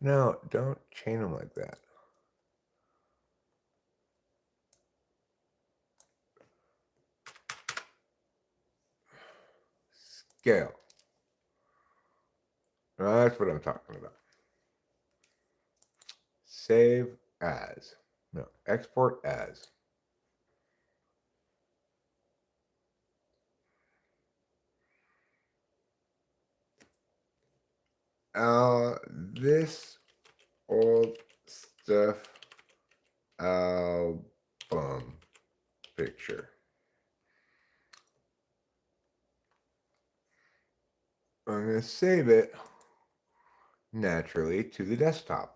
No, don't chain them like that. Scale. Now that's what I'm talking about. Save as. No, export as. This old stuff album picture. I'm going to save it naturally to the desktop.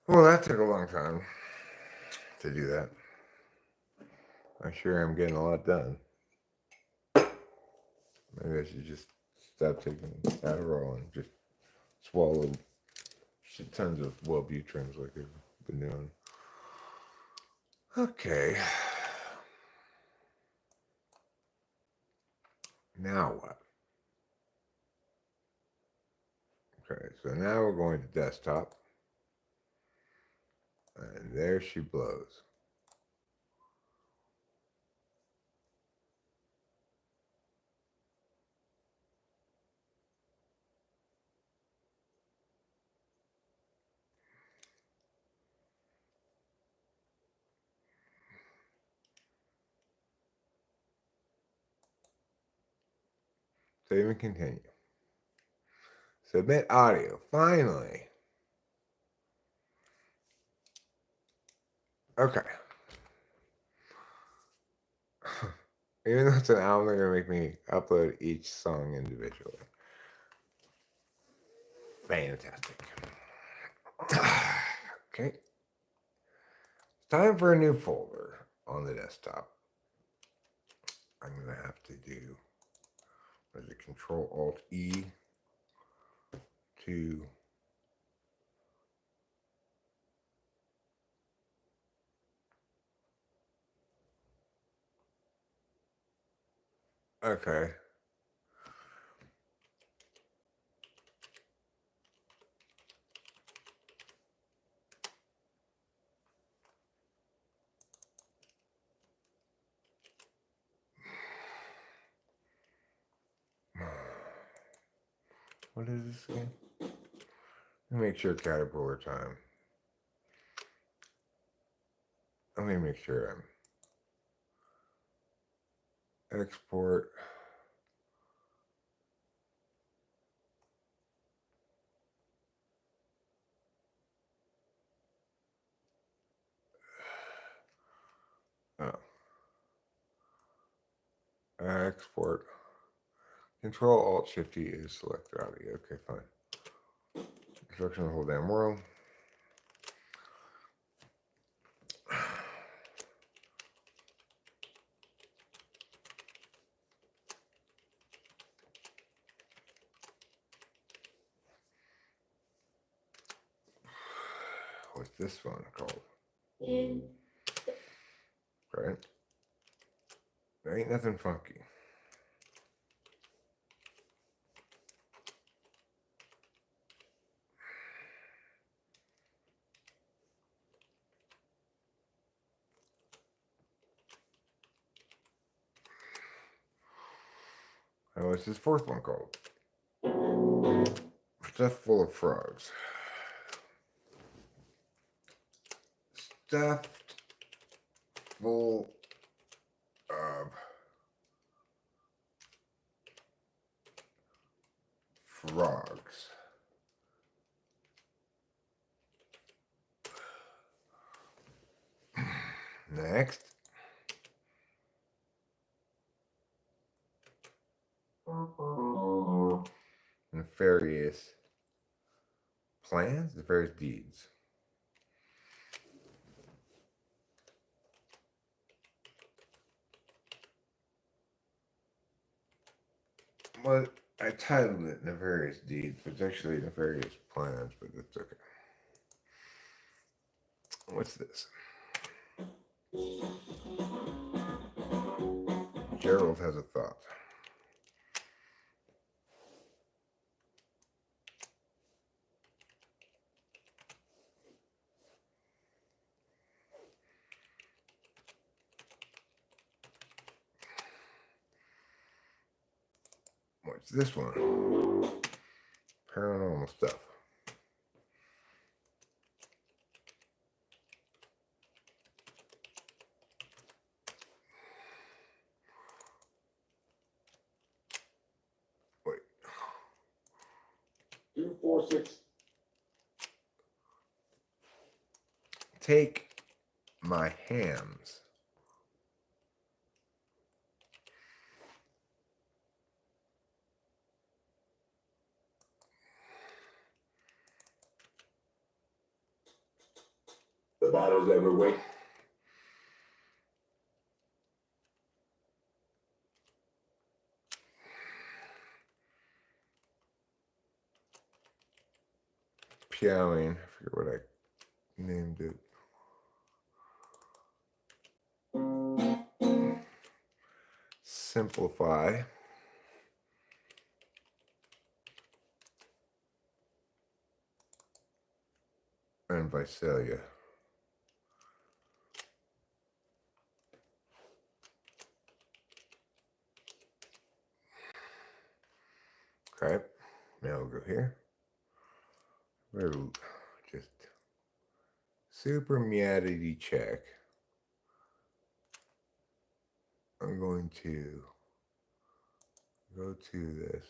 Well, that took a long time to do that. I'm sure I'm getting a lot done. Maybe I should just stop taking Adderall and just swallow shit tons of Wellbutrins like I've been doing. Okay. Now what? Okay, so now we're going to desktop. And there she blows. Save and continue. Submit audio. Finally. Okay. Even though it's an album, they're going to make me upload each song individually. Fantastic. Okay. It's time for a new folder on the desktop. I'm going to have to do, what is it, Control Alt E to okay. What is this again? Let me make sure Caterpillar time. Let me make sure I'm export. Oh. Export. Control Alt Shift E is select audio. Okay, fine. Construction of the whole damn world. What's this one called? Right? There ain't nothing funky. And what's this fourth one called? Stuff full of frogs. Stuffed full of frogs. Next. Nefarious plans, nefarious deeds. Well, I titled it Nefarious Deeds, but it's actually Nefarious Plans, but that's okay. What's this? Gerald has a thought. What's this one? Paranormal stuff. Wait. 246. Take my hams. The batter's overweight. Piaoing. I forget what I named it. Simplify. And Visalia. Okay. Now we'll go here. We'll just super meowdy check. I'm going to go to this.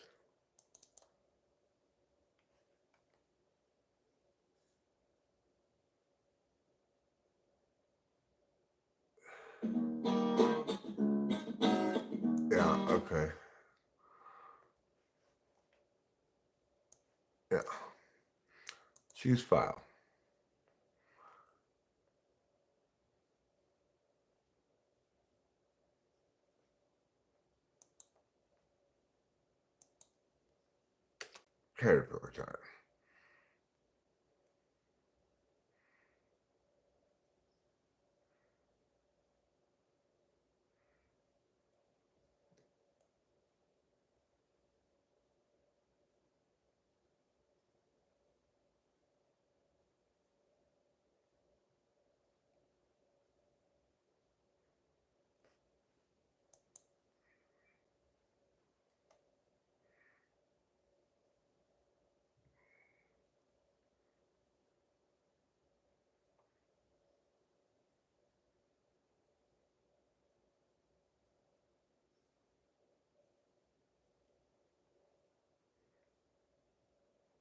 Yeah, okay. Yeah. Choose file. Caterpillar time.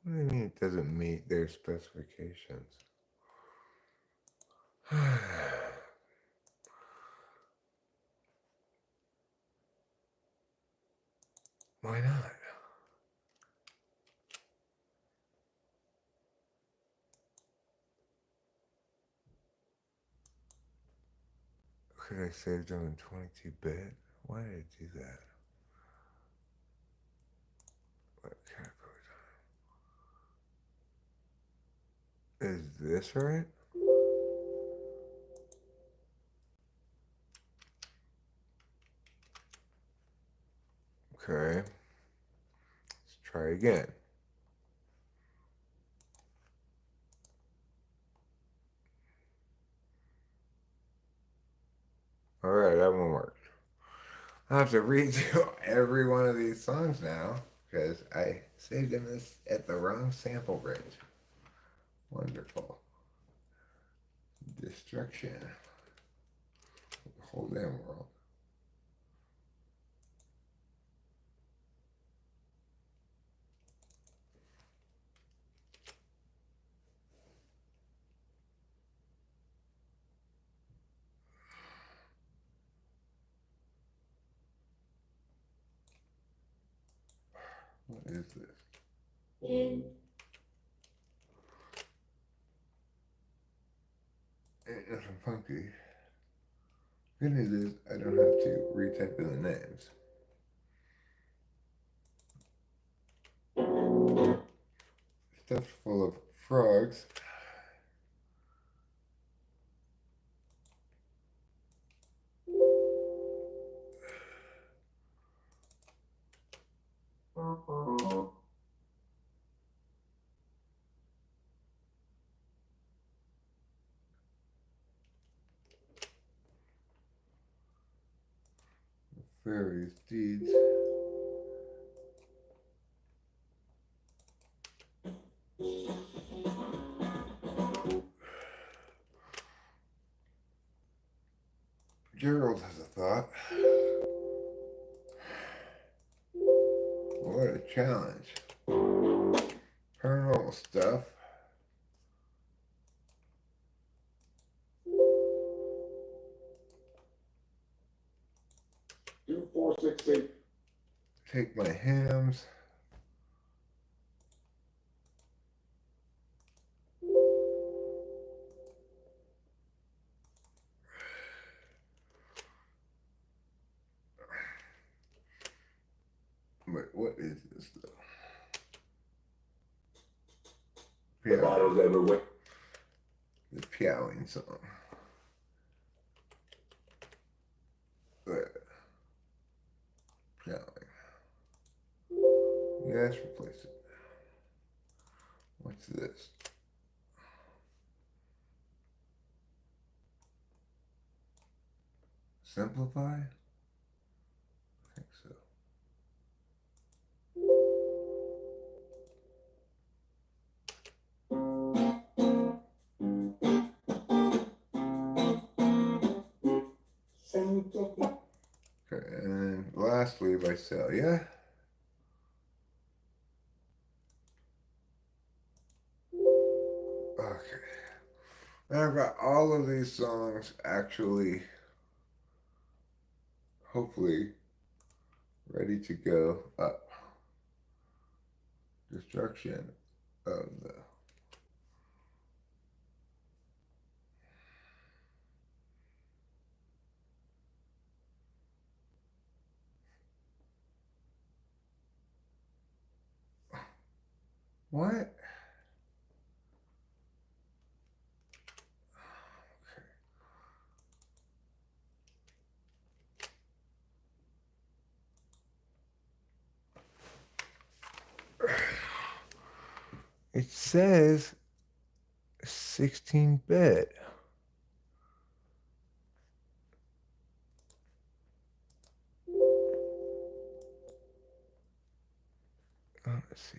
What do you mean it doesn't meet their specifications? Why not? Could I save them in 22-bit? Why did I do that? What is this right? Okay. Let's try again. Alright, that one worked. I have to redo every one of these songs now because I saved them at the wrong sample rate. Wonderful. Destruction. The whole damn world. What is this? In Ain't nothing funky. Good news is I don't have to retype in the names. Stuffed full of frogs. Fairies, deeds. Gerald has a thought. What a challenge. Paranormal stuff. Two, 4, 6, 8. Take my hams. But what is this though? The battles ever win. The Piowing song. Piowing. Yeah, let's replace it. What's this? Simplify? I think so. Okay, and then lastly by cell, yeah? Okay. And I've got all of these songs actually, hopefully, ready to go up. Destruction of the What? It says 16-bit. Let's see.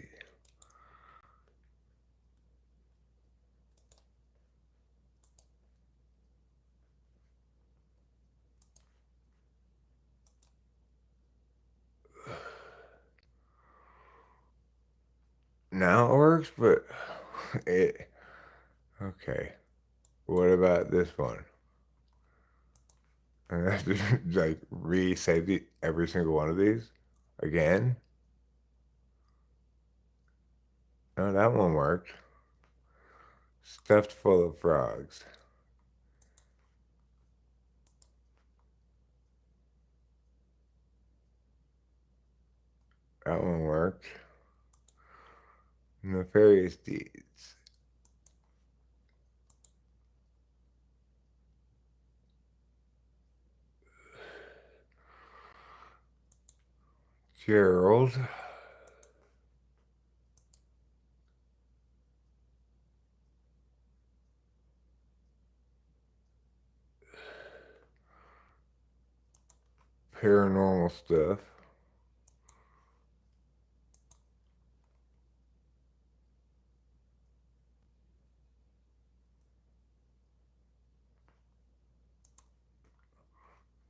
Now it works, but it. Okay. What about this one? And I have to like re-say every single one of these again. Oh, that one worked. Stuffed full of frogs. That one worked. Nefarious deeds. Gerald. Paranormal stuff.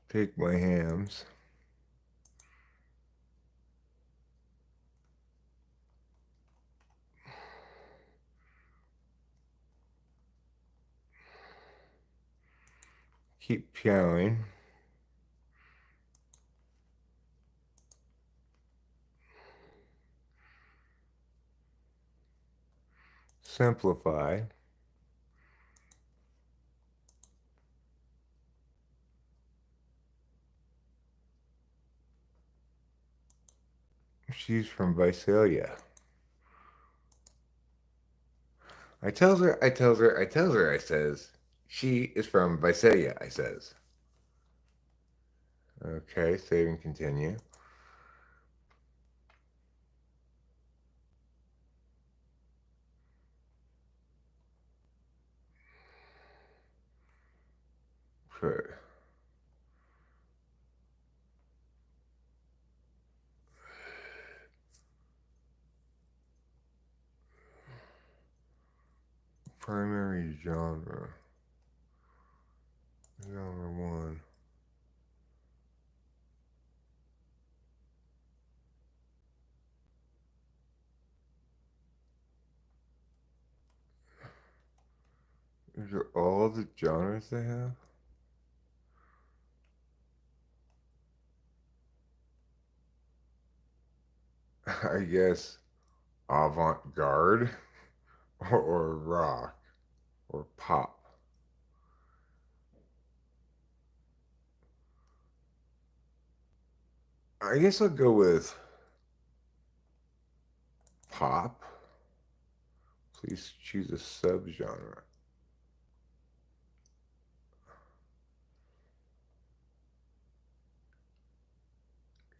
Take my hams. Keep pianoing. Simplify. She's from Visalia. I says, she is from Visalia, I says. Okay, save and continue. Okay. Primary genre. Genre one. These are all the genres they have? I guess avant-garde or rock or pop. I guess I'll go with pop. Please choose a subgenre.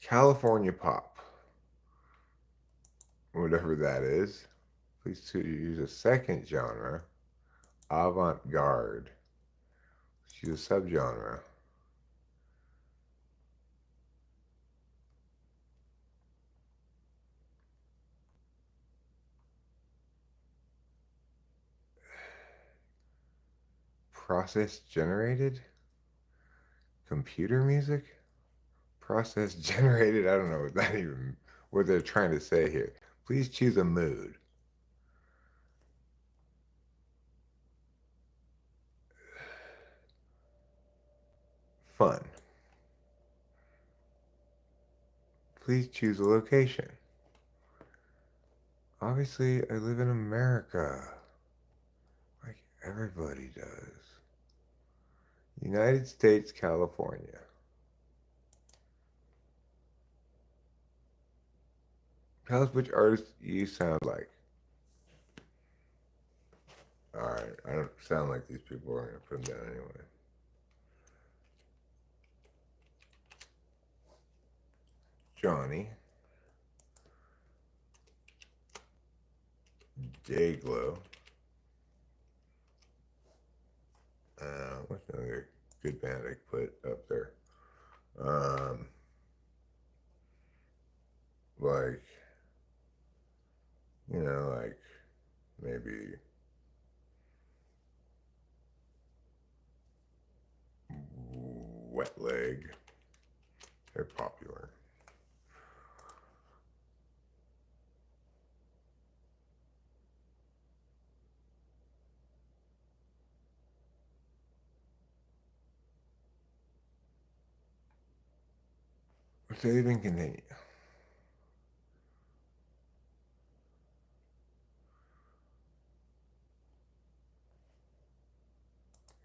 California pop. Whatever that is. Please choose a second genre. Avant-garde. Choose a subgenre. Process generated? Computer music? Process generated? I don't know what they're trying to say here. Please choose a mood. Fun. Please choose a location. Obviously, I live in America. Like everybody does. United States, California. Tell us which artist you sound like. Alright, I don't sound like these people are going to put them down anyway. Johnny. Dayglow. What's another good band I could put up there? Like, you know, like maybe Wet Leg. They're popular. Save and continue.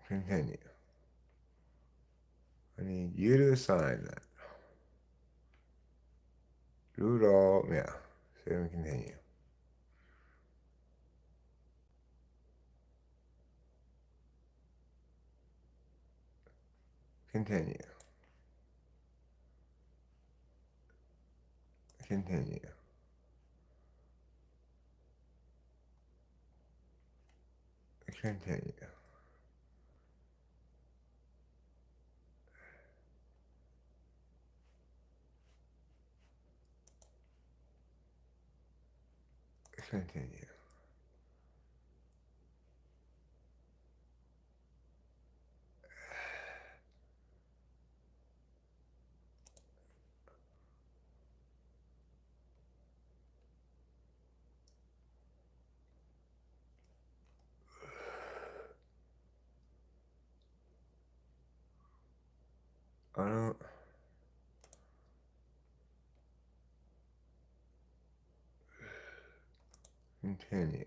Continue. I need you to assign that. Do it all. Yeah. Save and continue. Continue. Continue. Continue. Continue. I don't. Continue.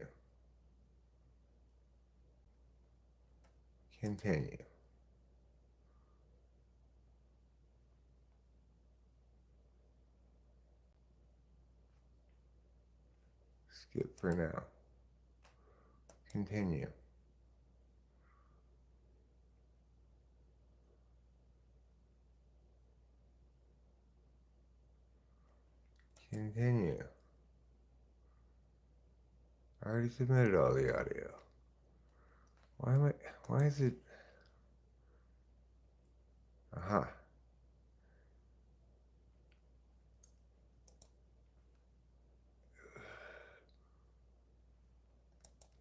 Continue. Skip for now. Continue. Continue. I already submitted all the audio. Why is it? Aha.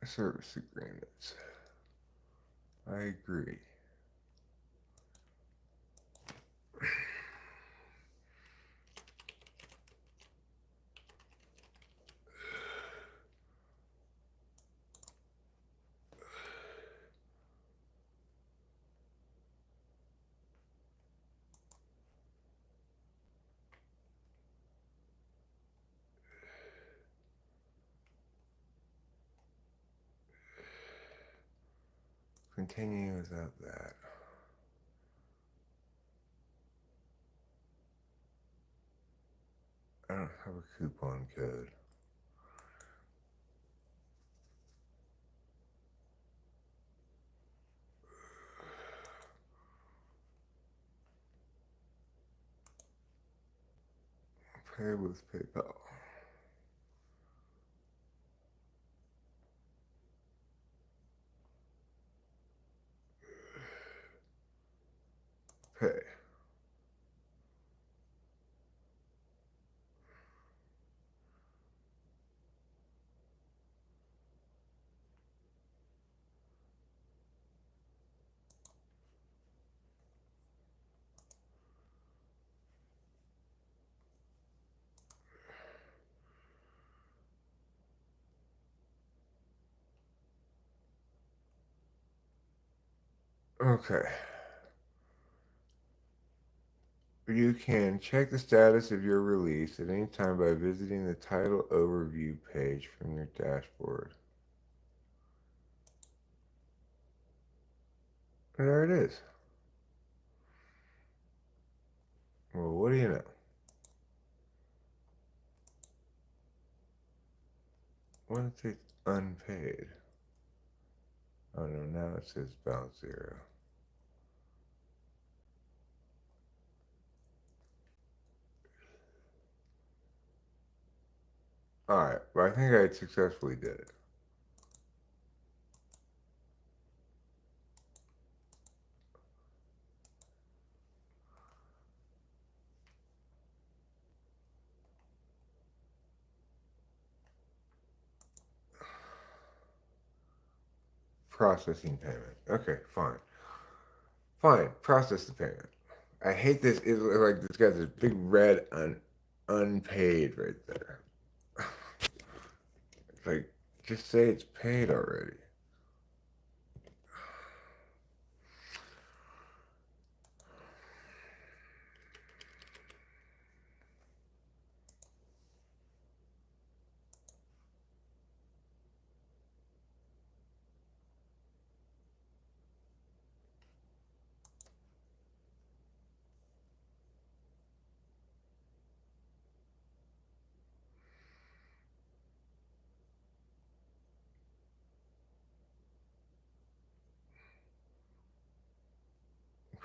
Service agreements. I agree. Continue without that. I don't have a coupon code. Pay with PayPal. Pay. Okay. You can check the status of your release at any time by visiting the title overview page from your dashboard. There it is. Well, what do you know? What if it's unpaid? Oh no, now it says balance 0. Alright, but I think I successfully did it. Processing payment. Okay, fine. Fine, process the payment. I hate this. It's like this guy's this big red unpaid right there. It's like, just say it's paid already.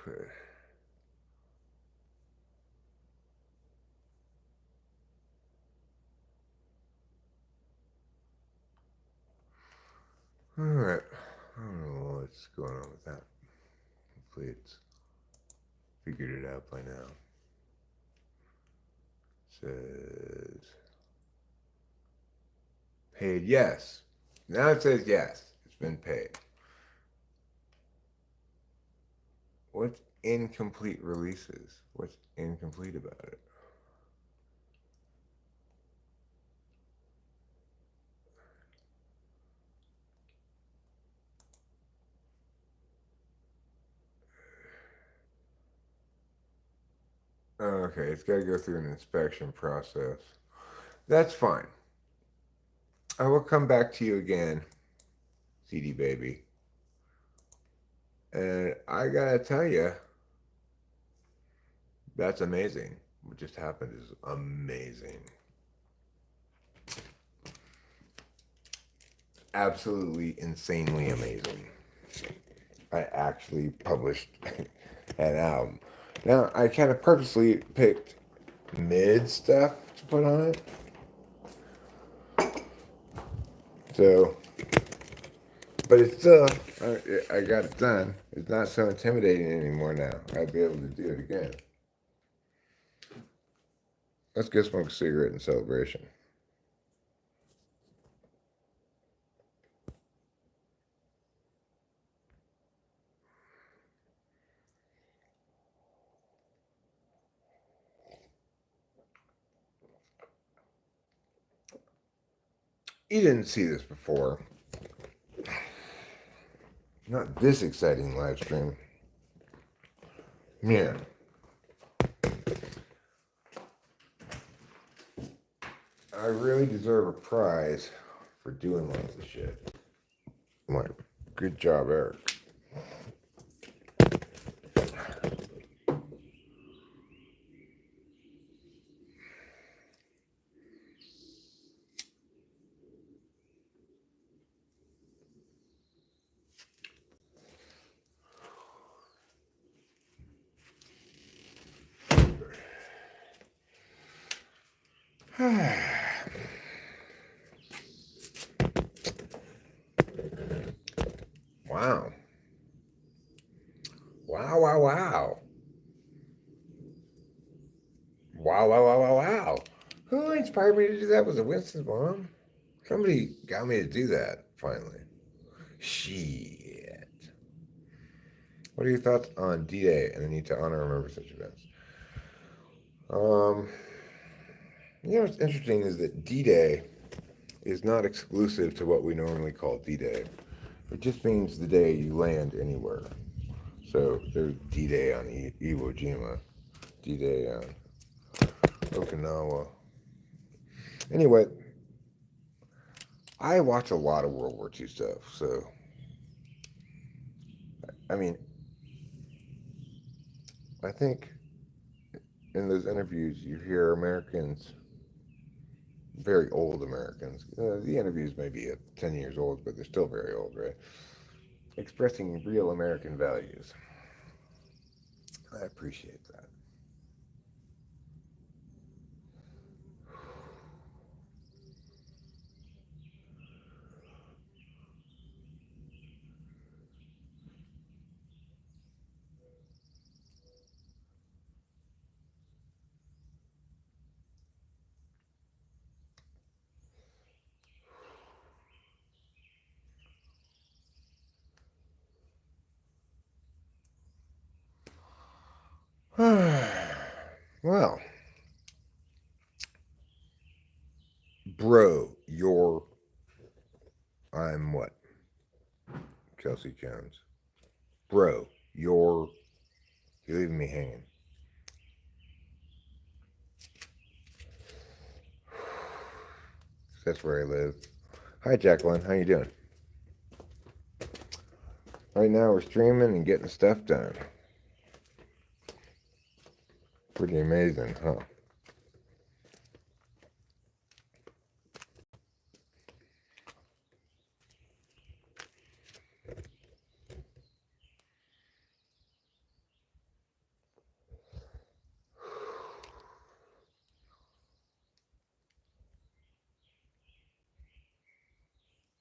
Okay. Alright. I don't know what's going on with that. Hopefully it's figured it out by now. Says paid, yes. Now it says yes. It's been paid. What's incomplete releases? What's incomplete about it? Okay, it's got to go through an inspection process. That's fine. I will come back to you again, CD baby. And I gotta tell you, that's amazing. What just happened is amazing. Absolutely insanely amazing. I actually published an album. Now, I kind of purposely picked mid stuff to put on it. So, but it's still, I got it done. It's not so intimidating anymore now. I'd be able to do it again. Let's go smoke a cigarette in celebration. You didn't see this before. Not this exciting live stream. Man. I really deserve a prize for doing all this shit. I'm like, good job, Eric. Wow. Wow, wow, wow. Wow, wow, wow, wow, wow. Who inspired me to do that? Was it Winston's mom? Somebody got me to do that, finally. Shit. What are your thoughts on D-Day and the need to honor and remember such events? Um, what's interesting is that D-Day is not exclusive to what we normally call D-Day. It just means the day you land anywhere. So there's D-Day on Iwo Jima, D-Day on Okinawa. Anyway, I watch a lot of World War II stuff, so I mean, I think in those interviews you hear Americans, very old Americans. The interviews may be 10 years old, but they're still very old, right? expressing real American values. I appreciate that. Well, bro, I'm what? Kelsey Jones. Bro, you're leaving me hanging. That's where I live. Hi, Jacqueline. How you doing? Right now we're streaming and getting stuff done. Pretty amazing, huh?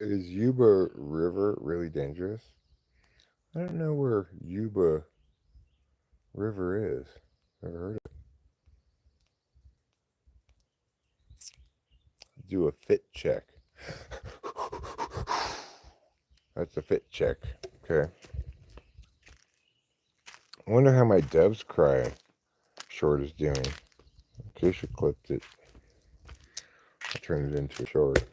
Is Yuba River really dangerous? I don't know where Yuba River is. Never heard of it. Do a fit check. That's a fit check. Okay. I wonder how my Doves Cry short is doing. Keisha clipped it. I turned it into a short.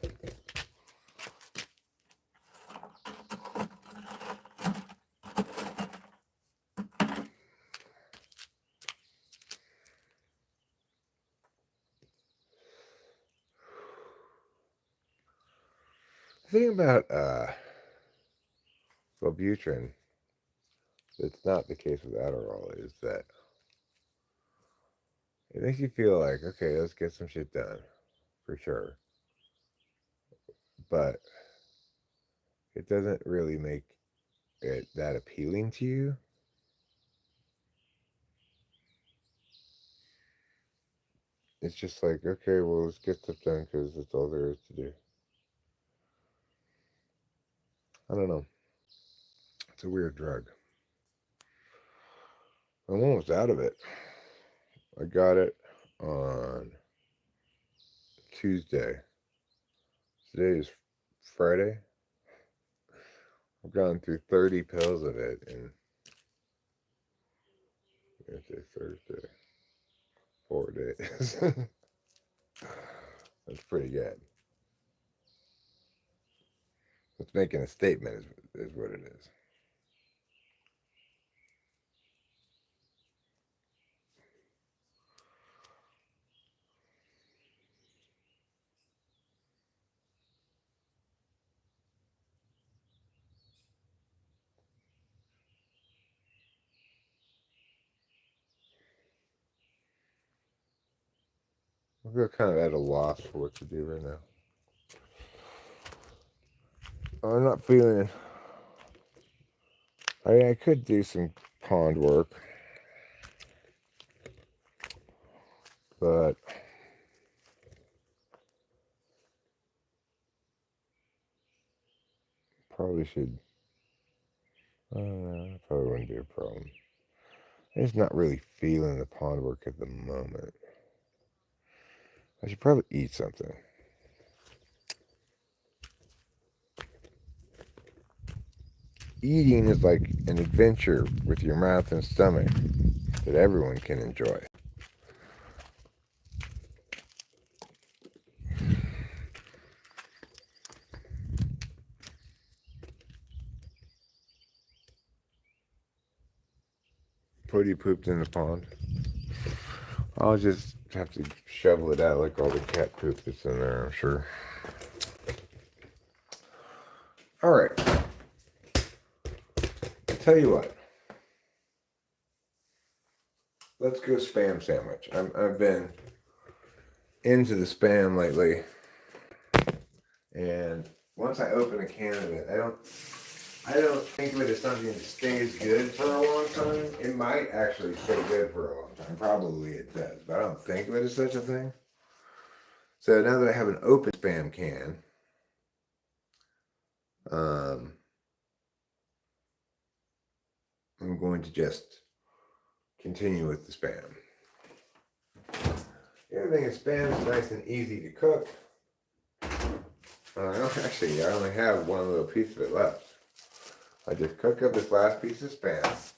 The thing about Wellbutrin that's not the case with Adderall is that it makes you feel like, okay, let's get some shit done, for sure. But it doesn't really make it that appealing to you. It's just like, okay, well, let's get stuff done because that's all there is to do. I don't know. It's a weird drug. I'm almost out of it. I got it on Tuesday. Today is Friday. I've gone through 30 pills of it in Thursday. 4 days. That's pretty good. It's making a statement is what it is. I'm kind of at a loss for what to do right now. I'm not feeling. I could do some pond work, but probably should. I don't know. Probably wouldn't be a problem. I'm just not really feeling the pond work at the moment. I should probably eat something. Eating is like an adventure with your mouth and stomach that everyone can enjoy. Putty pooped in the pond. I'll just have to shovel it out like all the cat poop that's in there, I'm sure. Alright. Tell you what. Let's go spam sandwich. I've been into the spam lately. And once I open a can of it, I don't think of it as something that stays good for a long time. It might actually stay good for a long time. Probably it does, but I don't think of it as such a thing. So now that I have an open spam can, um, I'm going to just continue with the spam. The other thing is spam is nice and easy to cook. Actually, I only have one little piece of it left. I just cook up this last piece of spam.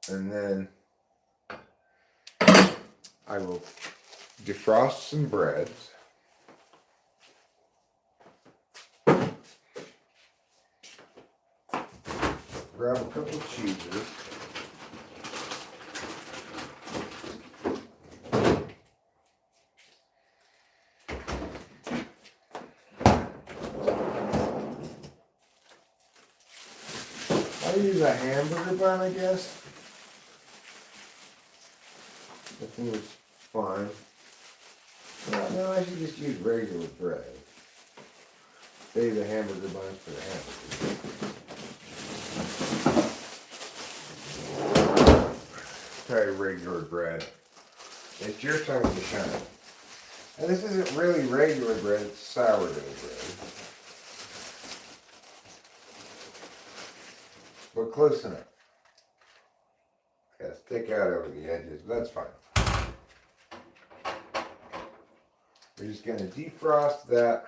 And then I will defrost some breads. Grab a couple cheeses. I use a hamburger bun, I guess. I think it's fine. No, I should just use regular bread. Save the hamburger buns for the hamburger. Try regular bread. It's your time to shine. And this isn't really regular bread, it's sourdough bread. But close enough. Gotta stick out over the edges, but that's fine. We're just gonna defrost that.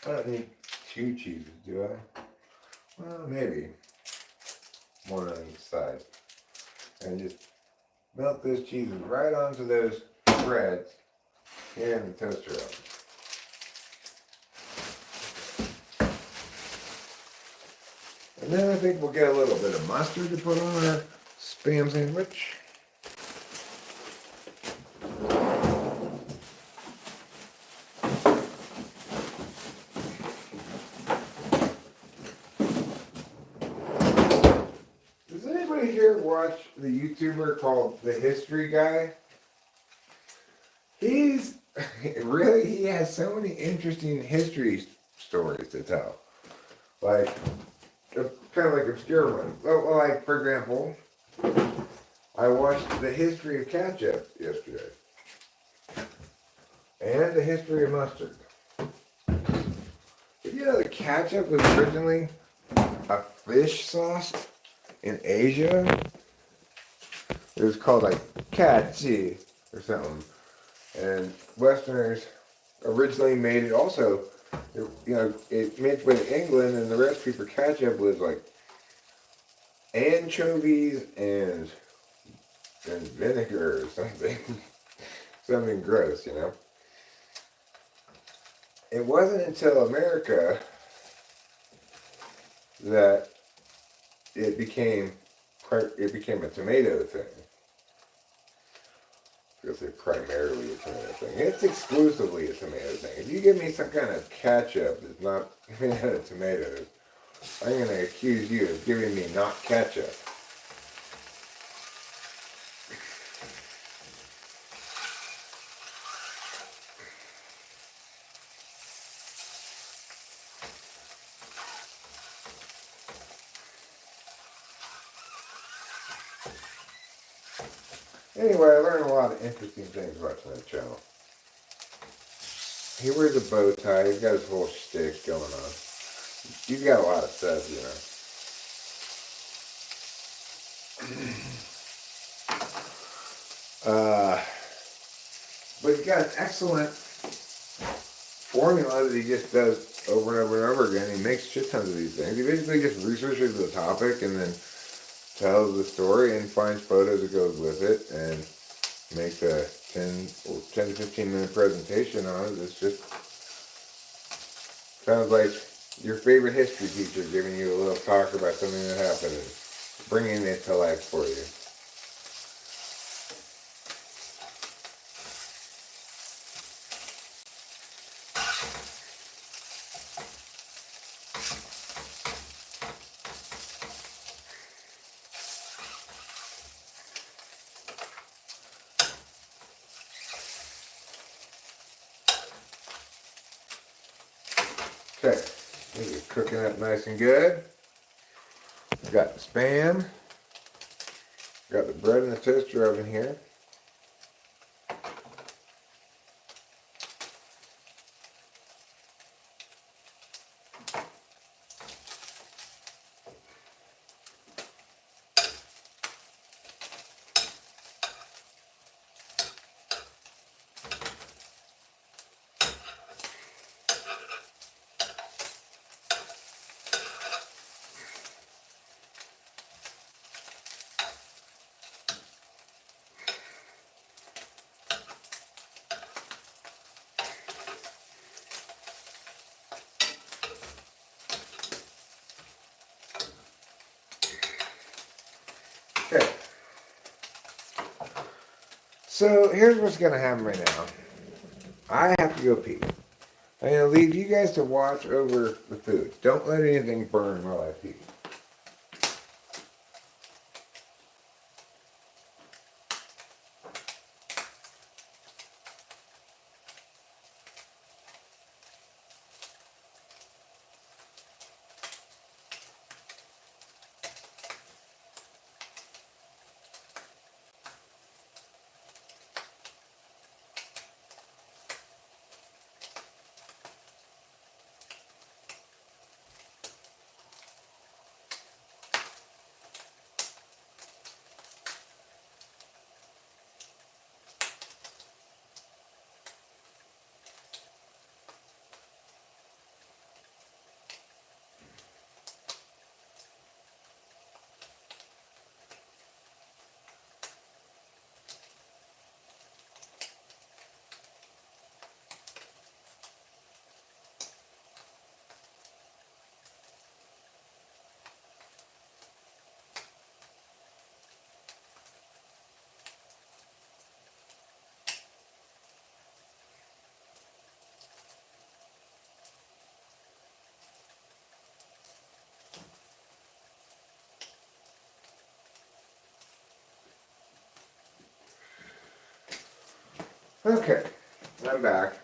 I don't need 2 cheeses, do I? Well, maybe. One on each side. And just melt those cheeses right onto those breads here in the toaster oven. And then I think we'll get a little bit of mustard to put on our spam sandwich. Does anybody here watch the YouTuber called The History Guy? He has so many interesting history stories to tell. Like, kind of like obscure ones. Like, for example, I watched the history of ketchup yesterday. And the history of mustard. Did you know that ketchup was originally a fish sauce in Asia? It was called like catchy or something. And Westerners originally made it also, it mixed with England, and the recipe for ketchup was like anchovies and vinegar or something. Something gross, It wasn't until America that it became a tomato thing. I was gonna say primarily a tomato thing. It's exclusively a tomato thing. If you give me some kind of ketchup that's not made out of tomatoes, I'm gonna accuse you of giving me not ketchup. Anyway, I learned a lot of interesting things watching that channel. He wears a bow tie. He's got his whole shtick going on. He's got a lot of stuff, But he's got an excellent formula that he just does over and over and over again. He makes shit tons of these things. He basically just researches the topic and then tells the story and finds photos that goes with it and makes a 10 to 15 minute presentation on it. It's just sounds like your favorite history teacher giving you a little talk about something that happened and bringing it to life for you. cooking up nice and good. Got the Spam. Got the bread in the toaster oven here. Okay. So here's what's gonna happen right now. I have to go pee. I'm gonna leave you guys to watch over the food. Don't let anything burn while I pee. Okay, I'm back.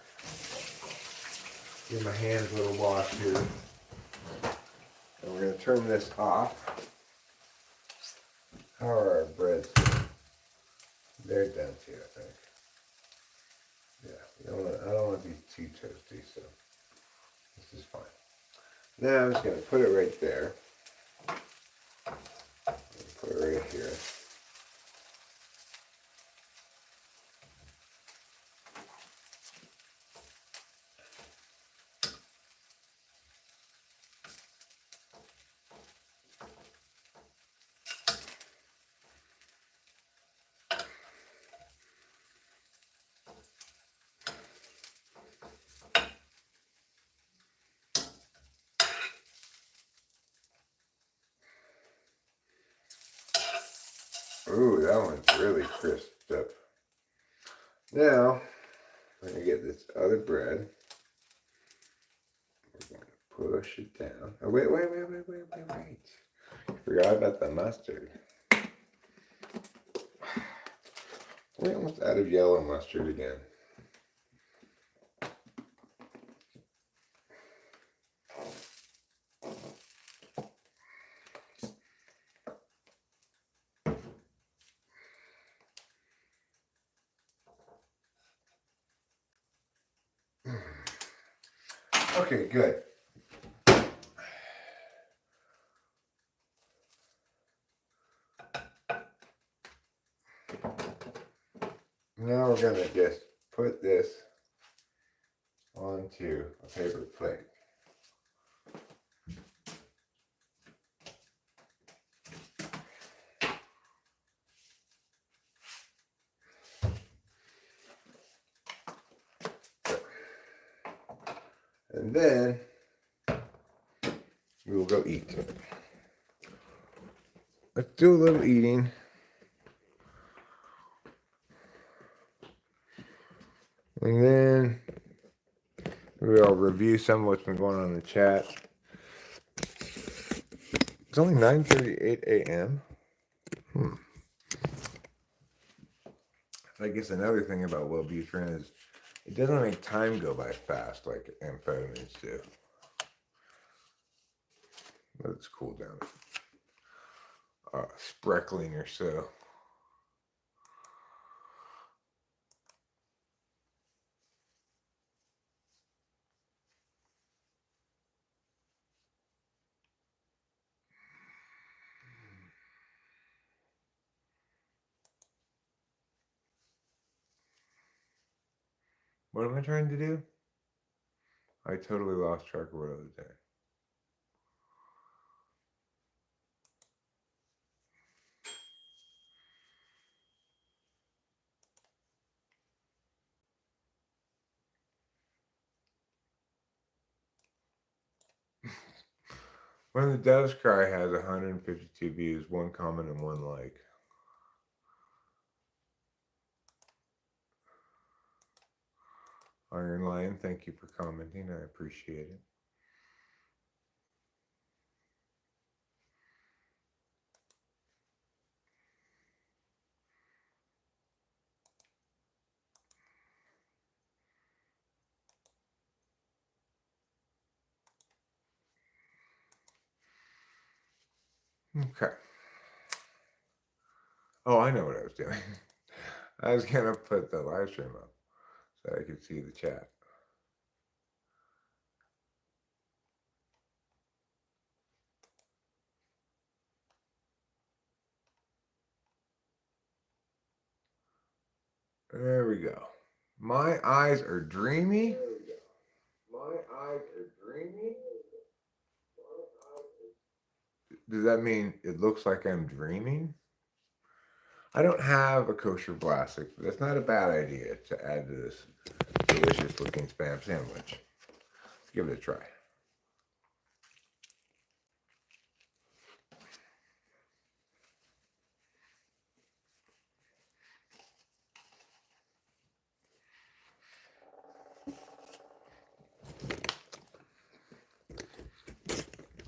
Give my hands a little wash here. And we're gonna turn this off. How are our breads? They're done too, I think. Yeah, I don't want to be too toasty, so this is fine. Now I'm just gonna put it right there. Put it right here. Ooh, that one's really crisped up. Now, I'm going to get this other bread. We're going to push it down. Oh, wait. Forgot about the mustard. We're almost out of yellow mustard again. Okay, good. Now we're going to just put this onto a paper plate. And then we will go eat. Let's do a little eating. And then we'll review some of what's been going on in the chat. It's only 9:38 a.m. I guess another thing about Wellbutrin is it doesn't make time go by fast like amphetamines do. Let it cool down. Spreckling or so. What am I trying to do? I totally lost track of what I was doing. When the Doves Cry has 152 views, 1 comment, and 1 like. Iron Lion, thank you for commenting. I appreciate it. Okay. Oh, I know what I was doing. I was going to put the live stream up so I could see the chat. There we go. My eyes are dreamy. There we go. My eyes are dreamy. Does that mean it looks like I'm dreaming? I don't have a kosher plastic, but that's not a bad idea to add to this delicious looking spam sandwich. Let's give it a try.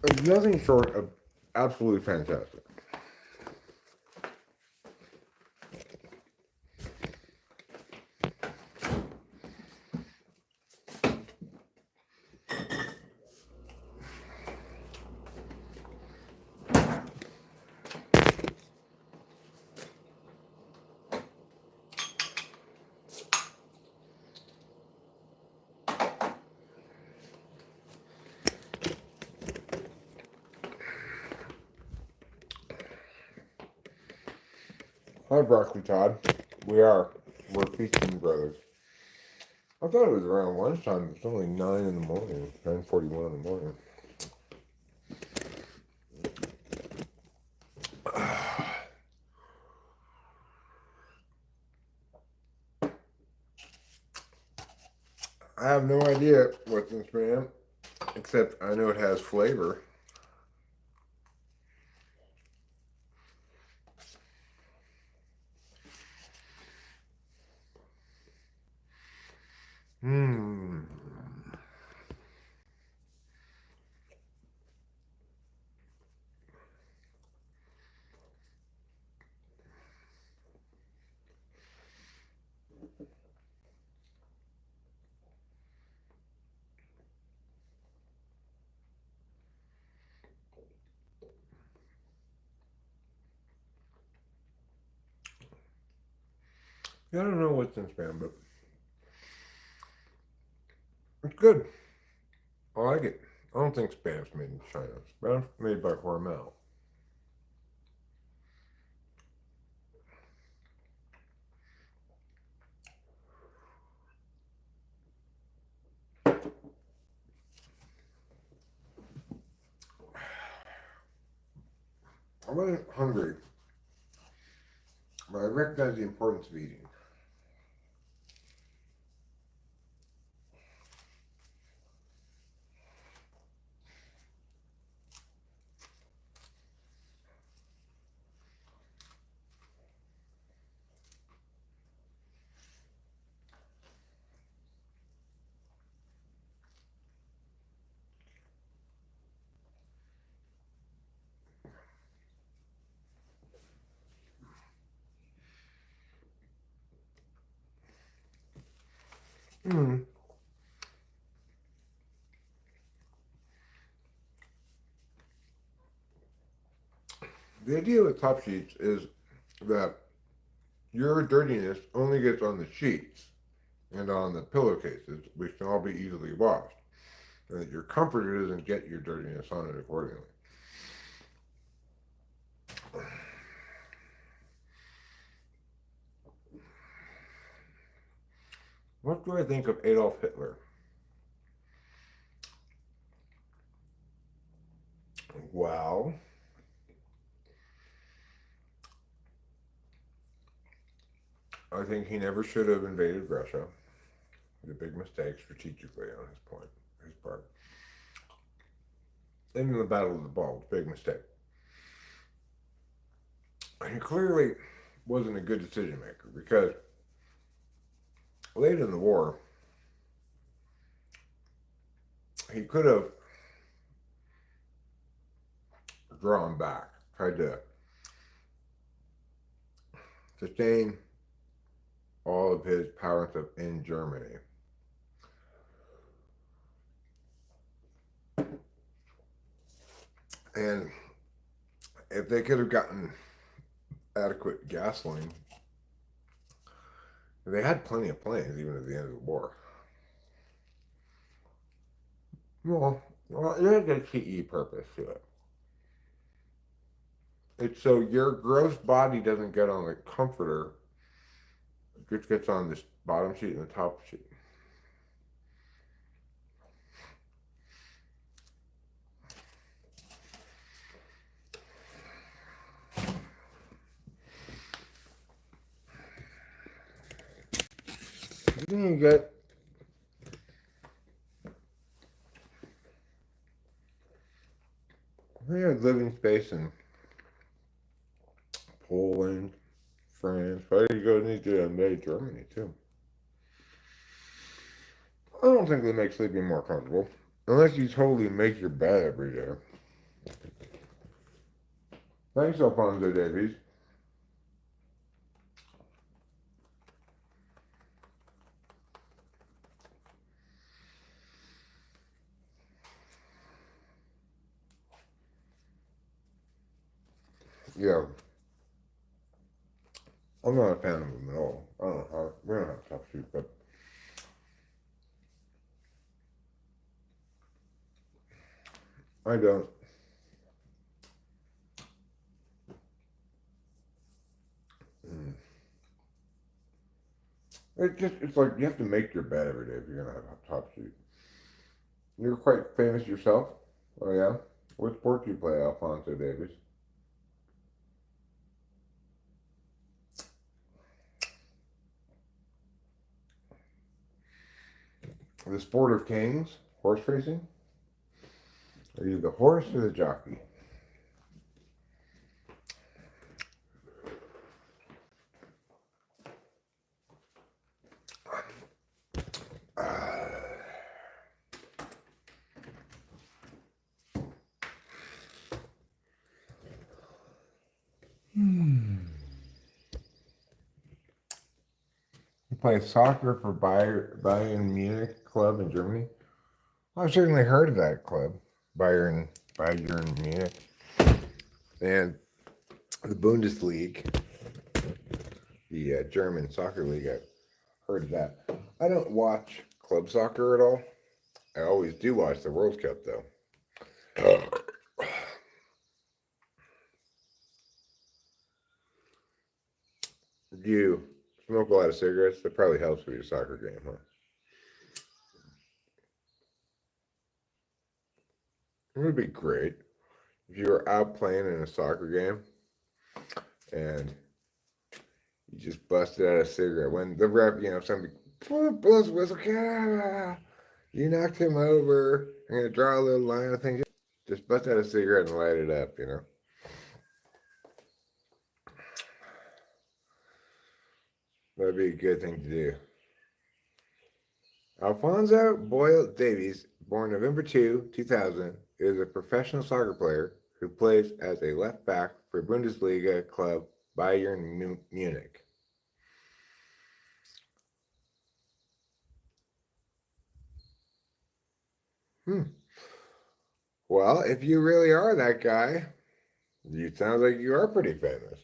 It's nothing short of absolutely fantastic. Hi, Broccoli Todd. We're feasting brothers. I thought it was around lunchtime. It's only 9 in the morning, 9:41 in the morning. I have no idea what's in this spam, except I know it has flavor. Mmm. Yeah, I don't know what's in spam, but it's good. I like it. I don't think spam's made in China. Spam's made by Hormel. I wasn't hungry, but I recognize the importance of eating. Mm. The idea with top sheets is that your dirtiness only gets on the sheets and on the pillowcases, which can all be easily washed, and that your comforter doesn't get your dirtiness on it accordingly. What do I think of Adolf Hitler? Well, I think he never should have invaded Russia. A big mistake strategically on his part. And in the Battle of the Bulge, big mistake. He clearly wasn't a good decision maker because late in the war, he could have drawn back, tried to sustain all of his power and stuff in Germany. And if they could have gotten adequate gasoline, they had plenty of planes even at the end of the war. Well, it had a TE purpose to it. It's so your gross body doesn't get on the comforter, it just gets on this bottom sheet and the top sheet. Then you get living space in Poland, France. Why do you go need to invade Germany too? I don't think they make sleeping more comfortable. Unless you totally make your bed every day. Thanks, Alfonso Davies. Yeah. I'm not a fan of them at all. I don't know how. We don't have a top sheet, but I don't. Mm. It's like you have to make your bed every day if you're gonna have a top sheet. You're quite famous yourself. Oh yeah. What sport do you play, Alfonso Davies? The sport of kings, horse racing. Are you the horse or the jockey? You play soccer for Bayern Munich club in Germany. I've certainly heard of that club, Bayern Munich, and the Bundesliga, the German soccer league. I've heard of that. I don't watch club soccer at all. I always do watch the World Cup though. Do you smoke a lot of cigarettes? That probably helps with your soccer game, huh? It would be great if you were out playing in a soccer game and you just busted out a cigarette. When the ref, somebody blows a whistle, you knocked him over. I'm going to draw a little line of things. Just bust out a cigarette and light it up. That'd be a good thing to do. Alfonso Boyle Davies, born November 2, 2000, is a professional soccer player who plays as a left back for Bundesliga club Bayern Munich. Well, if you really are that guy, You sounds like you are pretty famous.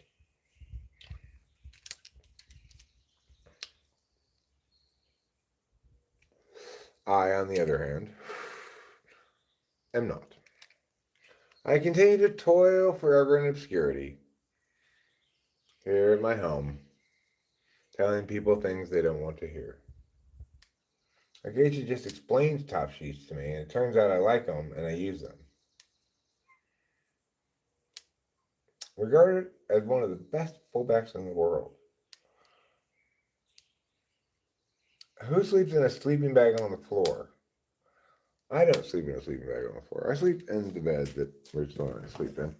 I, on the other hand, am not. I continue to toil forever in obscurity here at my home, telling people things they don't want to hear. Occasionally just explains top sheets to me, and it turns out I like them and I use them. Regarded as one of the best fullbacks in the world. Who sleeps in a sleeping bag on the floor? I don't sleep in a sleeping bag on the floor. I sleep in the bed that Rachel and I sleep in.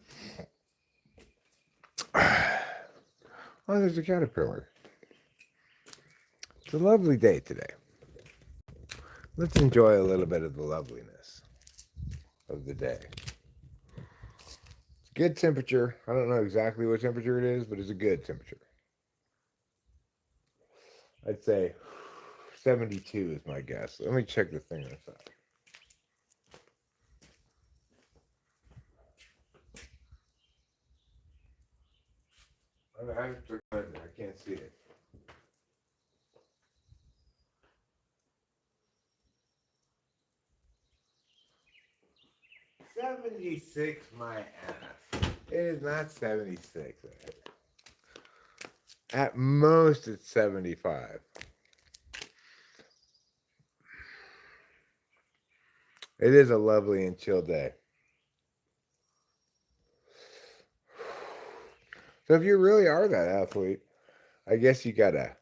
Oh, there's a caterpillar. It's a lovely day today. Let's enjoy a little bit of the loveliness of the day. It's a good temperature. I don't know exactly what temperature it is, but it's a good temperature. I'd say 72 is my guess. Let me check the thing inside. I can't see it. $76, my ass. It is not 76. At most, it's 75. It is a lovely and chill day. So if you really are that athlete, I guess you gotta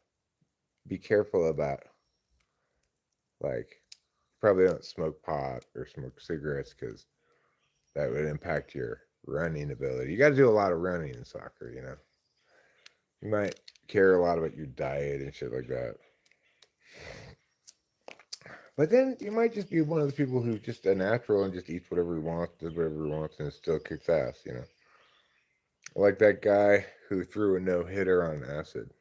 be careful about, like, probably don't smoke pot or smoke cigarettes because that would impact your running ability. You got to do a lot of running in soccer, you know. You might care a lot about your diet and shit like that. But then you might just be one of the people who's just a natural and just eats whatever he wants, does whatever he wants, and still kicks ass, you know. Like that guy who threw a no-hitter on acid.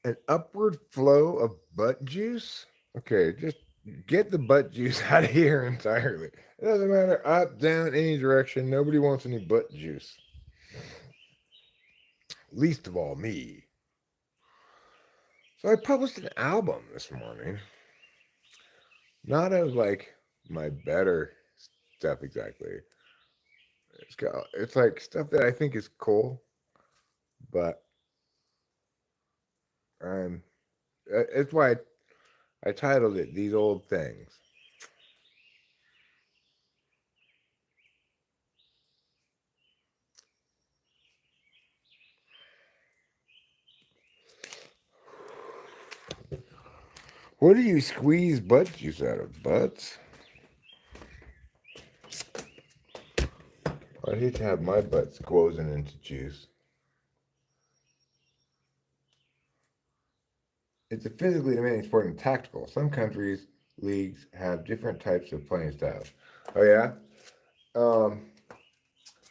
An upward flow of butt juice? Okay, just get the butt juice out of here entirely. It doesn't matter up, down, any direction. Nobody wants any butt juice. Least of all me. So I published an album this morning. Not of like my better stuff exactly. It's like stuff that I think is cool, but I'm. It's why I titled it "These Old Things." What do you squeeze butt juice out of? Butts? I'd hate to have my butt squozen into juice. It's a physically demanding sport and tactical. Some countries, leagues have different types of playing styles. Oh yeah? Um,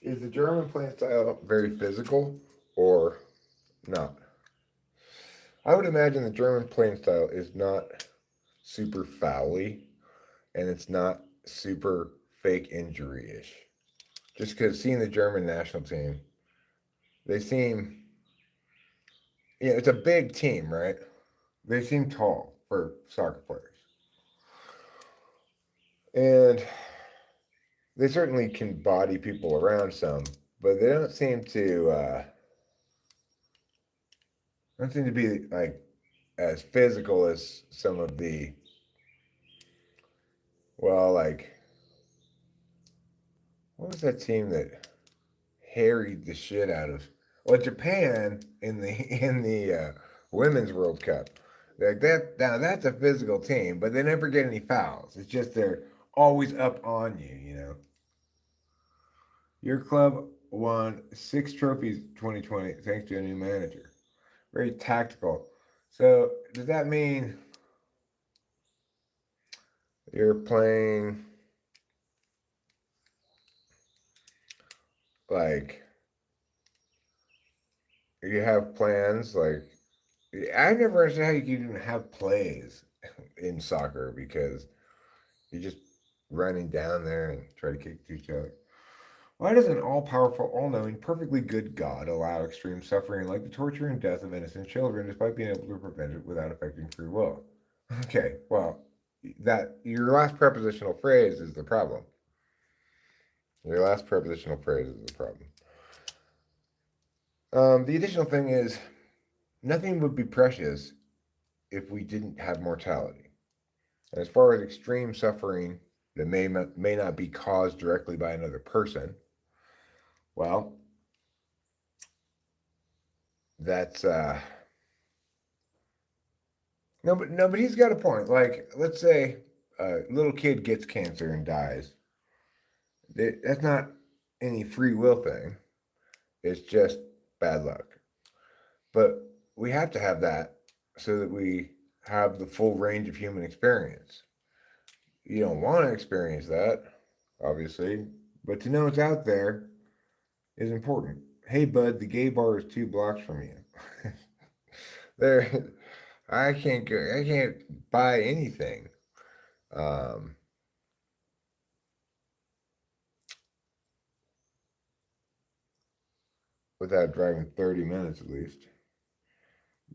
is the German playing style very physical or not? I would imagine the German playing style is not super foul-y and it's not super fake injury-ish. Just because seeing the German national team, they seem, it's a big team, right? They seem tall for soccer players. And they certainly can body people around some, but they don't seem to be like as physical as some of the, well, like, what was that team that harried the shit out of, well, Japan in the women's World Cup. Like that, now that's a physical team, but they never get any fouls. It's just they're always up on you, you know. Your club won 6 trophies 2020 thanks to a new manager. Very tactical. So does that mean you're playing like you have plans? Like I never understood how you can even have plays in soccer because You're just running down there and try to kick each other. Why does an all powerful, all knowing, perfectly good God allow extreme suffering like the torture and death of innocent children despite being able to prevent it without affecting free will? Okay, well, that your last prepositional phrase is the problem. Your last prepositional phrase is the problem. The additional thing is nothing would be precious if we didn't have mortality. And as far as extreme suffering that may not be caused directly by another person, well, that's no, but he's got a point. Like, let's say a little kid gets cancer and dies. That's not any free will thing. It's just bad luck. But we have to have that so that we have the full range of human experience. You don't want to experience that, obviously, but to know it's out there is important. Hey, bud, the gay bar is 2 blocks from you. There, I can't go. I can't buy anything um, without driving 30 minutes at least.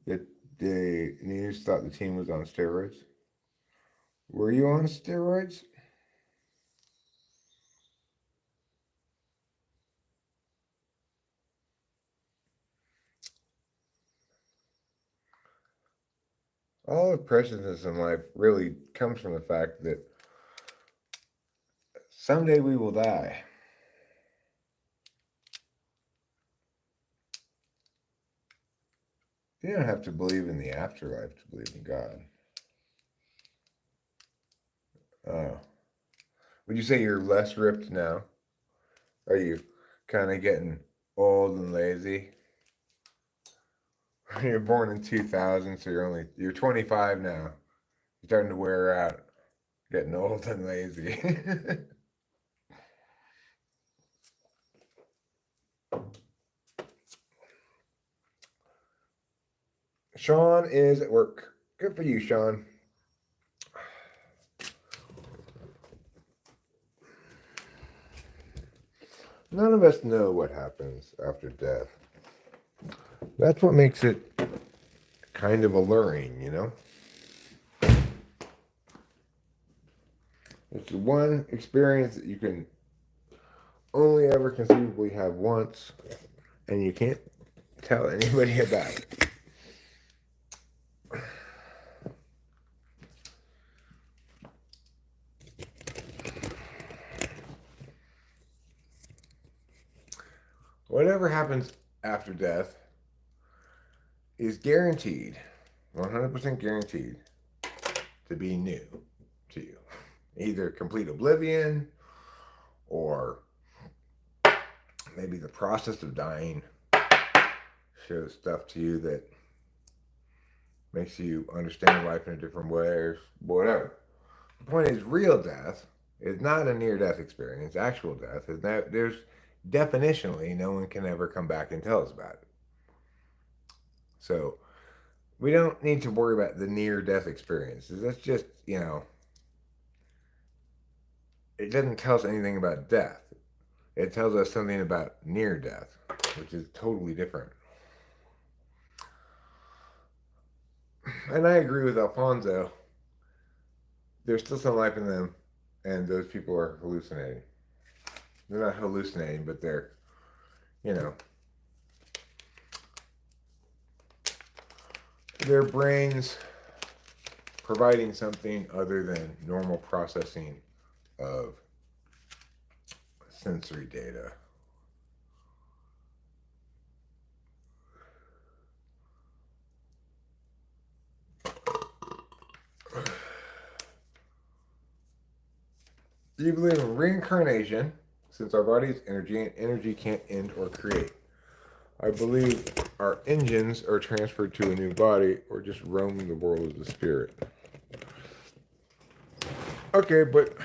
That the news thought the team was on steroids. Were you on steroids? All the preciousness in life really comes from the fact that someday we will die. You don't have to believe in the afterlife to believe in God. Oh. Would you say you're less ripped now? Are you kind of getting old and lazy? You're born in 2000, so you're 25 now. You're starting to wear out, getting old and lazy. Sean is at work. Good for you, Sean. None of us know what happens after death. That's what makes it kind of alluring, you know? It's the one experience that you can only ever conceivably have once, and you can't tell anybody about it. Whatever happens after death is guaranteed, 100% guaranteed, to be new to you. Either complete oblivion or maybe the process of dying shows stuff to you that makes you understand life in a different way or whatever. The point is, real death is not a near-death experience. Actual death is that there's definitionally no one can ever come back and tell us about it. So we don't need to worry about the near-death experiences. That's just, it doesn't tell us anything about death. It tells us something about near death, which is totally different. And I agree with Alfonso. There's still some life in them, and those people are hallucinating. They're not hallucinating, but they're, you know, their brains providing something other than normal processing of sensory data. Do you believe in reincarnation, since our body is energy and energy can't end or create? I believe our engines are transferred to a new body or just roam the world as a spirit. Okay, but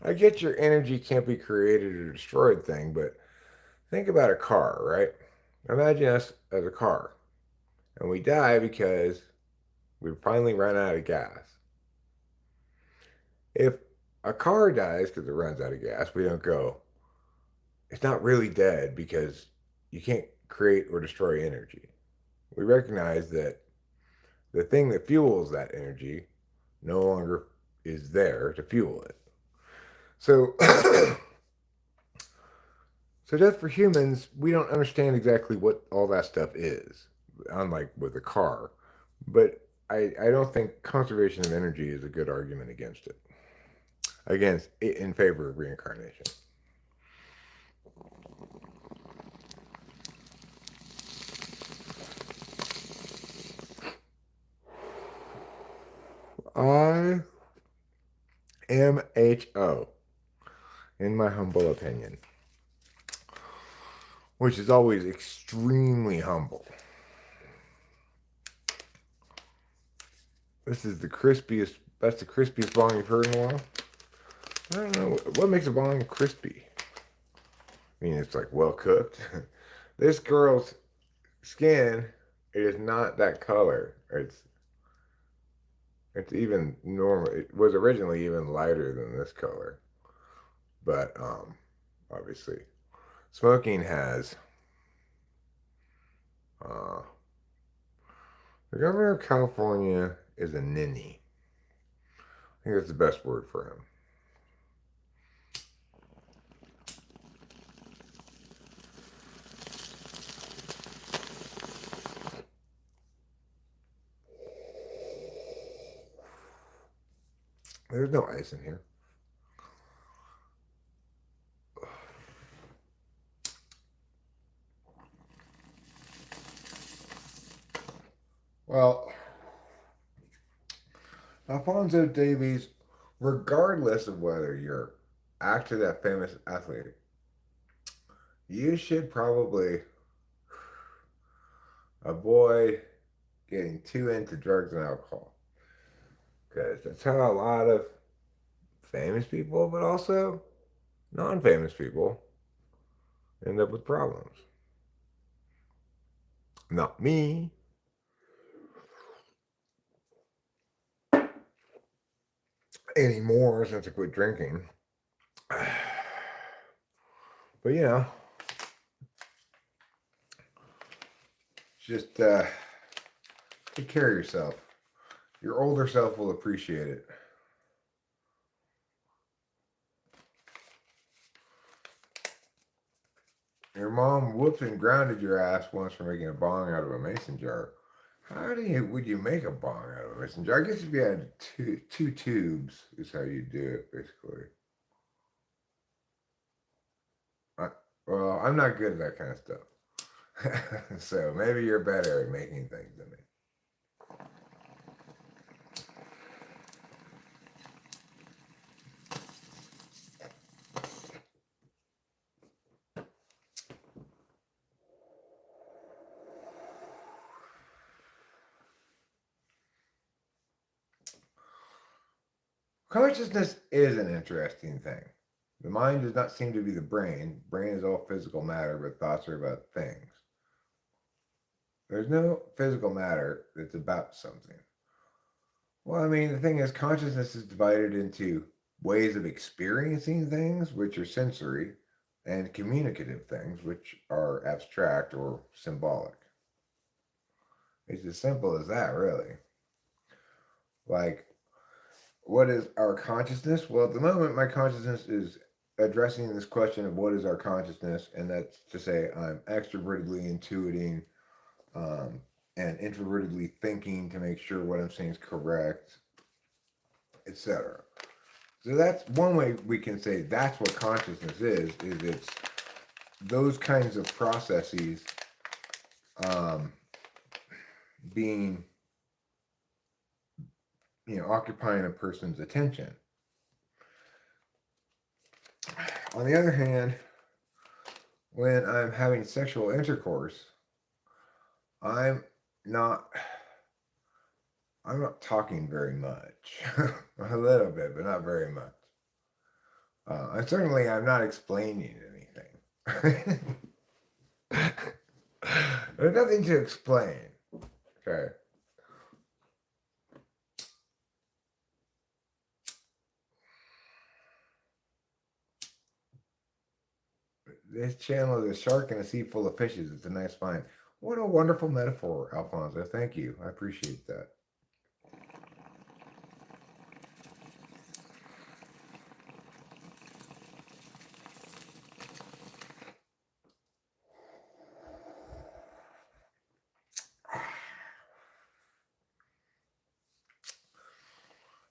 I get your energy can't be created or destroyed thing, but think about a car, right? Imagine us as a car, and we die because we finally run out of gas. If a car dies because it runs out of gas, we don't go, it's not really dead because you can't create or destroy energy. We recognize that the thing that fuels that energy no longer is there to fuel it. So, so death for humans, we don't understand exactly what all that stuff is, unlike with a car. But I don't think conservation of energy is a good argument against it, against in favor of reincarnation. I am HO, in my humble opinion, which is always extremely humble. This is the crispiest, that's the crispiest bong you've heard in a while. I don't know, what makes a bong crispy? I mean, it's like well cooked. This girl's skin is not that color. It's even normal. It was originally even lighter than this color. But obviously smoking has uh the governor of California is a ninny. I think that's the best word for him. There's no ice in here. Well, Alfonso Davies, regardless of whether you're actually that famous athlete, you should probably avoid getting too into drugs and alcohol. Because that's how a lot of famous people, but also non famous people, end up with problems. Not me. Anymore since I quit drinking. But you know, just take care of yourself. Your older self will appreciate it. Your mom whooped and grounded your ass once for making a bong out of a mason jar. How would you make a bong out of a mason jar? I guess if you had two tubes is how you do it, basically. Well, I'm not good at that kind of stuff. So maybe you're better at making things than me. Consciousness is an interesting thing. The mind does not seem to be the brain. Brain is all physical matter, but thoughts are about things. There's no physical matter that's about something. Well, I mean, the thing is, consciousness is divided into ways of experiencing things, which are sensory, and communicative things, which are abstract or symbolic. It's as simple as that, really. Like, what is our consciousness? Well, at the moment, my consciousness is addressing this question of what is our consciousness, and that's to say I'm extrovertedly intuiting and introvertedly thinking to make sure what I'm saying is correct, etc. So that's one way we can say that's what consciousness is it's those kinds of processes being, occupying a person's attention. On the other hand, when I'm having sexual intercourse, I'm not talking very much. A little bit, but not very much. And certainly I'm not explaining anything. There's nothing to explain. Okay. this channel is a shark in a sea full of fishes. It's a nice find. What a wonderful metaphor, Alfonso. Thank you. I appreciate that.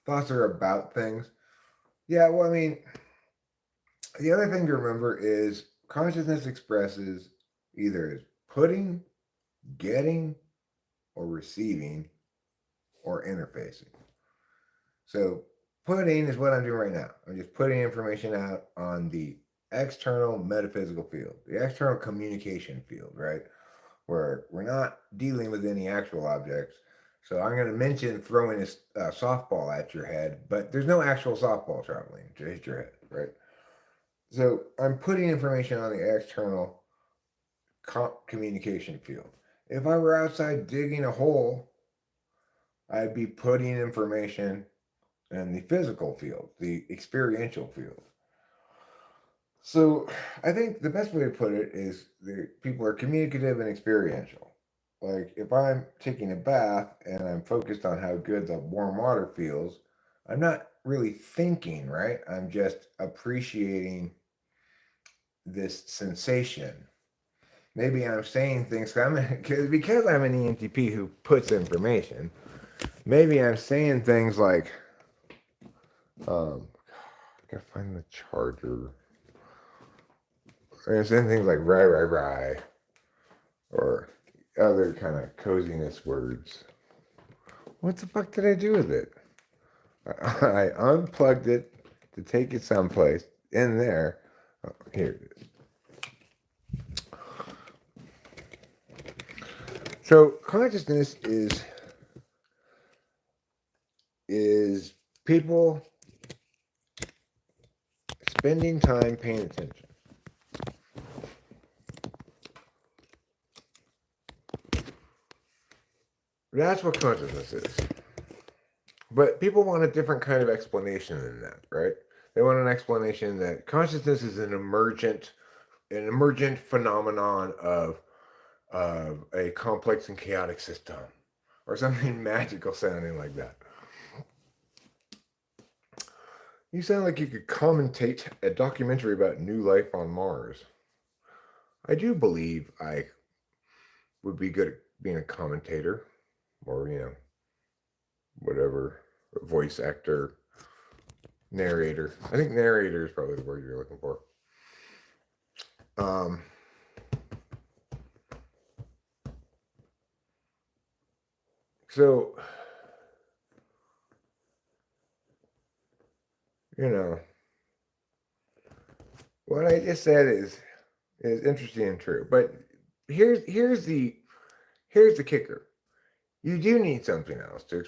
Thoughts are about things. Yeah, well, I mean, the other thing to remember is consciousness expresses either as putting, getting, or receiving, or interfacing. So putting is what I'm doing right now. I'm just putting information out on the external metaphysical field, the external communication field, right? Where we're not dealing with any actual objects. So I'm going to mention throwing a softball at your head, but there's no actual softball traveling to hit your head, right? So I'm putting information on the external communication field. If I were outside digging a hole, I'd be putting information in the physical field, the experiential field. So I think the best way to put it is that people are communicative and experiential. Like if I'm taking a bath and I'm focused on how good the warm water feels, I'm not really thinking, right? I'm just appreciating this sensation. Maybe I'm saying things because I'm an ENTP who puts information. Maybe I'm saying things like, I gotta find the charger. I'm saying things like right, or other kind of coziness words. What the fuck did I do with it? I unplugged it to take it someplace in there. Oh, here it is. So consciousness is people spending time paying attention. That's what consciousness is. But people want a different kind of explanation than that, right? They want an explanation that consciousness is an emergent phenomenon of a complex and chaotic system, or something magical sounding like that. You sound like you could commentate a documentary about new life on Mars. I do believe I would be good at being a commentator, or whatever, voice actor, narrator. I think narrator is probably the word you're looking for. So, what I just said is interesting and true. But here's the kicker. You do need something else to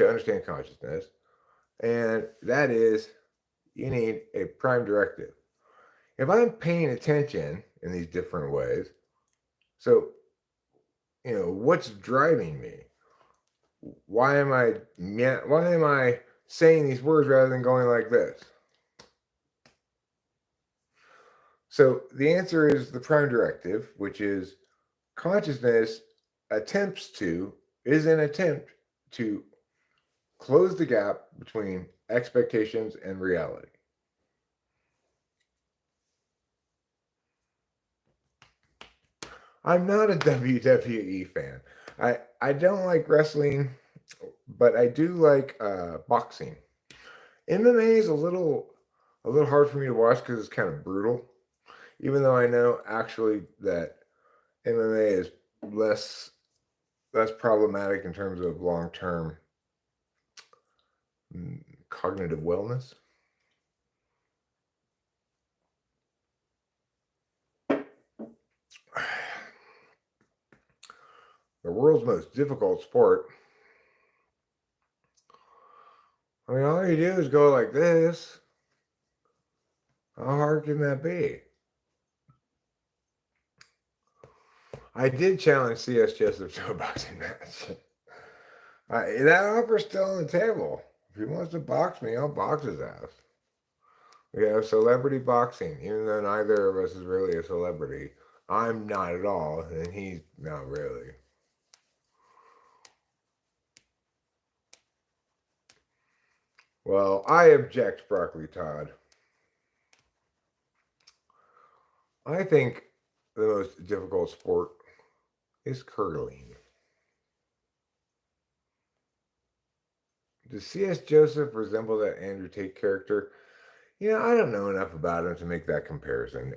understand consciousness, and that is you need a prime directive. If I'm paying attention in these different ways, so what's driving me? Why am I saying these words rather than going like this? So the answer is the prime directive, which is consciousness is an attempt to close the gap between expectations and reality. I'm not a WWE fan. I don't like wrestling, but I do like boxing. MMA is a little hard for me to watch because it's kind of brutal. Even though I know actually that MMA is less problematic in terms of long-term cognitive wellness. The world's most difficult sport. I mean, all you do is go like this. How hard can that be? I did challenge C.S. Jessup to a boxing match. That offer's still on the table. If he wants to box me, I'll box his ass. We have celebrity boxing, even though neither of us is really a celebrity. I'm not at all, and he's not really. Well, I object, Broccoli Todd. I think the most difficult sport is curling. Does C.S. Joseph resemble that Andrew Tate character? I don't know enough about him to make that comparison.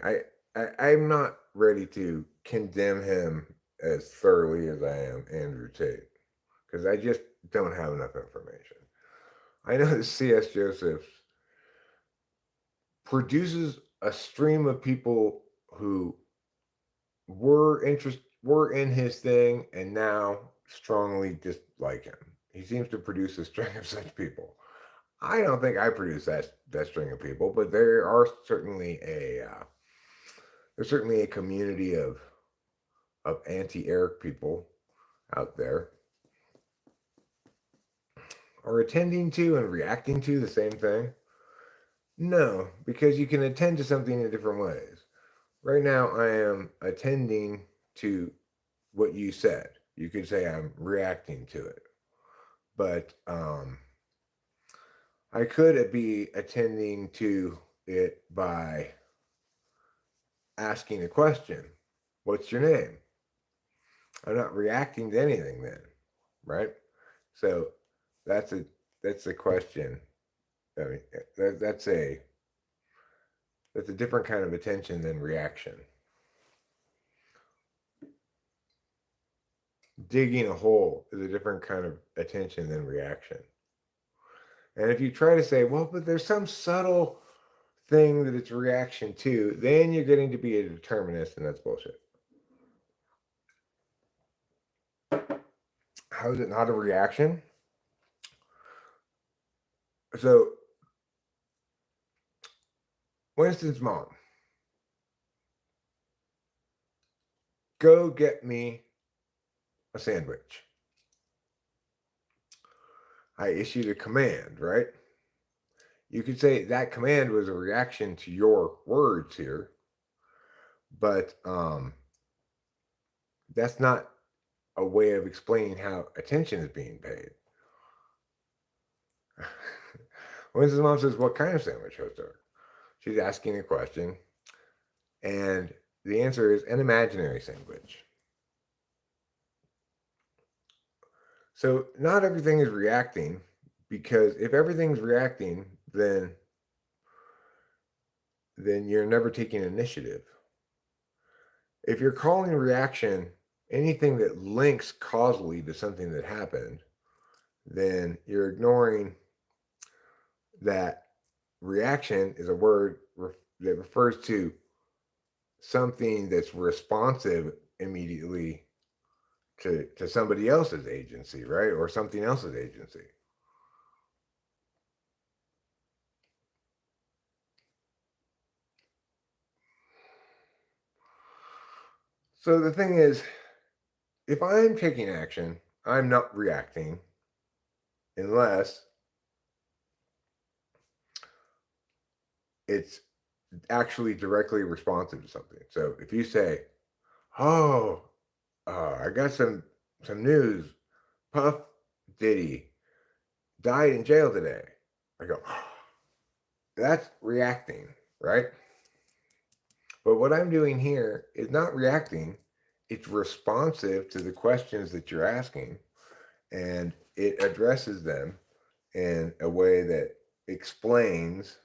I'm not ready to condemn him as thoroughly as I am Andrew Tate because I just don't have enough information. I know that C.S. Joseph produces a stream of people who were in his thing and now strongly dislike him. He seems to produce a string of such people. I don't think I produce that string of people, but there's certainly a community of anti-Eric people out there. Are attending to and reacting to the same thing? No, because you can attend to something in different ways. Right now, I am attending to what you said. You could say I'm reacting to it, but I could be attending to it by asking a question. What's your name? I'm not reacting to anything then, right? So that's a question. I mean, that's a different kind of attention than reaction. Digging a hole is a different kind of attention than reaction. And if you try to say, well, but there's some subtle thing that it's a reaction to, then you're getting to be a determinist, and that's bullshit. How is it not a reaction? So, Winston's mom, go get me a sandwich. I issued a command, right? You could say that command was a reaction to your words here, but that's not a way of explaining how attention is being paid. Winston's mom says, what kind of sandwich, Hoster? She's asking a question, and the answer is an imaginary sandwich. So not everything is reacting, because if everything's reacting, then you're never taking initiative. If you're calling reaction anything that links causally to something that happened, then you're ignoring that reaction is a word that refers to something that's responsive immediately to somebody else's agency, right? Or something else's agency. So the thing is, if I'm taking action, I'm not reacting unless it's actually directly responsive to something. So if you say, "Oh, I got some news. Puff Diddy died in jail today," I go, "That's reacting, right?" But what I'm doing here is not reacting. It's responsive to the questions that you're asking, and it addresses them in a way that explains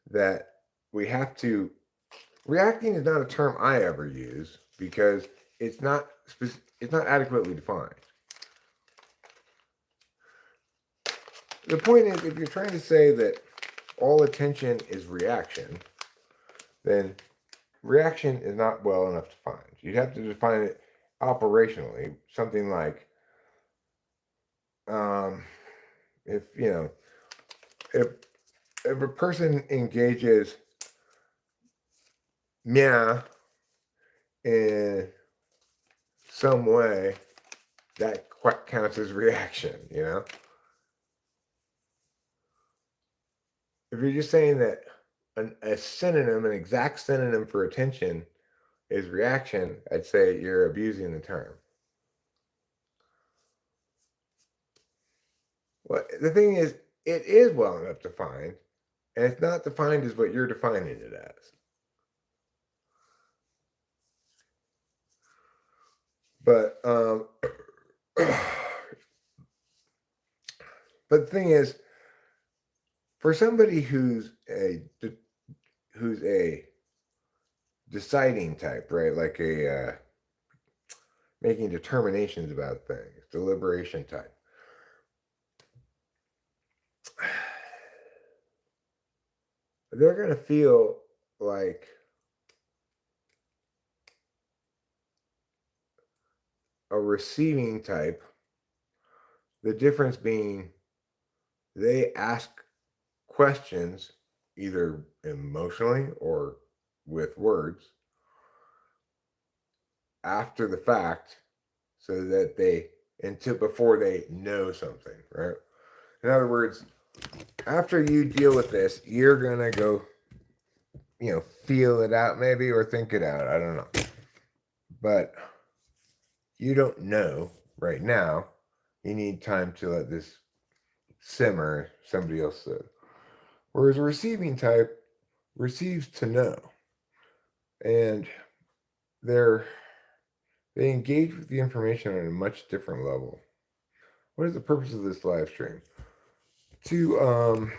that we have to. Reacting is not a term I ever use because it's not adequately defined. The point is, if you're trying to say that all attention is reaction, then reaction is not well enough defined. You'd have to define it operationally, something like, if if a person engages in some way, that counts as reaction, if you're just saying that a synonym, an exact synonym for attention is reaction, I'd say you're abusing the term. Well, the thing is, it is well enough defined, and it's not defined as what you're defining it as. But but the thing is, for somebody who's a deciding type, right? Like a making determinations about things, deliberation type. They're going to feel like a receiving type, the difference being they ask questions either emotionally or with words after the fact so that they until before they know something, right? In other words, after you deal with this, you're gonna go, feel it out maybe or think it out. I don't know. But you don't know right now. You need time to let this simmer, somebody else said. Whereas a receiving type receives to know. And they engage with the information on a much different level. What is the purpose of this live stream? To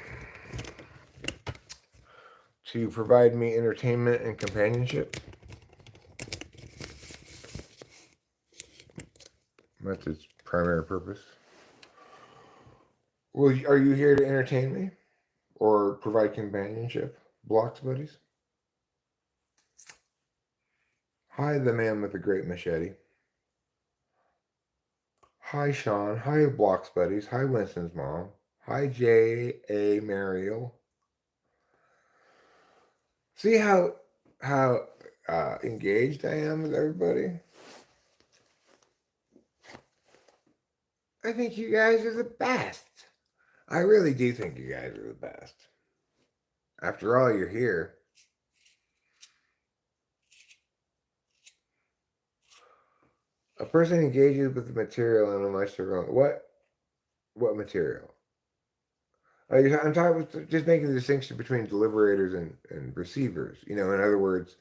provide me entertainment and companionship. That's its primary purpose. Well, are you here to entertain me or provide companionship? Blocks buddies? Hi, the man with the great machete. Hi, Sean. Hi, Blocks buddies. Hi, Winston's mom. Hi, J.A. Mariel. See how engaged I am with everybody? I think you guys are the best. I really do think you guys are the best. After all, you're here. A person engages with the material in a much different. What material? I'm talking about just making the distinction between deliberators and receivers. In other words,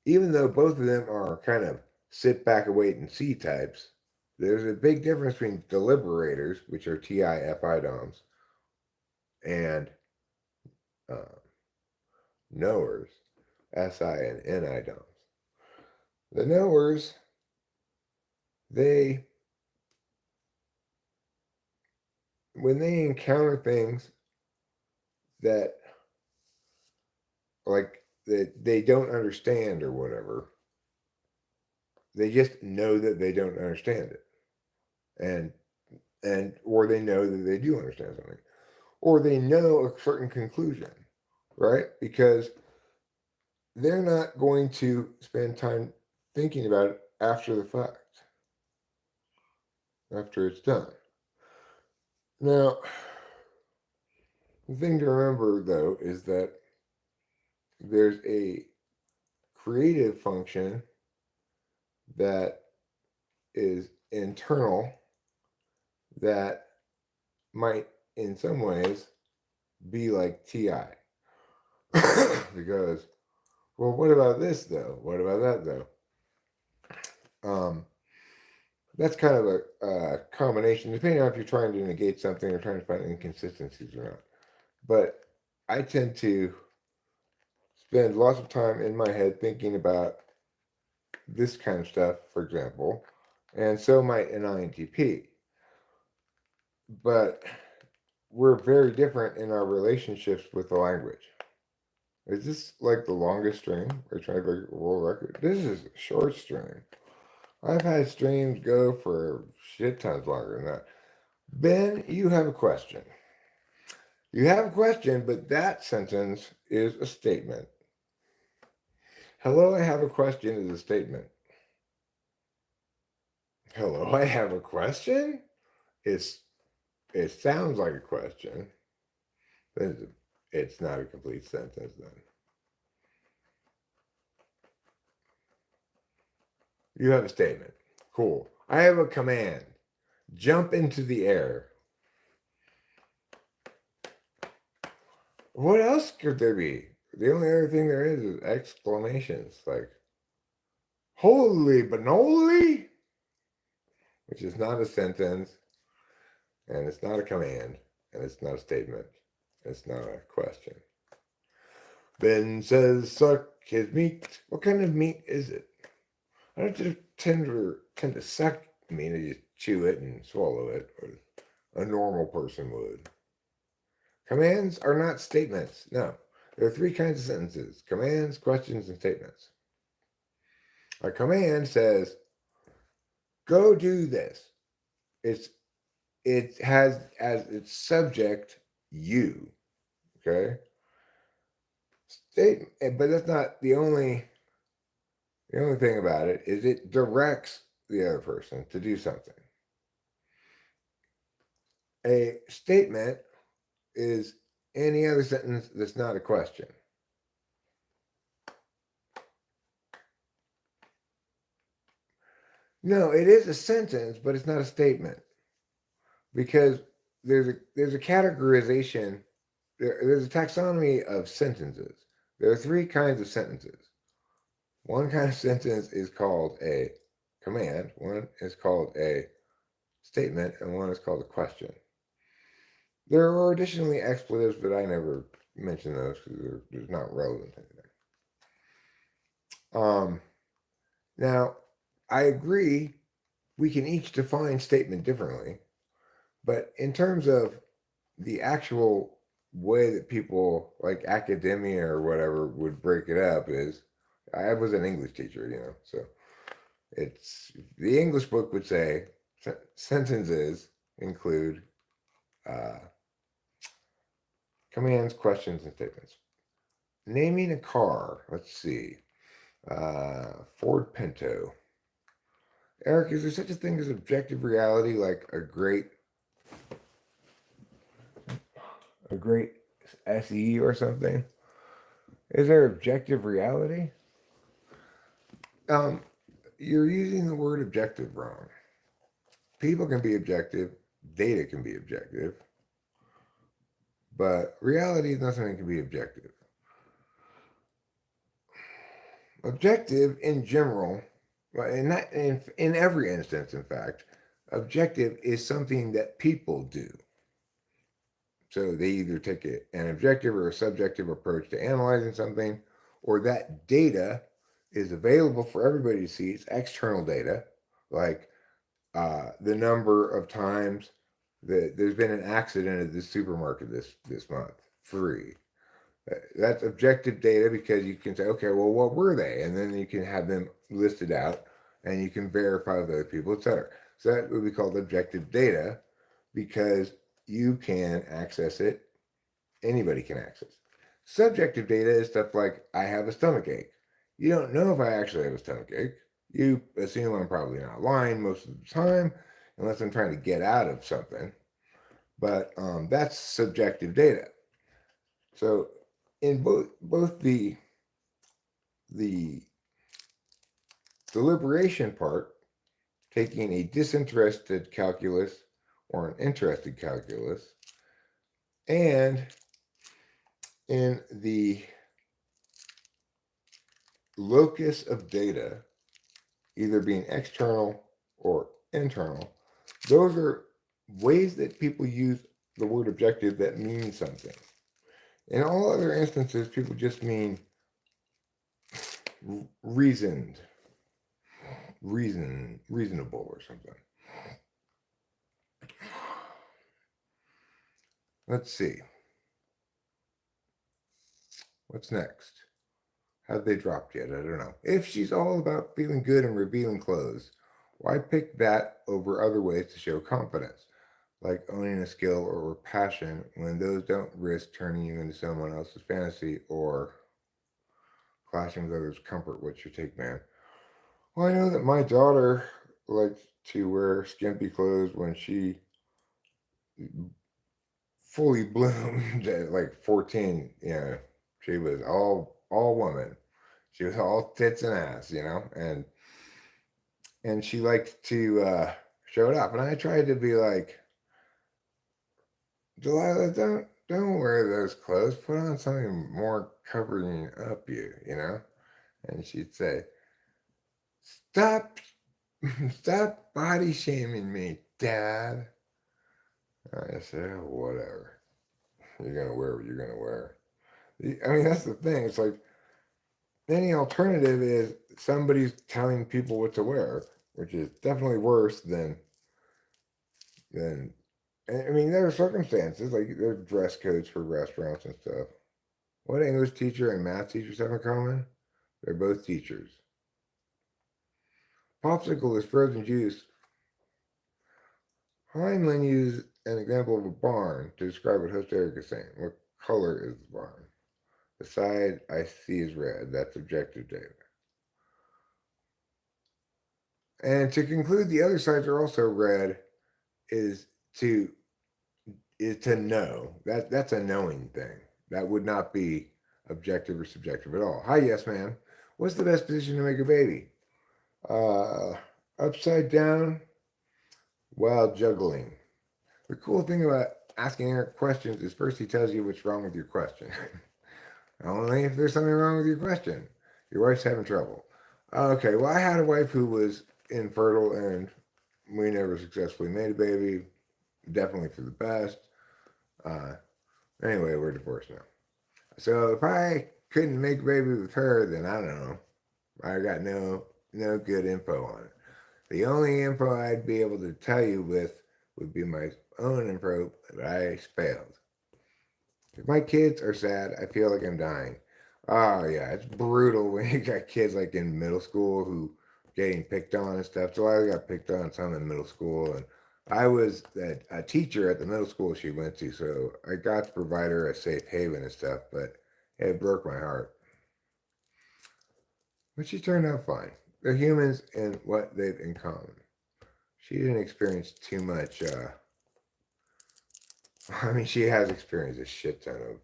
even though both of them are kind of sit back and wait and see types, there's a big difference between deliberators, which are TIFI DOMs, and knowers, SI and NI DOMs. The knowers, when they encounter things that like that they don't understand or whatever, they just know that they don't understand it, and or they know that they do understand something, or they know a certain conclusion, right? Because they're not going to spend time thinking about it after the fact, after it's done. Now, the thing to remember though is that there's a creative function that is internal that might in some ways be like TI. Because, well, what about this though? What about that though? That's kind of a combination, depending on if you're trying to negate something or trying to find inconsistencies or not. But I tend to spend lots of time in my head thinking about this kind of stuff, for example, and so might an INTP. But we're very different in our relationships with the language. Is this like the longest stream? We're trying to break a world record. This is a short stream. I've had streams go for shit tons longer than that. Ben, you have a question. You have a question, but that sentence is a statement. Hello, I have a question is a statement. Hello, I have a question? It sounds like a question. But it's not a complete sentence then. You have a statement. Cool. I have a command. Jump into the air. What else could there be? The only other thing there is exclamations like holy banoli, which is not a sentence, and it's not a command, and it's not a statement. It's not a question. Ben says, suck his meat. What kind of meat is it? I don't just tend to suck meat. I just chew it and swallow it, or a normal person would. Commands are not statements. No. There are three kinds of sentences: commands, questions, and statements. A command says, go do this. It has as its subject you. Okay? But that's not the only thing about it is it directs the other person to do something. A statement is any other sentence that's not a question. No, it is a sentence, but it's not a statement because there's a categorization. There's a taxonomy of sentences. There are three kinds of sentences. One kind of sentence is called a command, one is called a statement, and one is called a question. There are additionally expletives, but I never mention those because they're not relevant to anything. Now, I agree we can each define statement differently, but in terms of the actual way that people like academia or whatever would break it up is, I was an English teacher, so it's the English book would say sentences include commands, questions, and statements. Naming a car, let's see, Ford Pinto. Eric, is there such a thing as objective reality, like a great SE or something? Is there objective reality? You're using the word objective wrong. People can be objective, data can be objective, but reality is nothing that can be objective. Objective in general, in every instance, in fact, objective is something that people do. So they either take an objective or a subjective approach to analyzing something, or that data is available for everybody to see. It's external data, like the number of times that there's been an accident at the supermarket this month, free. That's objective data because you can say, okay, well, what were they? And then you can have them listed out and you can verify with other people, etc. So that would be called objective data because you can access it. Anybody can access. Subjective data is stuff like, I have a stomach ache. You don't know if I actually have a stomach ache. You assume I'm probably not lying most of the time, unless I'm trying to get out of something. But that's subjective data. So in both the deliberation part, taking a disinterested calculus or an interested calculus, and in the locus of data, either being external or internal, those are ways that people use the word objective that mean something. In all other instances, people just mean reasonable or something. Let's see. What's next? Have they dropped yet? I don't know. If she's all about feeling good and revealing clothes, why pick that over other ways to show confidence, like owning a skill or passion, when those don't risk turning you into someone else's fantasy or clashing with others' comfort? What's your take, man? Well, I know that my daughter likes to wear skimpy clothes when she fully bloomed at like 14. You know, she was all woman. She was all tits and ass. You know, and she liked to show it off. And I tried to be like, Delilah, don't wear those clothes. Put on something more covering up you. You know. And she'd say, "Stop, stop body shaming me, Dad." I said, "Oh, whatever. You're gonna wear what you're gonna wear." I mean, that's the thing. It's like any alternative is somebody's telling people what to wear, which is definitely worse than. I mean, there are circumstances like there are dress codes for restaurants and stuff. What English teacher and math teachers have in common? They're both teachers. Popsicle is frozen juice. Heinlein used an example of a barn to describe what Host Eric is saying. What color is the barn? The side I see is red. That's objective data. And to conclude, the other sides are also red. Is to know that's a knowing thing. That would not be objective or subjective at all. Hi, yes, ma'am. What's the best position to make a baby? Uh, Upside down while juggling. The cool thing about asking Eric questions is first he tells you what's wrong with your question. Only if there's something wrong with your question. Your wife's having trouble. Okay, well, I had a wife who was infertile and we never successfully made a baby. Definitely for the best. Uh, anyway, we're divorced now. So if I couldn't make a baby with her, then I don't know. I got no good info on it. The only info I'd be able to tell you with would be my own info, but I failed. If my kids are sad, I feel like I'm dying. Oh yeah, it's brutal when you got kids like in middle school who getting picked on and stuff. So I got picked on some in middle school, and I was a teacher at the middle school she went to, so I got to provide her a safe haven and stuff. But it broke my heart. But she turned out fine. They're humans and what they've in common. She didn't experience too much. I mean, she has experienced a shit ton of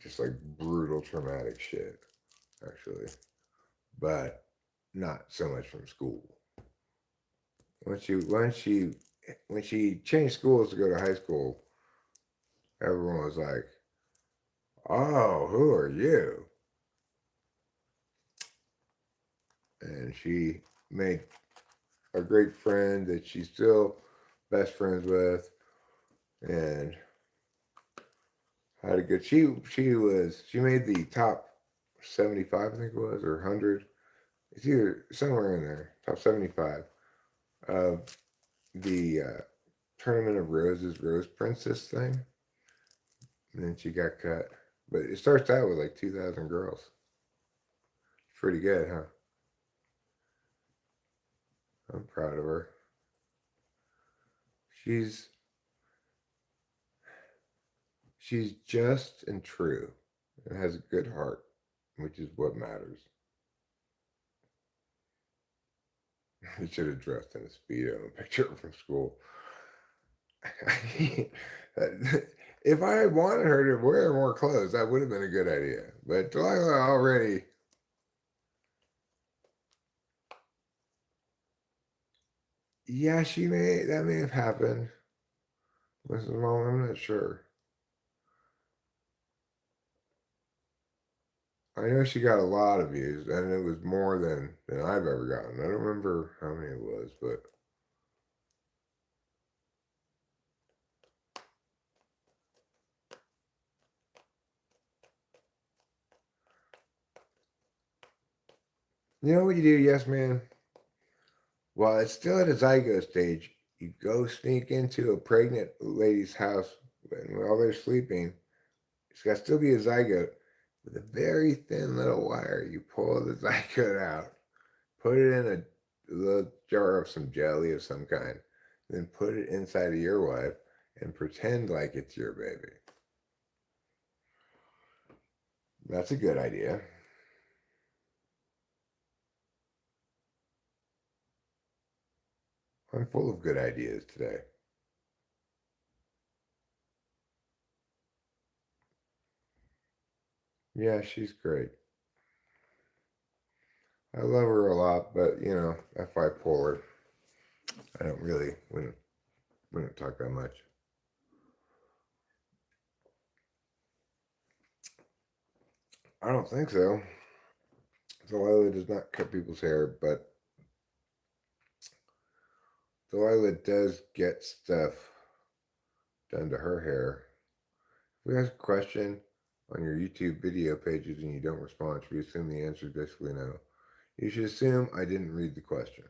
just like brutal traumatic shit, actually, but not so much from school. When she changed schools to go to high school, everyone was like, "Oh, who are you?" And she made a great friend that she's still best friends with, and had a good. She made the top 75, I think it was, or 100. It's either somewhere in there, top 75 of the Tournament of Roses Rose Princess thing. And then she got cut. But it starts out with like 2,000 girls. Pretty good, huh? I'm proud of her. She's just and true and has a good heart, which is what matters. He should have dressed in a Speedo and picked her from school. If I had wanted her to wear more clothes, that would have been a good idea. But Delilah already. Yeah, that may have happened. Mrs. Mom, I'm not sure. I know she got a lot of views, and it was more than I've ever gotten. I don't remember how many it was, but you know what you do, yes, man? While it's still at a zygote stage, you go sneak into a pregnant lady's house while they're sleeping. It's got to still be a zygote with a very thin little wire. You pull the zygote out, put it in a little jar of some jelly of some kind, then put it inside of your wife and pretend like it's your baby. That's a good idea. I'm full of good ideas today. Yeah, she's great. I love her a lot, but you know, if I pull her, I don't really wouldn't talk that much. I don't think so. Delilah does not cut people's hair, but Delilah does get stuff done to her hair. If we ask a question on your YouTube video pages and you don't respond, should we assume the answer is basically no? You should assume I didn't read the question.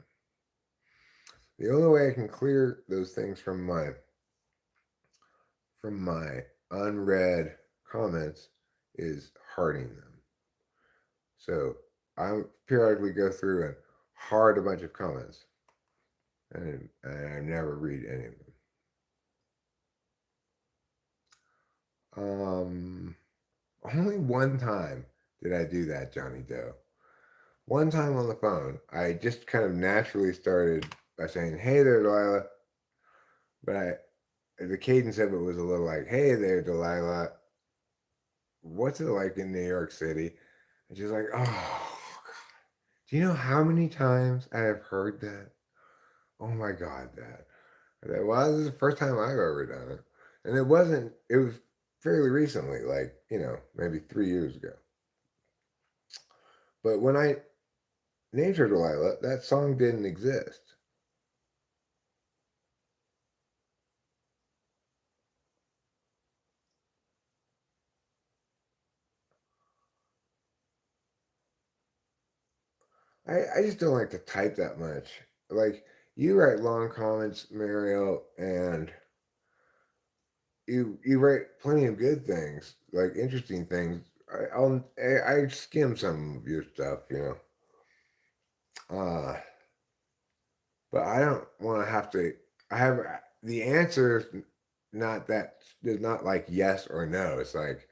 The only way I can clear those things from my unread comments is hearting them. So I periodically go through and heart a bunch of comments, and I never read any of them. Only one time did I do that, Johnny Doe. One time on the phone, I just kind of naturally started by saying, "Hey there, Delilah," but the cadence of it was a little like, "Hey there, Delilah. What's it like in New York City?" And she's like, "Oh, God. Do you know how many times I have heard that? Oh my God, Dad." I said, "Well, this is the first time I've ever done it." And it was fairly recently, like, you know, maybe 3 years ago. But when I named her Delilah, that song didn't exist. I just don't like to type that much. Like, you write long comments, Mario, and you write plenty of good things, like interesting things. I skim some of your stuff, you know. But I don't want to have to. I have the answer is not that. Is not like yes or no. It's like,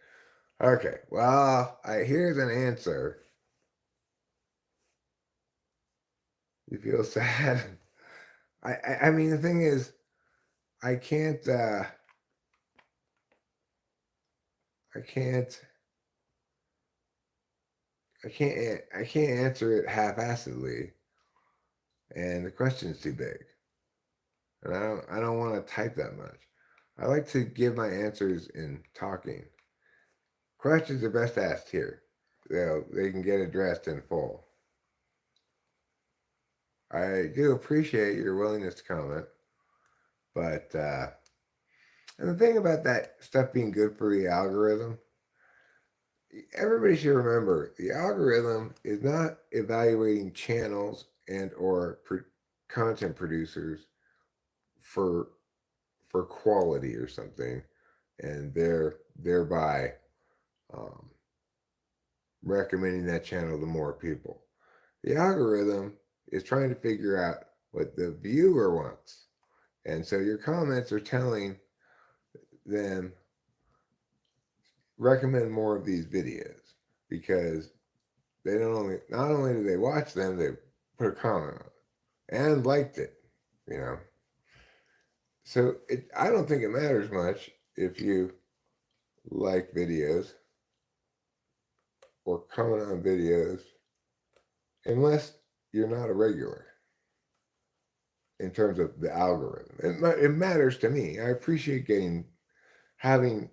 okay, well, here's an answer. You feel sad. I mean, the thing is, I can't. I can't. I can't answer it half-assedly, and the question's too big, and I don't want to type that much. I like to give my answers in talking. Questions are best asked here. They can get addressed in full. I do appreciate your willingness to comment, but and the thing about that stuff being good for the algorithm, everybody should remember the algorithm is not evaluating channels and or content producers for quality or something, and thereby um, recommending that channel to more people. The algorithm is trying to figure out what the viewer wants, and so your comments are telling them recommend more of these videos because they not only do they watch them, they put a comment on it and liked it, you know. So I don't think it matters much if you like videos or comment on videos unless you're not a regular in terms of the algorithm. It matters to me. I appreciate having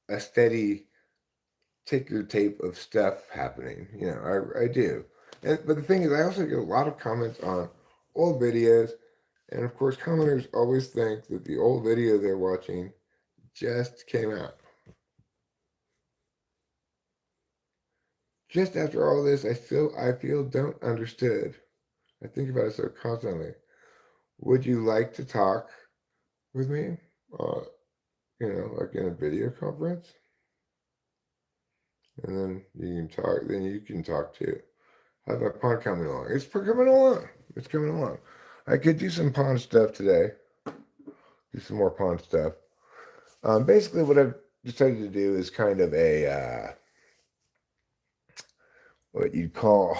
a steady ticker tape of stuff happening. You know, I do. But the thing is, I also get a lot of comments on old videos. And of course, commenters always think that the old video they're watching just came out. Just after all this, I feel don't understood. I think about it so constantly. Would you like to talk with me? Uh, you know, like in a video conference? And then you can talk. Then you can talk too. How's my pond coming along? It's coming along. It's coming along. I could do some pond stuff today. Do some more pond stuff. Basically, what I've decided to do is kind of a what you'd call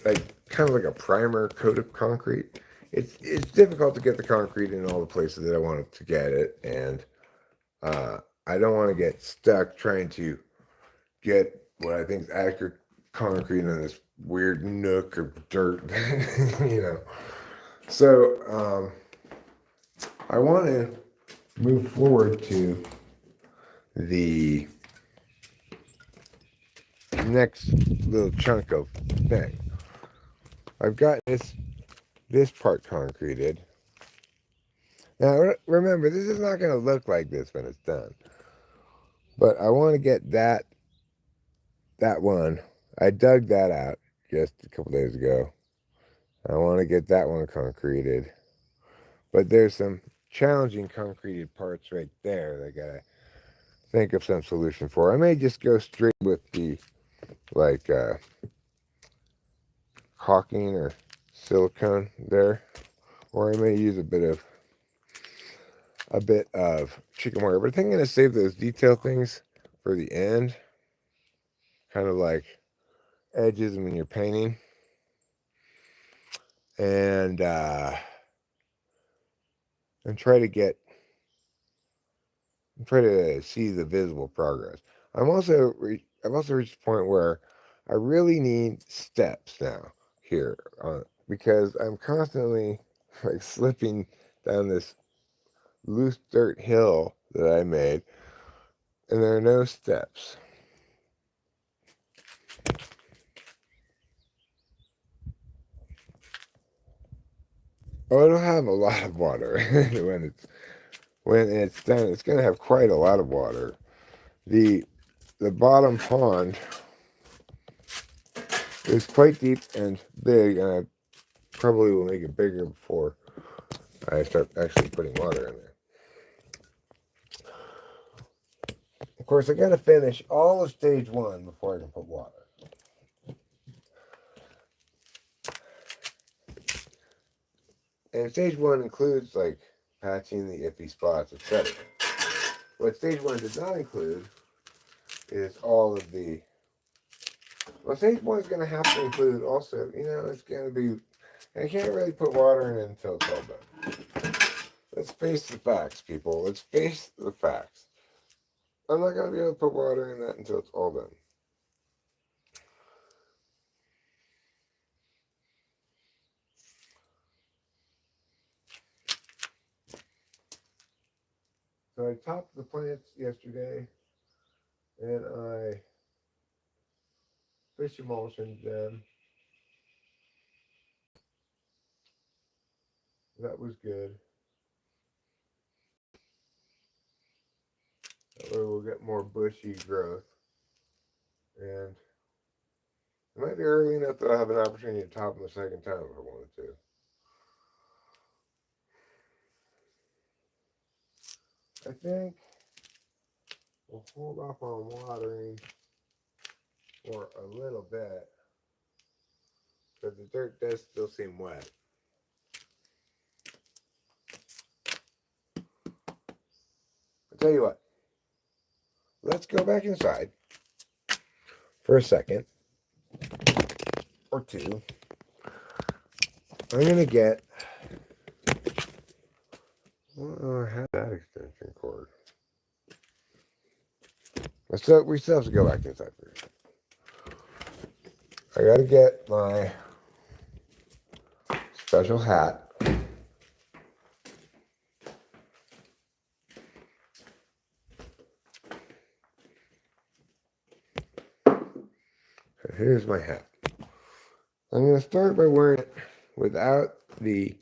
like kind of like a primer coat of concrete. It's difficult to get the concrete in all the places that I wanted to get it, and I don't want to get stuck trying to get what I think is accurate concrete in this weird nook of dirt, you know. So I want to move forward to the next little chunk of thing. I've got this part concreted. Now remember, this is not going to look like this when it's done. But I want to get that one. I dug that out just a couple days ago. I want to get that one concreted. But there's some challenging concreted parts right there that I gotta think of some solution for. I may just go straight with the like caulking or silicone there, or I may use a bit of chicken wire. But I think I'm gonna save those detail things for the end, kind of like edges when you're painting, and try to see the visible progress. I've also reached a point where I really need steps now here, because I'm constantly like slipping down this loose dirt hill that I made, and there are no steps. Oh, it'll have a lot of water when it's done. It's going to have quite a lot of water. The bottom pond is quite deep and big, and I probably will make it bigger before I start actually putting water in there. Of course, I got to finish all of stage 1 before I can put water. And stage 1 includes like patching the iffy spots, etc. What stage 1 does not include is all of the. Well, stage 1 is going to have to include also, it's going to be. I can't really put water in it until it's all done. Let's face the facts, people. Let's face the facts. I'm not going to be able to put water in that until it's all done. So I topped the plants yesterday, and I fish emulsioned them. That was good. That way we'll get more bushy growth. And it might be early enough that I'll have an opportunity to top them a second time if I wanted to. I think we'll hold off on watering for a little bit, because the dirt does still seem wet. I'll tell you what, let's go back inside for a second or two. I'm going to get, well, I have that extension cord. So we still have to go back inside first. I got to get my special hat. So here's my hat. I'm going to start by wearing it without the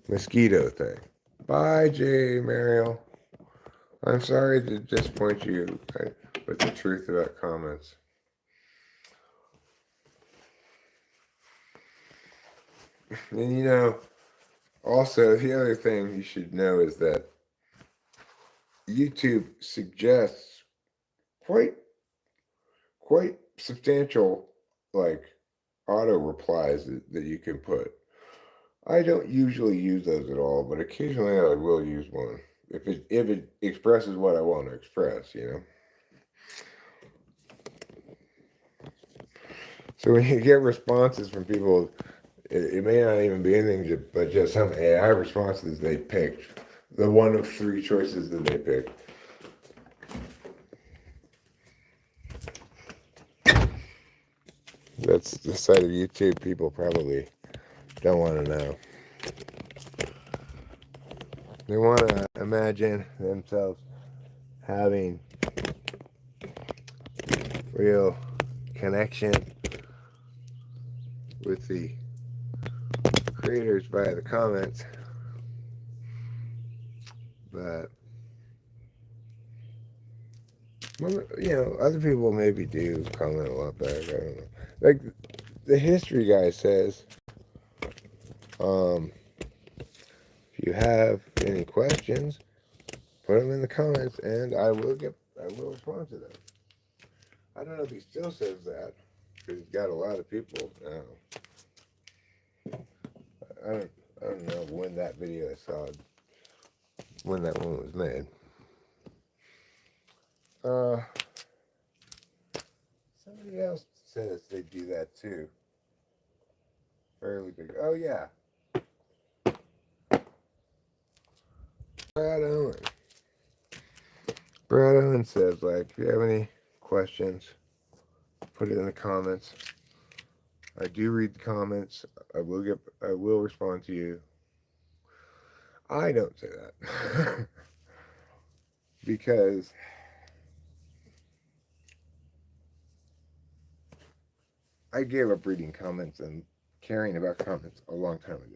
mosquito thing. Bye, J. Mariel. I'm sorry to disappoint you with the truth about comments. And also the other thing you should know is that YouTube suggests quite substantial like auto replies that you can put. I don't usually use those at all, but occasionally I will use one if it expresses what I want to express, So when you get responses from people, it may not even be anything but just some AI responses they picked, the one of 3 choices that they picked. That's the side of YouTube people probably don't want to know. They want to imagine themselves having real connection with the creators via the comments, but well, you know, other people maybe do comment a lot better. I don't know. Like the history guy says, if you have any questions, put them in the comments, and I will respond to them. I don't know if he still says that because he's got a lot of people now. I don't know when that video I saw, when that one was made. Somebody else says they do that too. Fairly big. Oh yeah, Brad Owen. Brad Owen says, like, if you have any questions, put it in the comments. I do read the comments. I will respond to you. I don't say that because I gave up reading comments and caring about comments a long time ago.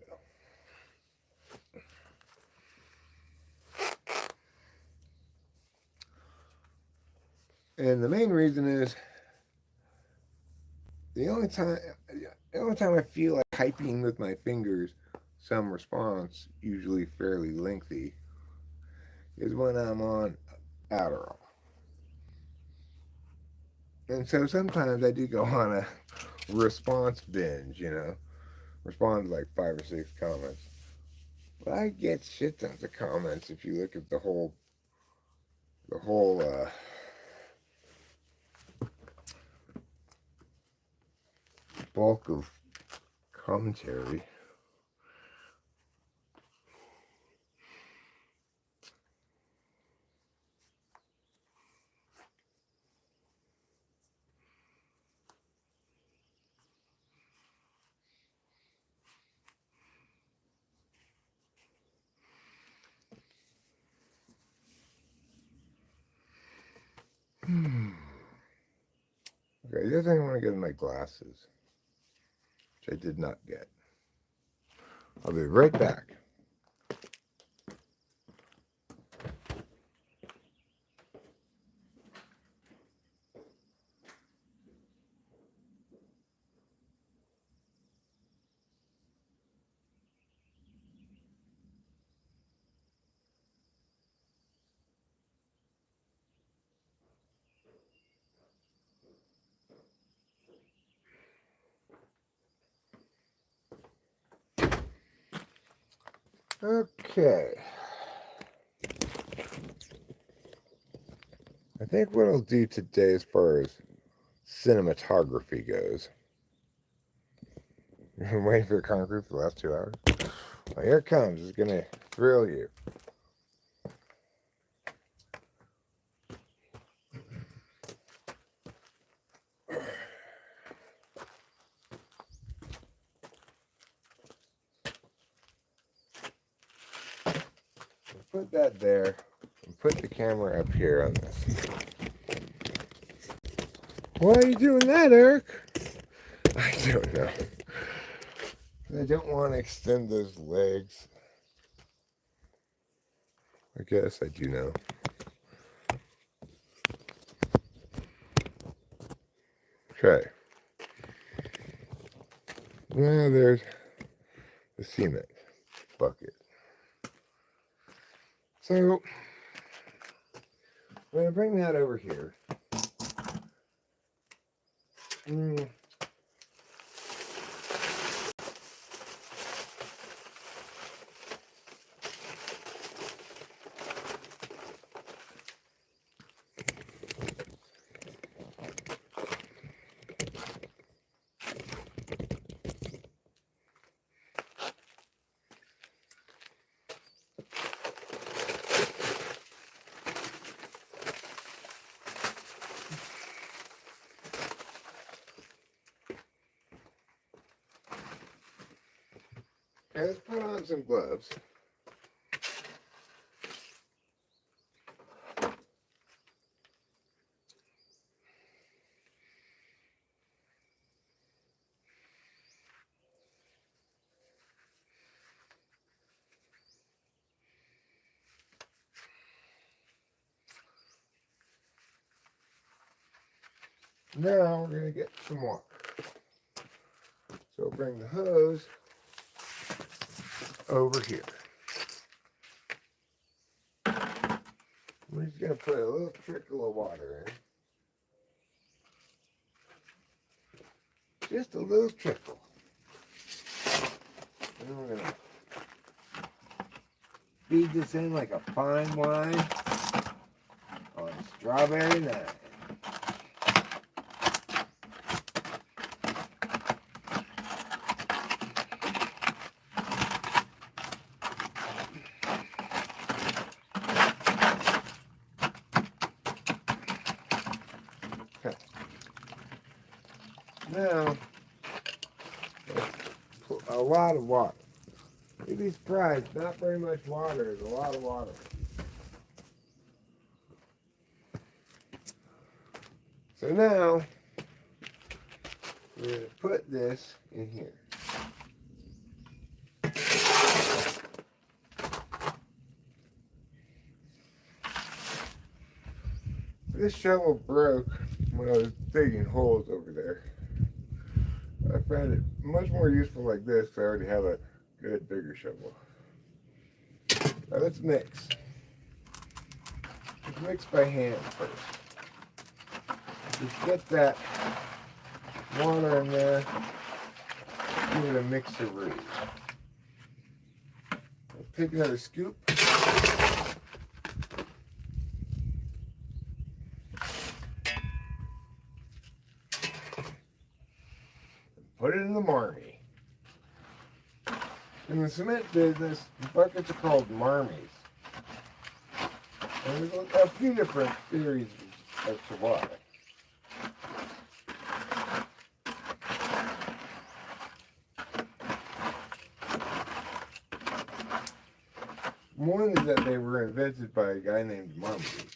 And the main reason is the only time I feel like typing with my fingers some response, usually fairly lengthy, is when I'm on Adderall. And so sometimes I do go on a response binge, you know, respond to like 5 or 6 comments. But I get shit tons of comments if you look at the whole bulk of commentary. Okay, the other thing I want to get is my glasses, which I did not get. I'll be right back. Okay. I think what I'll do today as far as cinematography goes. You've been waiting for the concrete for the last 2 hours? Well, here it comes. It's going to thrill you. Put that there and put the camera up here on this. Why are you doing that, Eric? I don't know. I don't want to extend those legs. I guess I do know. Okay. Now there's the cement bucket. So I'm going to bring that over here. Okay, let's put on some gloves. Now we're going to get some water. So bring the hose over here. We're just going to put a little trickle of water in. Just a little trickle. And we're going to feed this in like a fine wine on a strawberry night. Okay. Now, put a lot of water. You'd be surprised, not very much water is a lot of water. So now, we're going to put this in here. This shovel broke when I was digging holes over there. I found it much more useful like this because I already have a good bigger shovel. Now let's mix. Let's mix by hand first. Just get that water in there. Give it a mixeroo. Take another scoop. Put it in the marmie. In the cement business, buckets are called marmies. And there's a few different theories as to why. One is that they were invented by a guy named Marmaduke.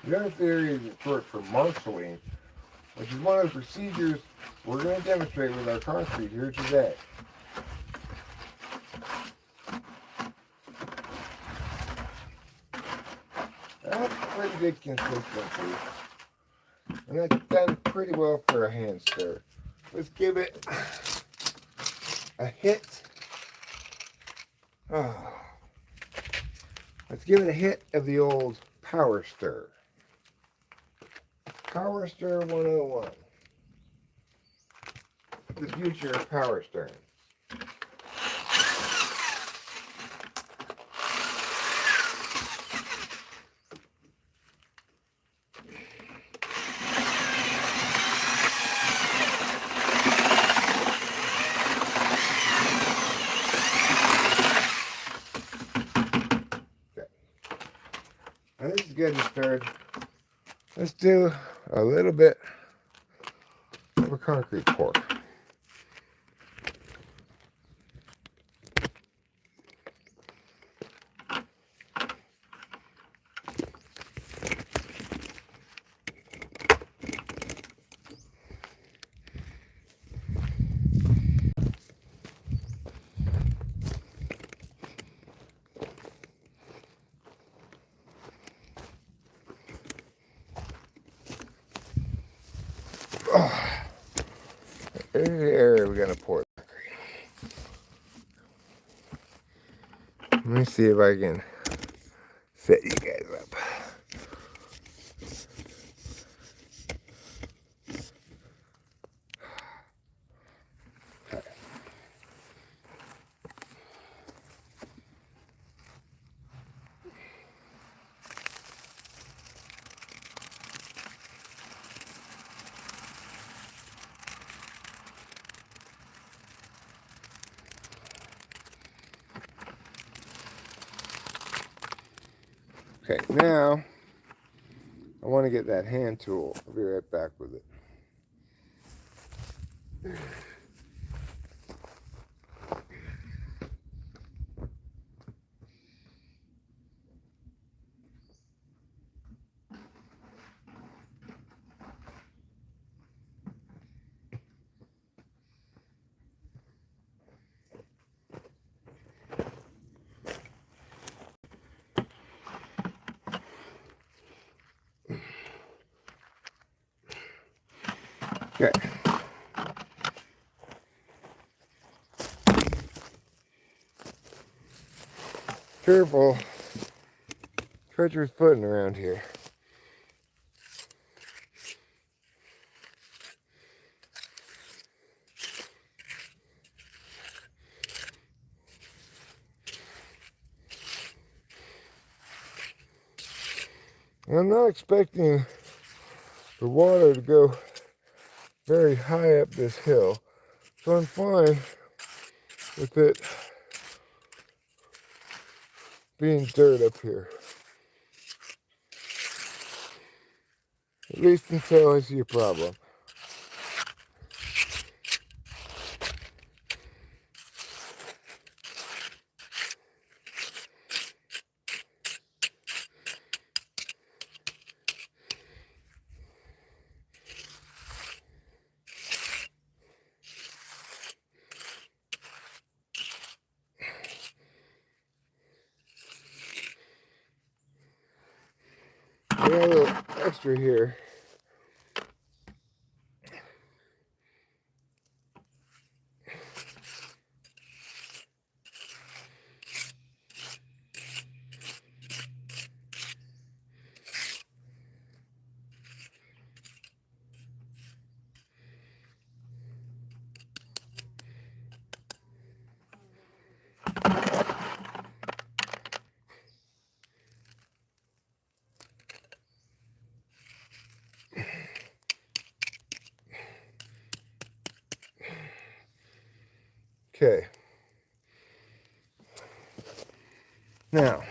The other theory is it's short for marshalling, which is one of the procedures we're going to demonstrate with our concrete here today. That's pretty good consistency. And that's done pretty well for a hand stir. Let's give it a hit. Let's give it a hit of the old power stir. Power stir 101. The future of power stirring. Now this is getting stirred. Let's do a little bit of a concrete pour. Here's the area we're going to pour. Let me see if I can set you guys up. Okay, now I want to get that hand tool. I'll be right back with it. Okay. Careful. Treacherous footing around here. I'm not expecting the water to go very high up this hill, so I'm fine with it being dirt up here. At least until I see a problem. I got a little extra here. Okay. Now,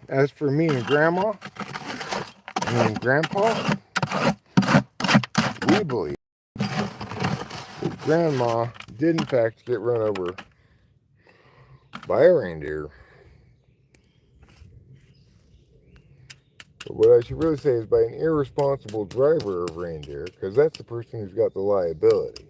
as for me and Grandma, and Grandpa, we believe that Grandma did in fact get run over by a reindeer. But what I should really say is by an irresponsible driver of reindeer, because that's the person who's got the liability.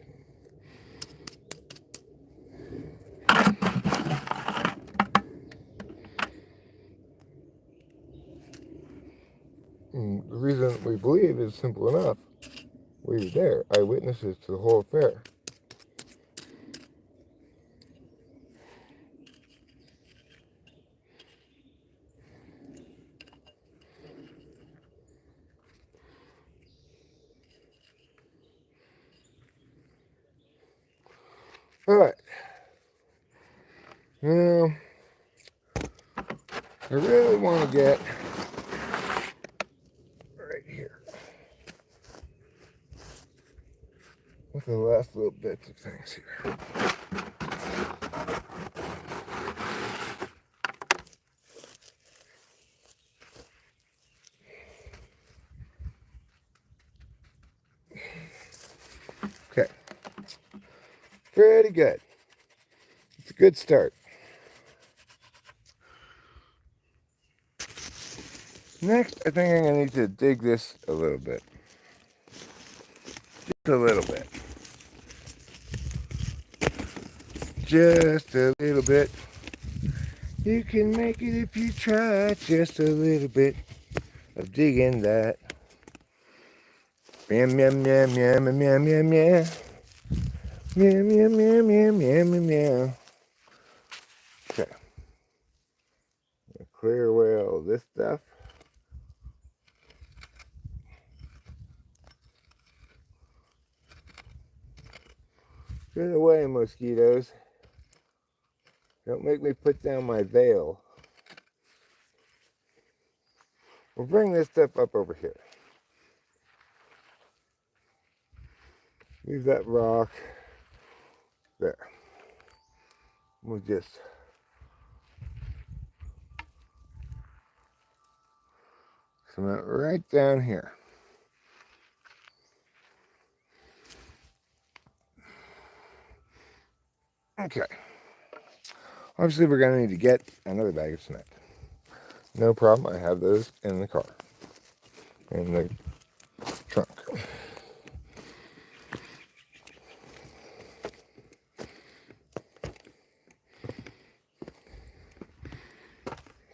And the reason we believe is simple enough. We were there, eyewitnesses to the whole affair. Alright. Now, I really want to get right here with the last little bits of things here. Okay. Pretty good. It's a good start. Next, I think I'm going to need to dig this a little bit. Just a little bit. Just a little bit. You can make it if you try. Just a little bit of digging that. Meow, meow, meow, meow, meow, meow, meow. Meow, meow, meow, meow, meow, meow, meow. Okay. Clear away all this stuff. Get away, mosquitoes. Don't make me put down my veil. We'll bring this stuff up over here. Leave that rock there. We'll just cement right down here. Okay. Obviously, we're going to need to get another bag of cement. No problem. I have those in the car, in the trunk.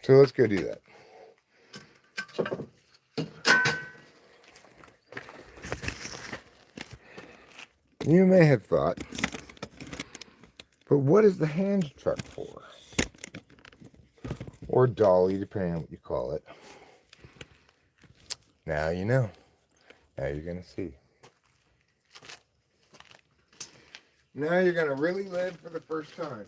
So let's go do that. You may have thought, but what is the hand truck for? Or dolly, depending on what you call it. Now you know. Now you're going to see. Now you're going to really live for the first time.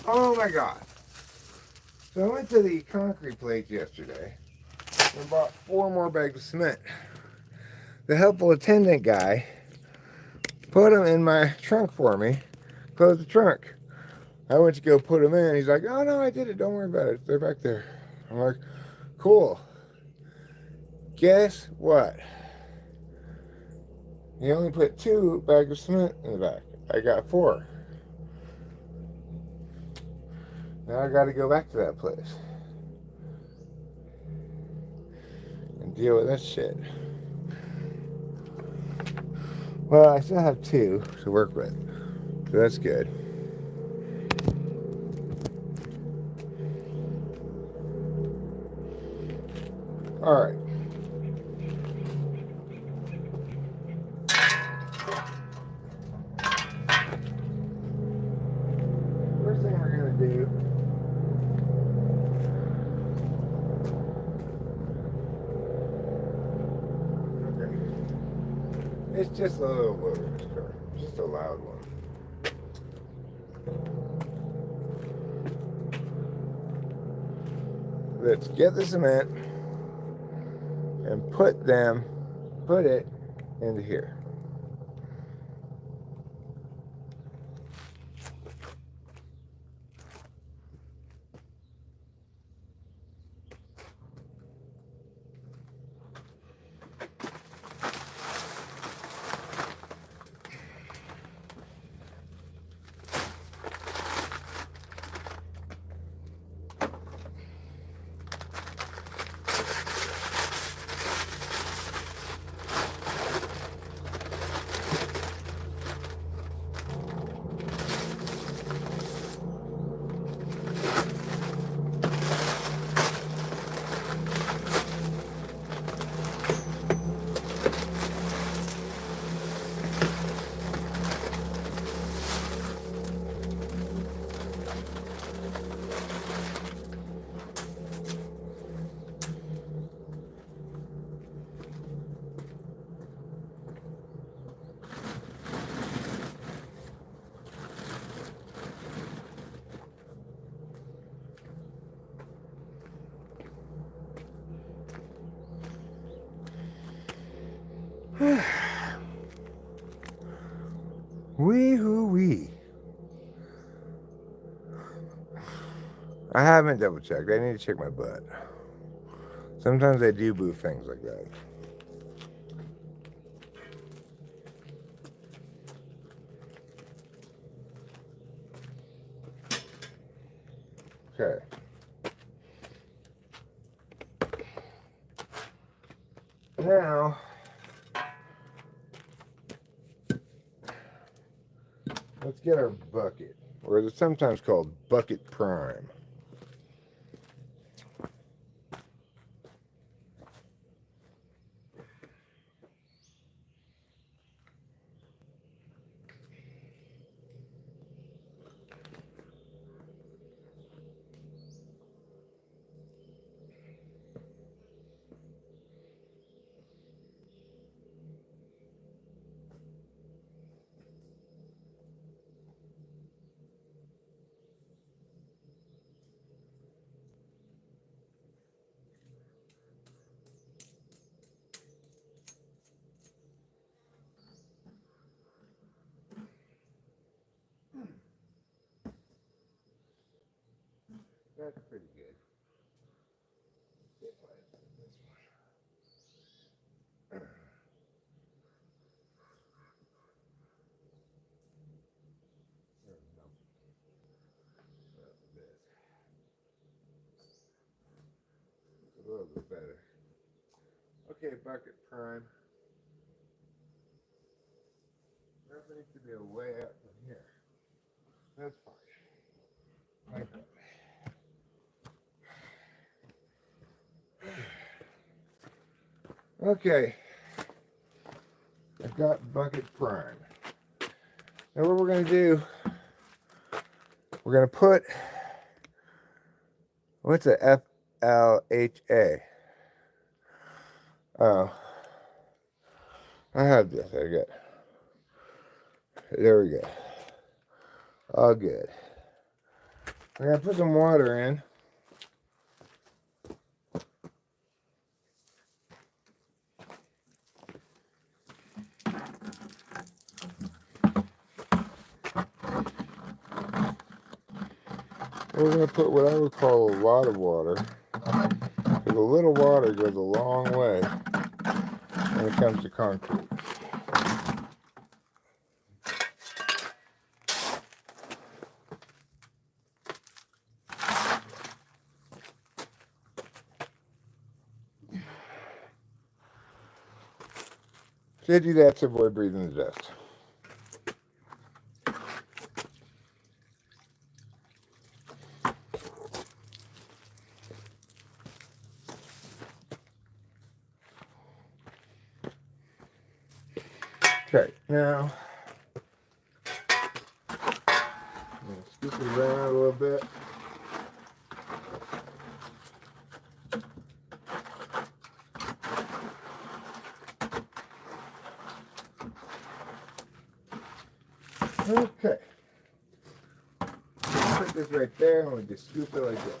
Oh my God. So I went to the concrete place yesterday and bought 4 more bags of cement. The helpful attendant guy put them in my trunk for me, closed the trunk. I went to go put them in. He's like, oh no, I did it. Don't worry about it. They're back there. I'm like, cool. Guess what? He only put 2 bags of cement in the back. I got 4. Now I got to go back to that place and deal with that shit. Well, I still have 2 to work with, so that's good. All right. First thing we're gonna do it's just a little motor in this car, just a loud one. Let's get the cement and put it into here. Wee-hoo-wee. I haven't double checked. I need to check my butt. Sometimes I do boo things like that. Okay. Now, let's get our bucket, or it's sometimes called bucket prime. That's pretty good. A little bit better. Okay, bucket prime. That needs to be a way up from here. That's fine. Like that. Okay. I've got bucket prime. Now what we're going to do, we're going to put, what's a FLHA? Oh, I have this. I got. There we go. All good. I'm going to put some water in. We're going to put what I would call a lot of water. Because a little water goes a long way when it comes to concrete. So do that to avoid breathing the dust. Okay, now I'm going to scoop it around a little bit. Okay. Put this right there and we just scoop it like this.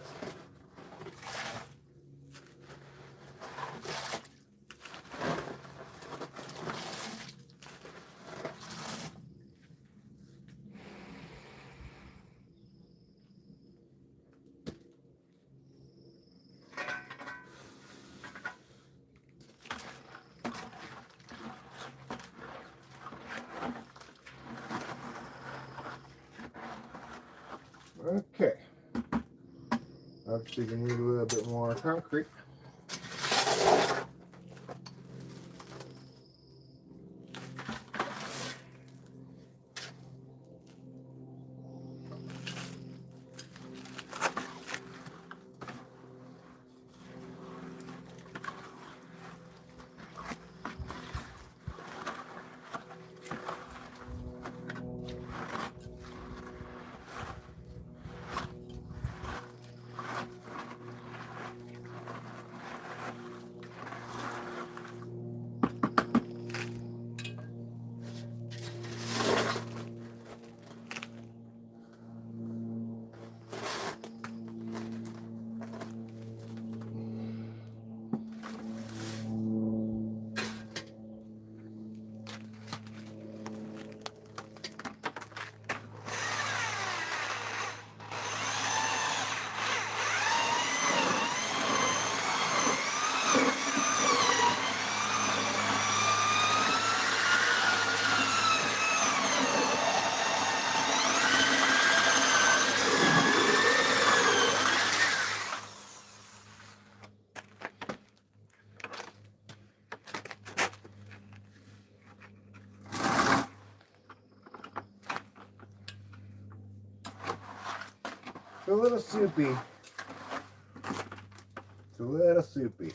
Okay. Obviously you need a little bit more concrete. It's a little soupy. It's a little soupy.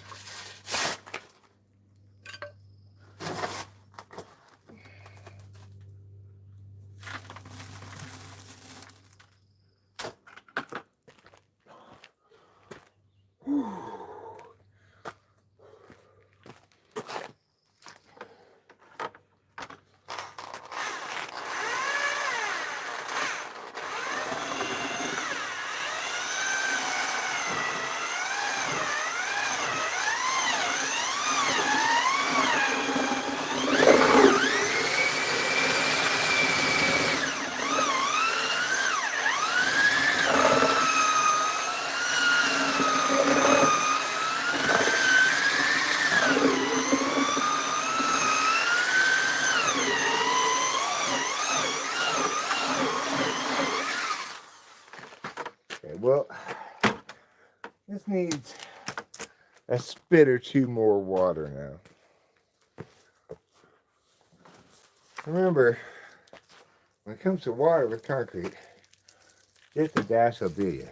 a spit or two more water now. Remember, when it comes to water with concrete, just a dash will do you.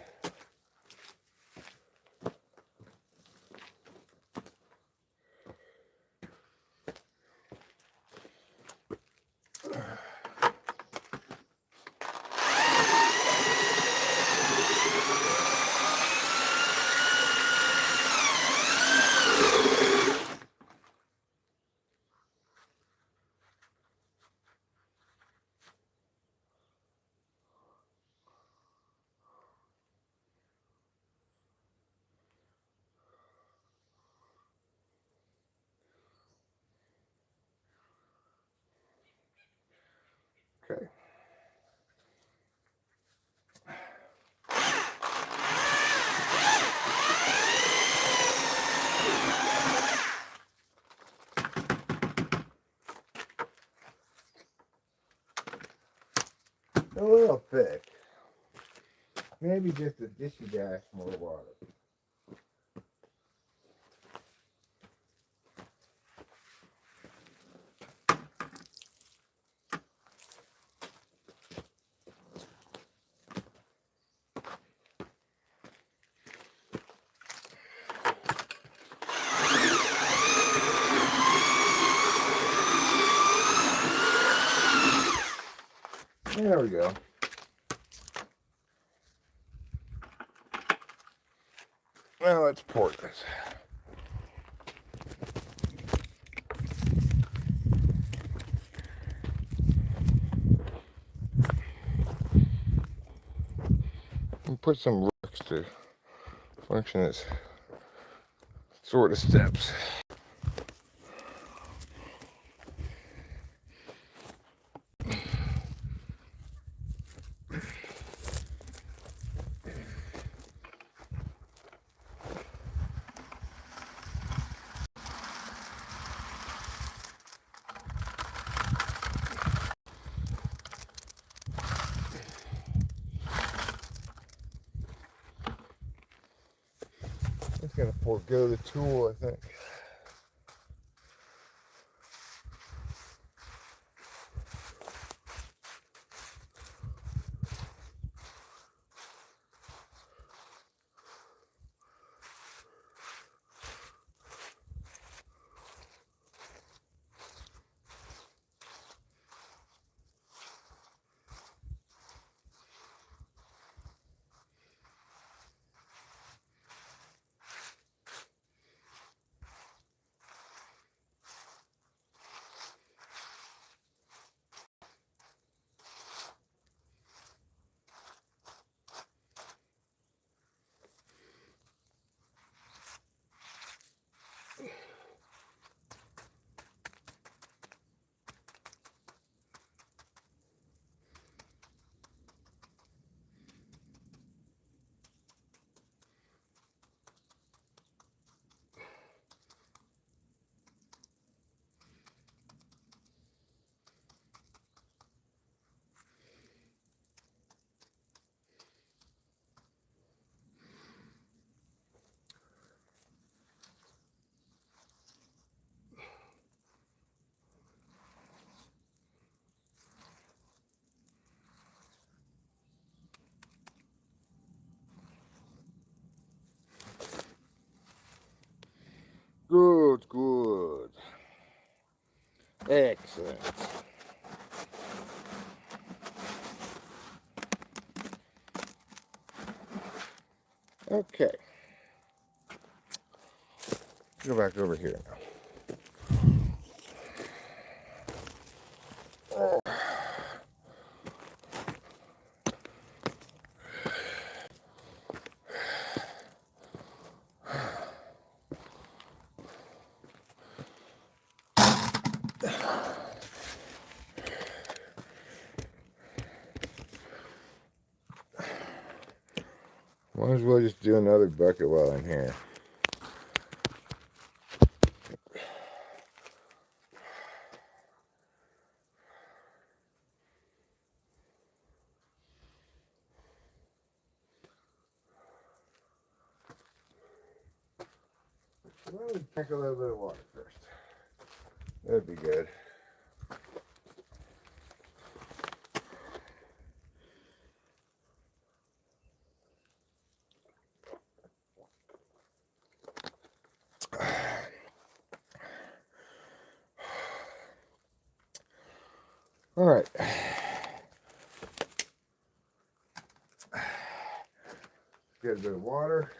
Okay. A little thick. Maybe just a dishy dash more water. There we go. Now let's pour this. And put some rocks to function as sort of steps. It's gonna forego the tool, I think. Good, good. Excellent. Okay. Go back over here now. Might as well just do another bucket while I'm here. Well, we drink a little bit of water first. That'd be good. All right. Get a bit of water.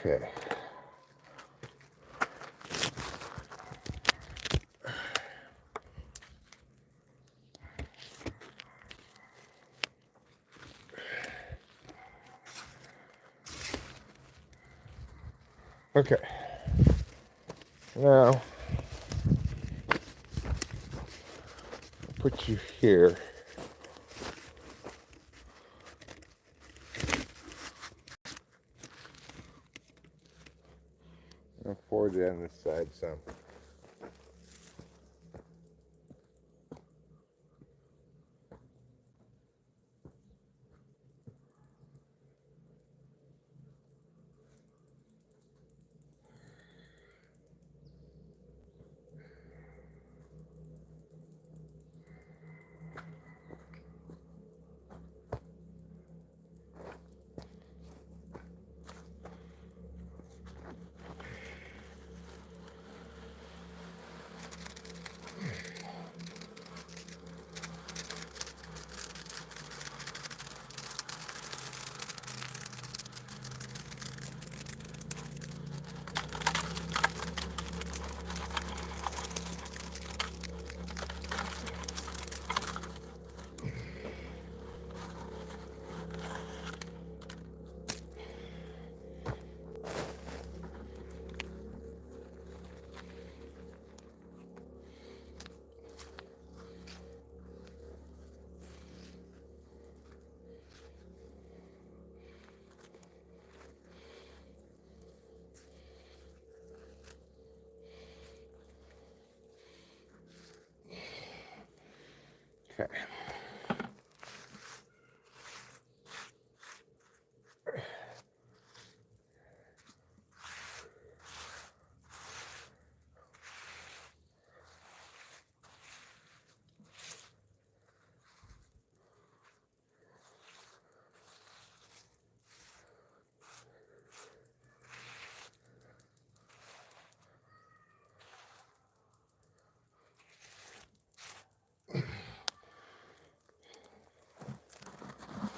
Okay. Okay. Now, I'll put you here. I'll forward it on this side some. Okay.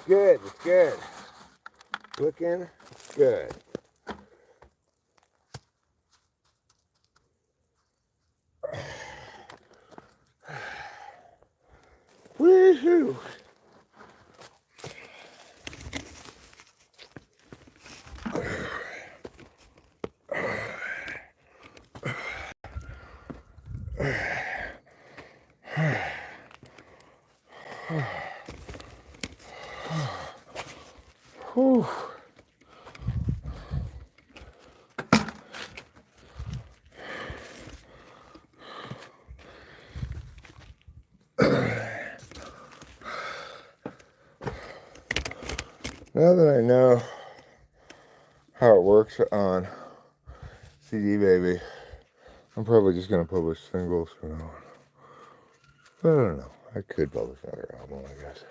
good. It's good. Looking good. Woohoo! Whew. Now that I know how it works on CD Baby, I'm probably just going to publish singles from now on. But I don't know. I could publish another album, I guess.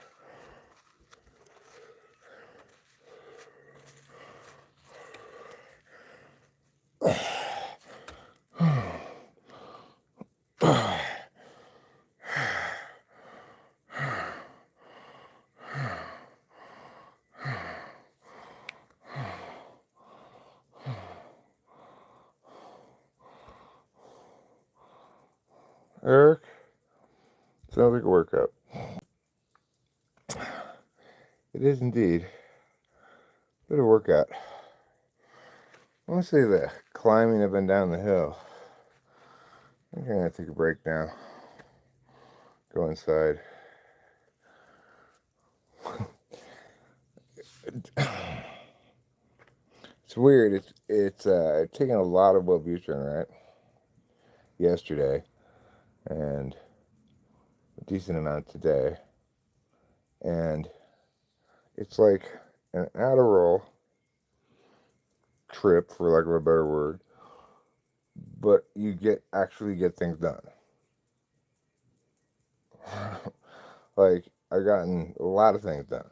Eric, sounds like a workout. It is indeed a bit of a workout. Mostly the climbing up and down the hill. I think I'm going to take a break now. Go inside. It's weird. It's taking a lot of Wellbutrin, right? Yesterday, and a decent amount today, and it's like an Adderall trip, for lack of a better word, but you actually get things done. Like, I've gotten a lot of things done.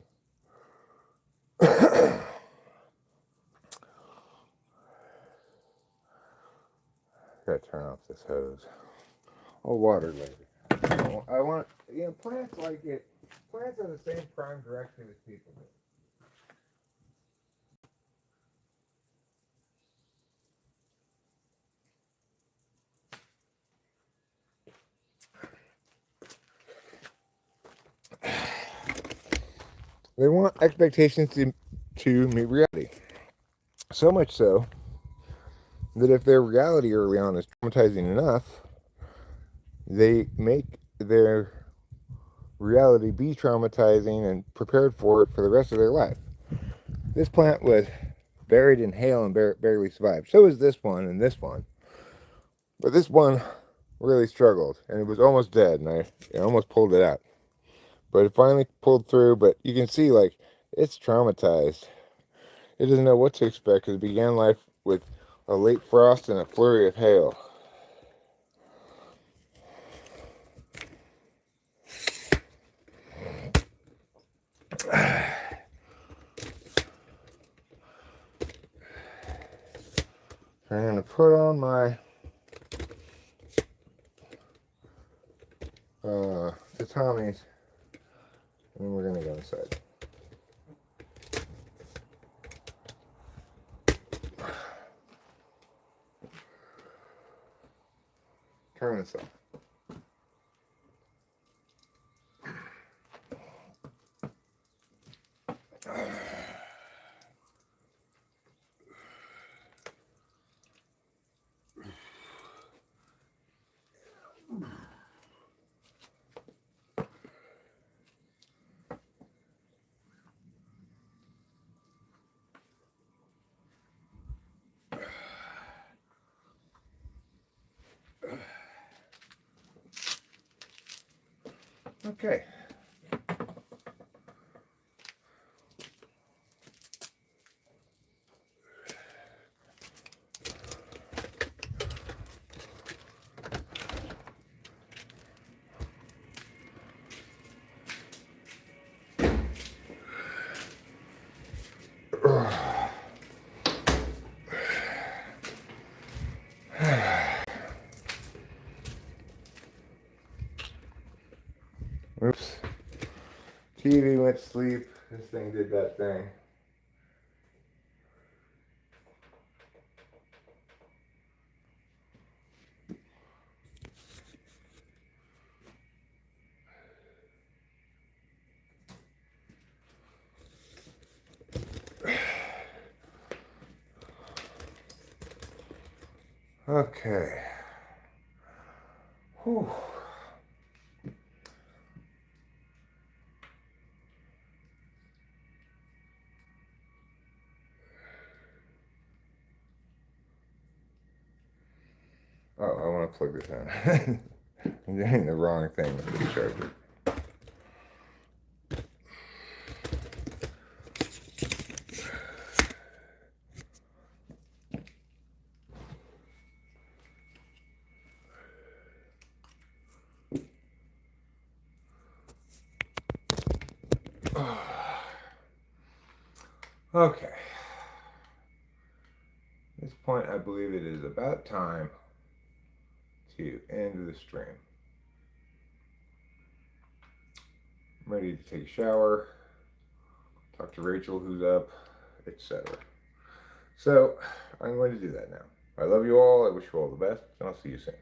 Gotta turn off this hose. Oh, water later. I want, plants like it. Plants are the same prime direction as people do. They want expectations to meet reality. So much so that if their reality early on is traumatizing enough, they make their reality be traumatizing and prepared for it for the rest of their life. This plant was buried in hail and barely survived. So is this one and this one. But this one really struggled, and it was almost dead, and I almost pulled it out. But it finally pulled through, but you can see, like, it's traumatized. It doesn't know what to expect because it began life with a late frost and a flurry of hail. I'm going to put on my tatamis, and then we're going to go inside. Turn this off. Okay. Oops. TV went to sleep. this thing did that thing. Okay. Whew. Oh, I want to plug this in. I'm getting the wrong thing with this charger. Okay. At this point, I believe it is about time to end the stream. I'm ready to take a shower, talk to Rachel who's up, etc. So, I'm going to do that now. I love you all. I wish you all the best, and I'll see you soon.